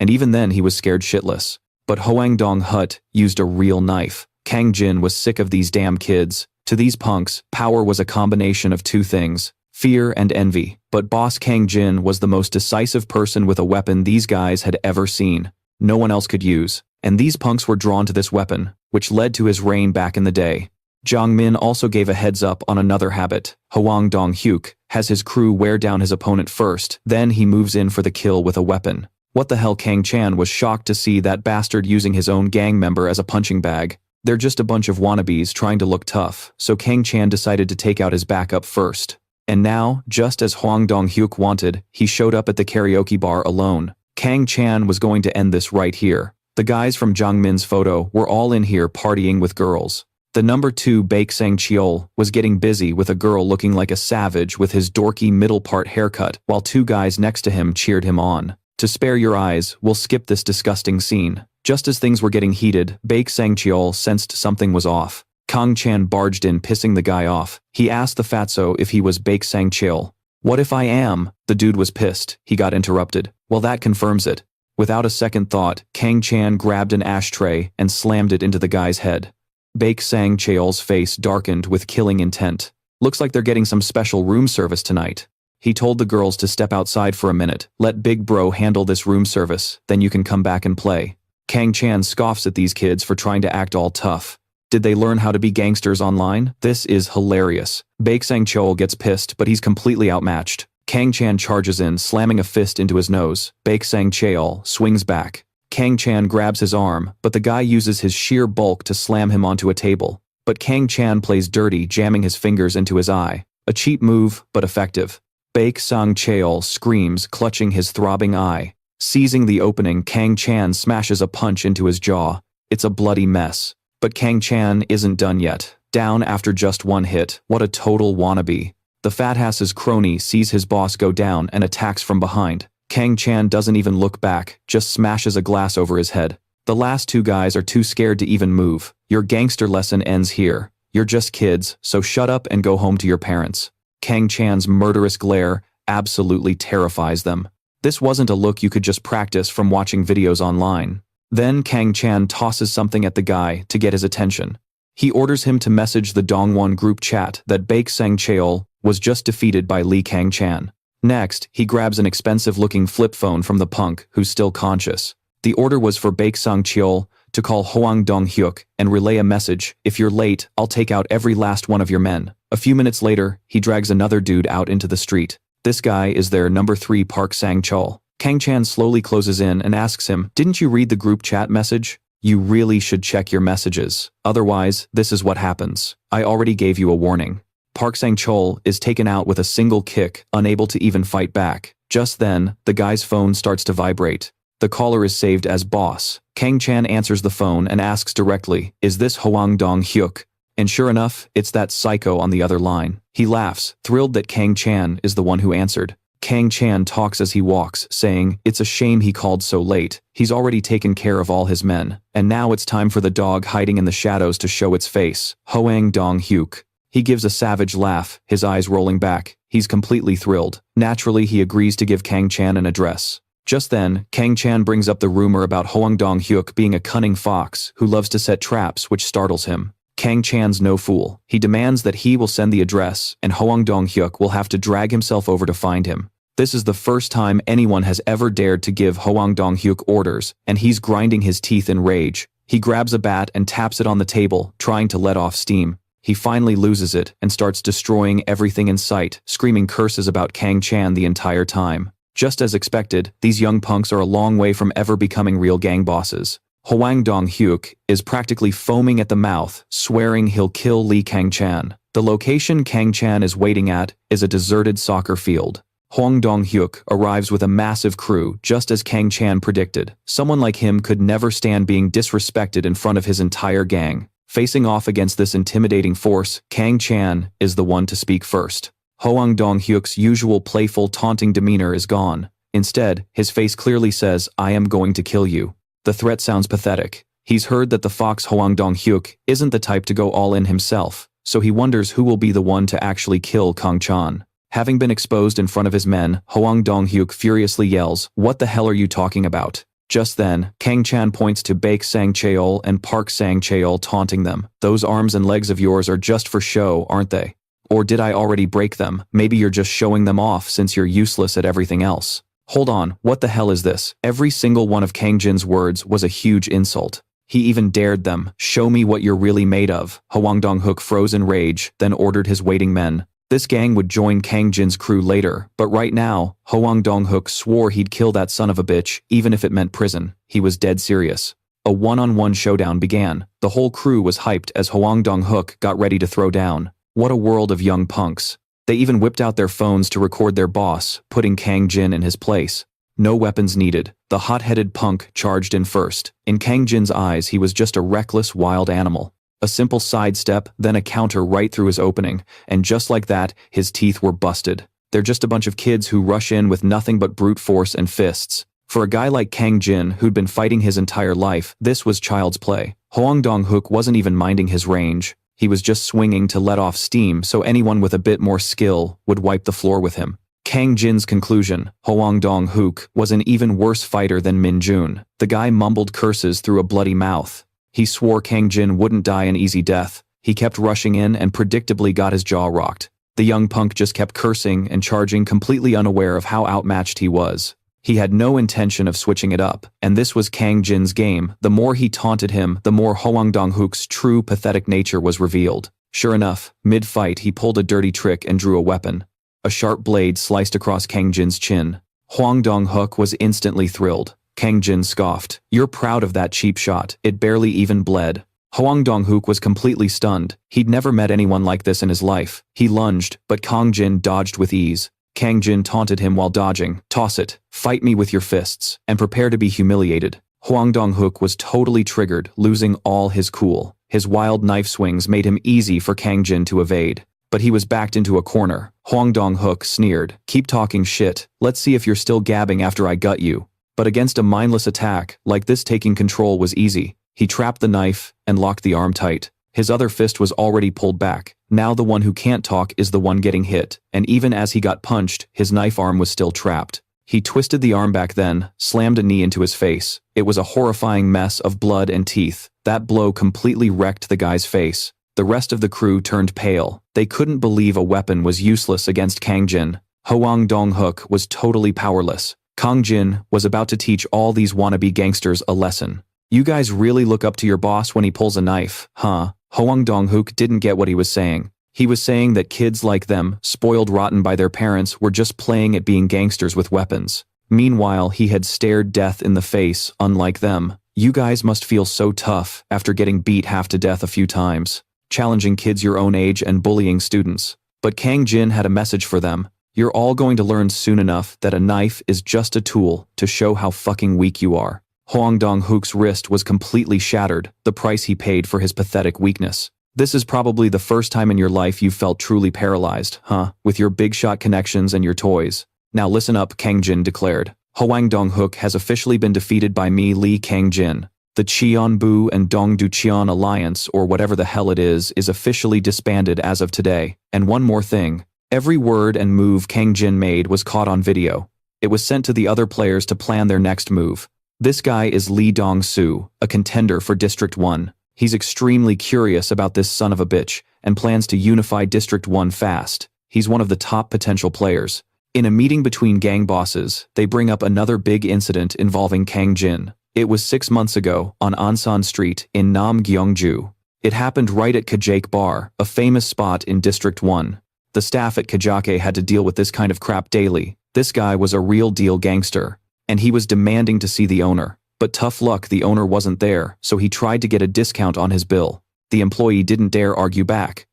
And even then he was scared shitless. But Hoangdong Hut used a real knife. Kang Jin was sick of these damn kids. To these punks, power was a combination of two things: fear and envy. But Boss Kang Jin was the most decisive person with a weapon these guys had ever seen. No one else could use. And these punks were drawn to this weapon, which led to his reign back in the day. Jiang Min also gave a heads up on another habit. Hoang Dong-hyuk has his crew wear down his opponent first, then he moves in for the kill with a weapon. What the hell? Kang Chan was shocked to see that bastard using his own gang member as a punching bag. They're just a bunch of wannabes trying to look tough, so Kang Chan decided to take out his backup first. And now, just as Hoang Dong-hyuk wanted, he showed up at the karaoke bar alone. Kang Chan was going to end this right here. The guys from Jiang Min's photo were all in here partying with girls. The number 2 Baek Sang-cheol was getting busy with a girl looking like a savage with his dorky middle part haircut, while 2 guys next to him cheered him on. To spare your eyes, we'll skip this disgusting scene. Just as things were getting heated, Baek Sang-cheol sensed something was off. Kang Chan barged in, pissing the guy off. He asked the fatso if he was Baek Sang-cheol. What if I am? The dude was pissed. He got interrupted. Well, that confirms it. Without a second thought, Kang Chan grabbed an ashtray and slammed it into the guy's head. Baek Sang-cheol's face darkened with killing intent. Looks like they're getting some special room service tonight. He told the girls to step outside for a minute. Let Big Bro handle this room service, then you can come back and play. Kang Chan scoffs at these kids for trying to act all tough. Did they learn how to be gangsters online? This is hilarious. Baek Sang-cheol gets pissed, but he's completely outmatched. Kang Chan charges in, slamming a fist into his nose. Baek Sang-cheol swings back. Kang Chan grabs his arm, but the guy uses his sheer bulk to slam him onto a table. But Kang Chan plays dirty, jamming his fingers into his eye. A cheap move, but effective. Baek Sang-cheol screams, clutching his throbbing eye. Seizing the opening, Kang Chan smashes a punch into his jaw. It's a bloody mess. But Kang Chan isn't done yet. Down after just one hit. What a total wannabe. The fat-ass's crony sees his boss go down and attacks from behind. Kang Chan doesn't even look back, just smashes a glass over his head. The last 2 guys are too scared to even move. Your gangster lesson ends here. You're just kids, so shut up and go home to your parents. Kang Chan's murderous glare absolutely terrifies them. This wasn't a look you could just practice from watching videos online. Then Kang Chan tosses something at the guy to get his attention. He orders him to message the Dongwon group chat that Baek-sang Cheol was just defeated by Lee Kang Chan. Next, he grabs an expensive-looking flip phone from the punk who's still conscious. The order was for Baek-sang Cheol to call Hwang Dong-hyuk and relay a message, "If you're late, I'll take out every last one of your men." A few minutes later, he drags another dude out into the street. This guy is their number 3 Park Sang-chol. Kang Chan slowly closes in and asks him, "Didn't you read the group chat message? You really should check your messages. Otherwise, this is what happens. I already gave you a warning." Park Sang-chol is taken out with a single kick, unable to even fight back. Just then, the guy's phone starts to vibrate. The caller is saved as boss. Kang Chan answers the phone and asks directly, "Is this Hwang Dong-hyuk?" And sure enough, it's that psycho on the other line. He laughs, thrilled that Kang Chan is the one who answered. Kang Chan talks as he walks, saying, "It's a shame he called so late. He's already taken care of all his men. And now it's time for the dog hiding in the shadows to show its face. Hwang Dong-hyuk." He gives a savage laugh, his eyes rolling back. He's completely thrilled. Naturally, he agrees to give Kang Chan an address. Just then, Kang Chan brings up the rumor about Hwang Dong-hyuk being a cunning fox who loves to set traps, which startles him. Kang Chan's no fool. He demands that he will send the address, and Hwang Dong-hyuk will have to drag himself over to find him. This is the first time anyone has ever dared to give Hwang Dong-hyuk orders, and he's grinding his teeth in rage. He grabs a bat and taps it on the table, trying to let off steam. He finally loses it and starts destroying everything in sight, screaming curses about Kang Chan the entire time. Just as expected, these young punks are a long way from ever becoming real gang bosses. Hwang Dong-hyuk is practically foaming at the mouth, swearing he'll kill Lee Kang Chan. The location Kang Chan is waiting at is a deserted soccer field. Hwang Dong-hyuk arrives with a massive crew, just as Kang Chan predicted. Someone like him could never stand being disrespected in front of his entire gang. Facing off against this intimidating force, Kang Chan is the one to speak first. Hwang Dong-hyuk's usual playful, taunting demeanor is gone. Instead, his face clearly says, "I am going to kill you." The threat sounds pathetic. He's heard that the fox Hwang Dong-hyuk isn't the type to go all in himself, so he wonders who will be the one to actually kill Kang Chan. Having been exposed in front of his men, Hwang Dong-hyuk furiously yells, "What the hell are you talking about?" Just then, Kang Chan points to Baek-sang Cheol and Park Sang-cheol, taunting them. "Those arms and legs of yours are just for show, aren't they? Or did I already break them? Maybe you're just showing them off since you're useless at everything else." Hold on, what the hell is this? Every single one of Kang Jin's words was a huge insult. He even dared them, "Show me what you're really made of." Hwang Dong-hyuk froze in rage, then ordered his waiting men. This gang would join Kang Jin's crew later, but right now, Hwang Dong-hyuk swore he'd kill that son of a bitch, even if it meant prison. He was dead serious. A one-on-one showdown began. The whole crew was hyped as Hwang Dong-hyuk got ready to throw down. What a world of young punks. They even whipped out their phones to record their boss, putting Kang Jin in his place. No weapons needed. The hot-headed punk charged in first. In Kang Jin's eyes, he was just a reckless, wild animal. A simple sidestep, then a counter right through his opening, and just like that, his teeth were busted. They're just a bunch of kids who rush in with nothing but brute force and fists. For a guy like Kang Jin, who'd been fighting his entire life, this was child's play. Hwang Dong-hyuk wasn't even minding his range. He was just swinging to let off steam so anyone with a bit more skill would wipe the floor with him. Kang Jin's conclusion, Hwang Dong-hyuk was an even worse fighter than Min Jun. The guy mumbled curses through a bloody mouth. He swore Kang Jin wouldn't die an easy death. He kept rushing in and predictably got his jaw rocked. The young punk just kept cursing and charging, completely unaware of how outmatched he was. He had no intention of switching it up, and this was Kang Jin's game. The more he taunted him, the more Hwang Dong-hyuk's true pathetic nature was revealed. Sure enough, mid-fight he pulled a dirty trick and drew a weapon. A sharp blade sliced across Kang Jin's chin. Hwang Dong-hyuk was instantly thrilled. Kang Jin scoffed. "You're proud of that cheap shot. It barely even bled." Hwang Dong-hyuk was completely stunned. He'd never met anyone like this in his life. He lunged, but Kang Jin dodged with ease. Kang Jin taunted him while dodging. "Toss it. Fight me with your fists. And prepare to be humiliated." Hwang Dong-hyuk was totally triggered, losing all his cool. His wild knife swings made him easy for Kang Jin to evade. But he was backed into a corner. Hwang Dong-hyuk sneered. "Keep talking shit. Let's see if you're still gabbing after I gut you." But against a mindless attack like this, taking control was easy. He trapped the knife and locked the arm tight. His other fist was already pulled back. Now the one who can't talk is the one getting hit, and even as he got punched, his knife arm was still trapped. He twisted the arm back then, slammed a knee into his face. It was a horrifying mess of blood and teeth. That blow completely wrecked the guy's face. The rest of the crew turned pale. They couldn't believe a weapon was useless against Kang Jin. Hoang Dong-hook was totally powerless. Kang Jin was about to teach all these wannabe gangsters a lesson. You guys really look up to your boss when he pulls a knife, huh? Hoang Dong-hook didn't get what he was saying. He was saying that kids like them, spoiled rotten by their parents, were just playing at being gangsters with weapons. Meanwhile, he had stared death in the face, unlike them. You guys must feel so tough after getting beat half to death a few times, challenging kids your own age and bullying students. But Kang Jin had a message for them. You're all going to learn soon enough that a knife is just a tool to show how fucking weak you are. Hoang Dong-hook's wrist was completely shattered, the price he paid for his pathetic weakness. This is probably the first time in your life you felt truly paralyzed, huh? With your big shot connections and your toys. Now listen up, Kang Jin declared. Hoang Dong-hook has officially been defeated by me, Lee Kang Jin. The Cheonbu and Dongducheon Alliance, or whatever the hell it is officially disbanded as of today. And one more thing. Every word and move Kang Jin made was caught on video. It was sent to the other players to plan their next move. This guy is Lee Dong-soo, a contender for District 1. He's extremely curious about this son of a bitch, and plans to unify District 1 fast. He's one of the top potential players. In a meeting between gang bosses, they bring up another big incident involving Kang Jin. It was 6 months ago, on Ansan Street, in Namgyeongju. It happened right at Kajake Bar, a famous spot in District 1. The staff at Kajake had to deal with this kind of crap daily. This guy was a real deal gangster, and he was demanding to see the owner. But tough luck, the owner wasn't there, so he tried to get a discount on his bill. The employee didn't dare argue back.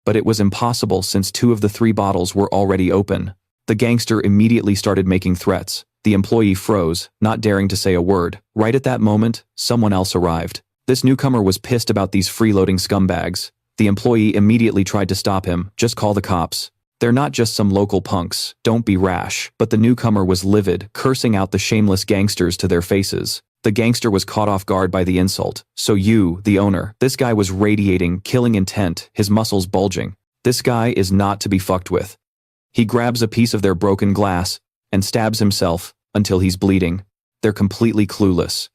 But it was impossible since 2 of the 3 bottles were already open. The gangster immediately started making threats. The employee froze, not daring to say a word. Right at that moment, someone else arrived. This newcomer was pissed about these freeloading scumbags. The employee immediately tried to stop him. Just call the cops. They're not just some local punks, don't be rash. But the newcomer was livid, cursing out the shameless gangsters to their faces. The gangster was caught off guard by the insult. So you, the owner, this guy was radiating killing intent, his muscles bulging. This guy is not to be fucked with. He grabs a piece of their broken glass and stabs himself until he's bleeding. They're completely clueless.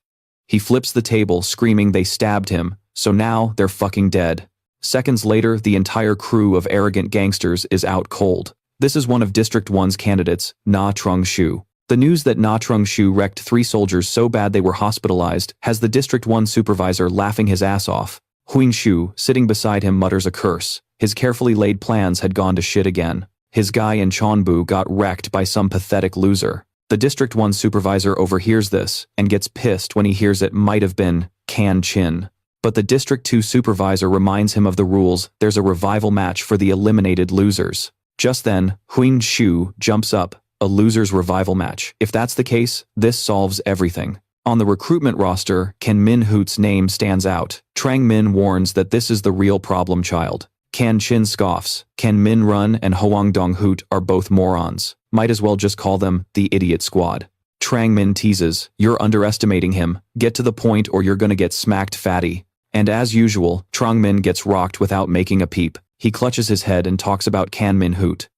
He flips the table, screaming they stabbed him, so now they're fucking dead. Seconds later, the entire crew of arrogant gangsters is out cold. This is one of District 1's candidates, Na Trung-shu. The news that Na Trung-shu wrecked 3 soldiers so bad they were hospitalized has the District 1 supervisor laughing his ass off. Huing-shu, sitting beside him, mutters a curse. His carefully laid plans had gone to shit again. His guy in Cheonbu got wrecked by some pathetic loser. The District 1 supervisor overhears this and gets pissed when he hears it might have been Kan Chin. But the District 2 supervisor reminds him of the rules. There's a revival match for the eliminated losers. Just then, Huing Shu jumps up. A losers revival match. If that's the case, this solves everything. On the recruitment roster, Kan Min-hoot's name stands out. Trang Min warns that this is the real problem child. Kan Chin scoffs. Kan Min Run and Hoang Dong-hoot are both morons. Might as well just call them the Idiot Squad. Trang Min teases, you're underestimating him. Get to the point or you're gonna get smacked, fatty. And as usual, Trang Min gets rocked without making a peep. He clutches his head and talks about Kan Min-hoot.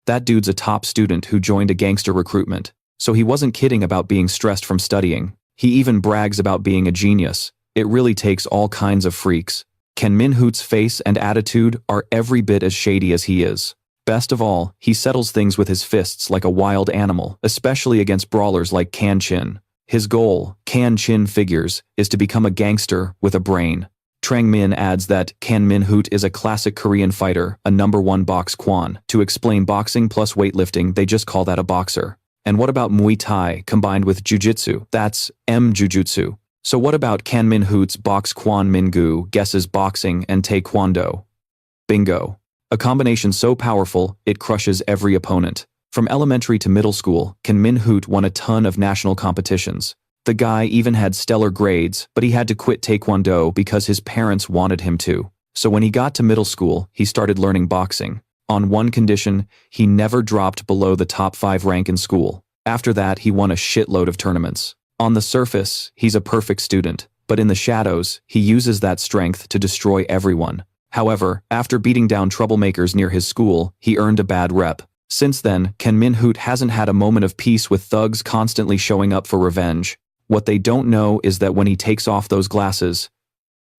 That dude's a top student who joined a gangster recruitment. So he wasn't kidding about being stressed from studying. He even brags about being a genius. It really takes all kinds of freaks. Kan Min-hoot's face and attitude are every bit as shady as he is. Best of all, he settles things with his fists like a wild animal, especially against brawlers like Kan Chin. His goal, Kan Chin figures, is to become a gangster with a brain. Trang Min adds that Kan Min-hoot is a classic Korean fighter, a #1 box kwan. To explain boxing plus weightlifting, they just call that a boxer. And what about Muay Thai combined with Jiu-jitsu? That's Jujutsu. So what about Kan Min-hoot's box kwan Mingu guesses boxing and taekwondo? Bingo. A combination so powerful, it crushes every opponent. From elementary to middle school, Kan Min-hoot won a ton of national competitions. The guy even had stellar grades, but he had to quit taekwondo because his parents wanted him to. So when he got to middle school, he started learning boxing. On one condition, he never dropped below the top 5 rank in school. After that, he won a shitload of tournaments. On the surface, he's a perfect student. But in the shadows, he uses that strength to destroy everyone. However, after beating down troublemakers near his school, he earned a bad rep. Since then, Kan Min-hoot hasn't had a moment of peace with thugs constantly showing up for revenge. What they don't know is that when he takes off those glasses,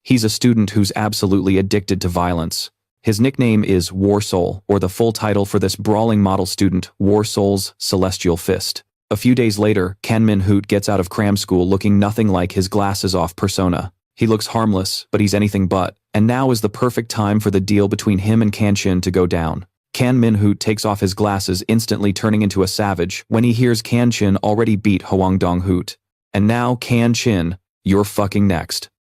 he's a student who's absolutely addicted to violence. His nickname is War Soul, or the full title for this brawling model student, War Soul's Celestial Fist. A few days later, Kan Min-hoot gets out of cram school looking nothing like his glasses-off persona. He looks harmless, but he's anything but, and now is the perfect time for the deal between him and Kan-shin to go down. Kan Min-hoot takes off his glasses, instantly turning into a savage when he hears Kan-shin already beat Hwang Dong-hoot. And now, Kan-shin, you're fucking next.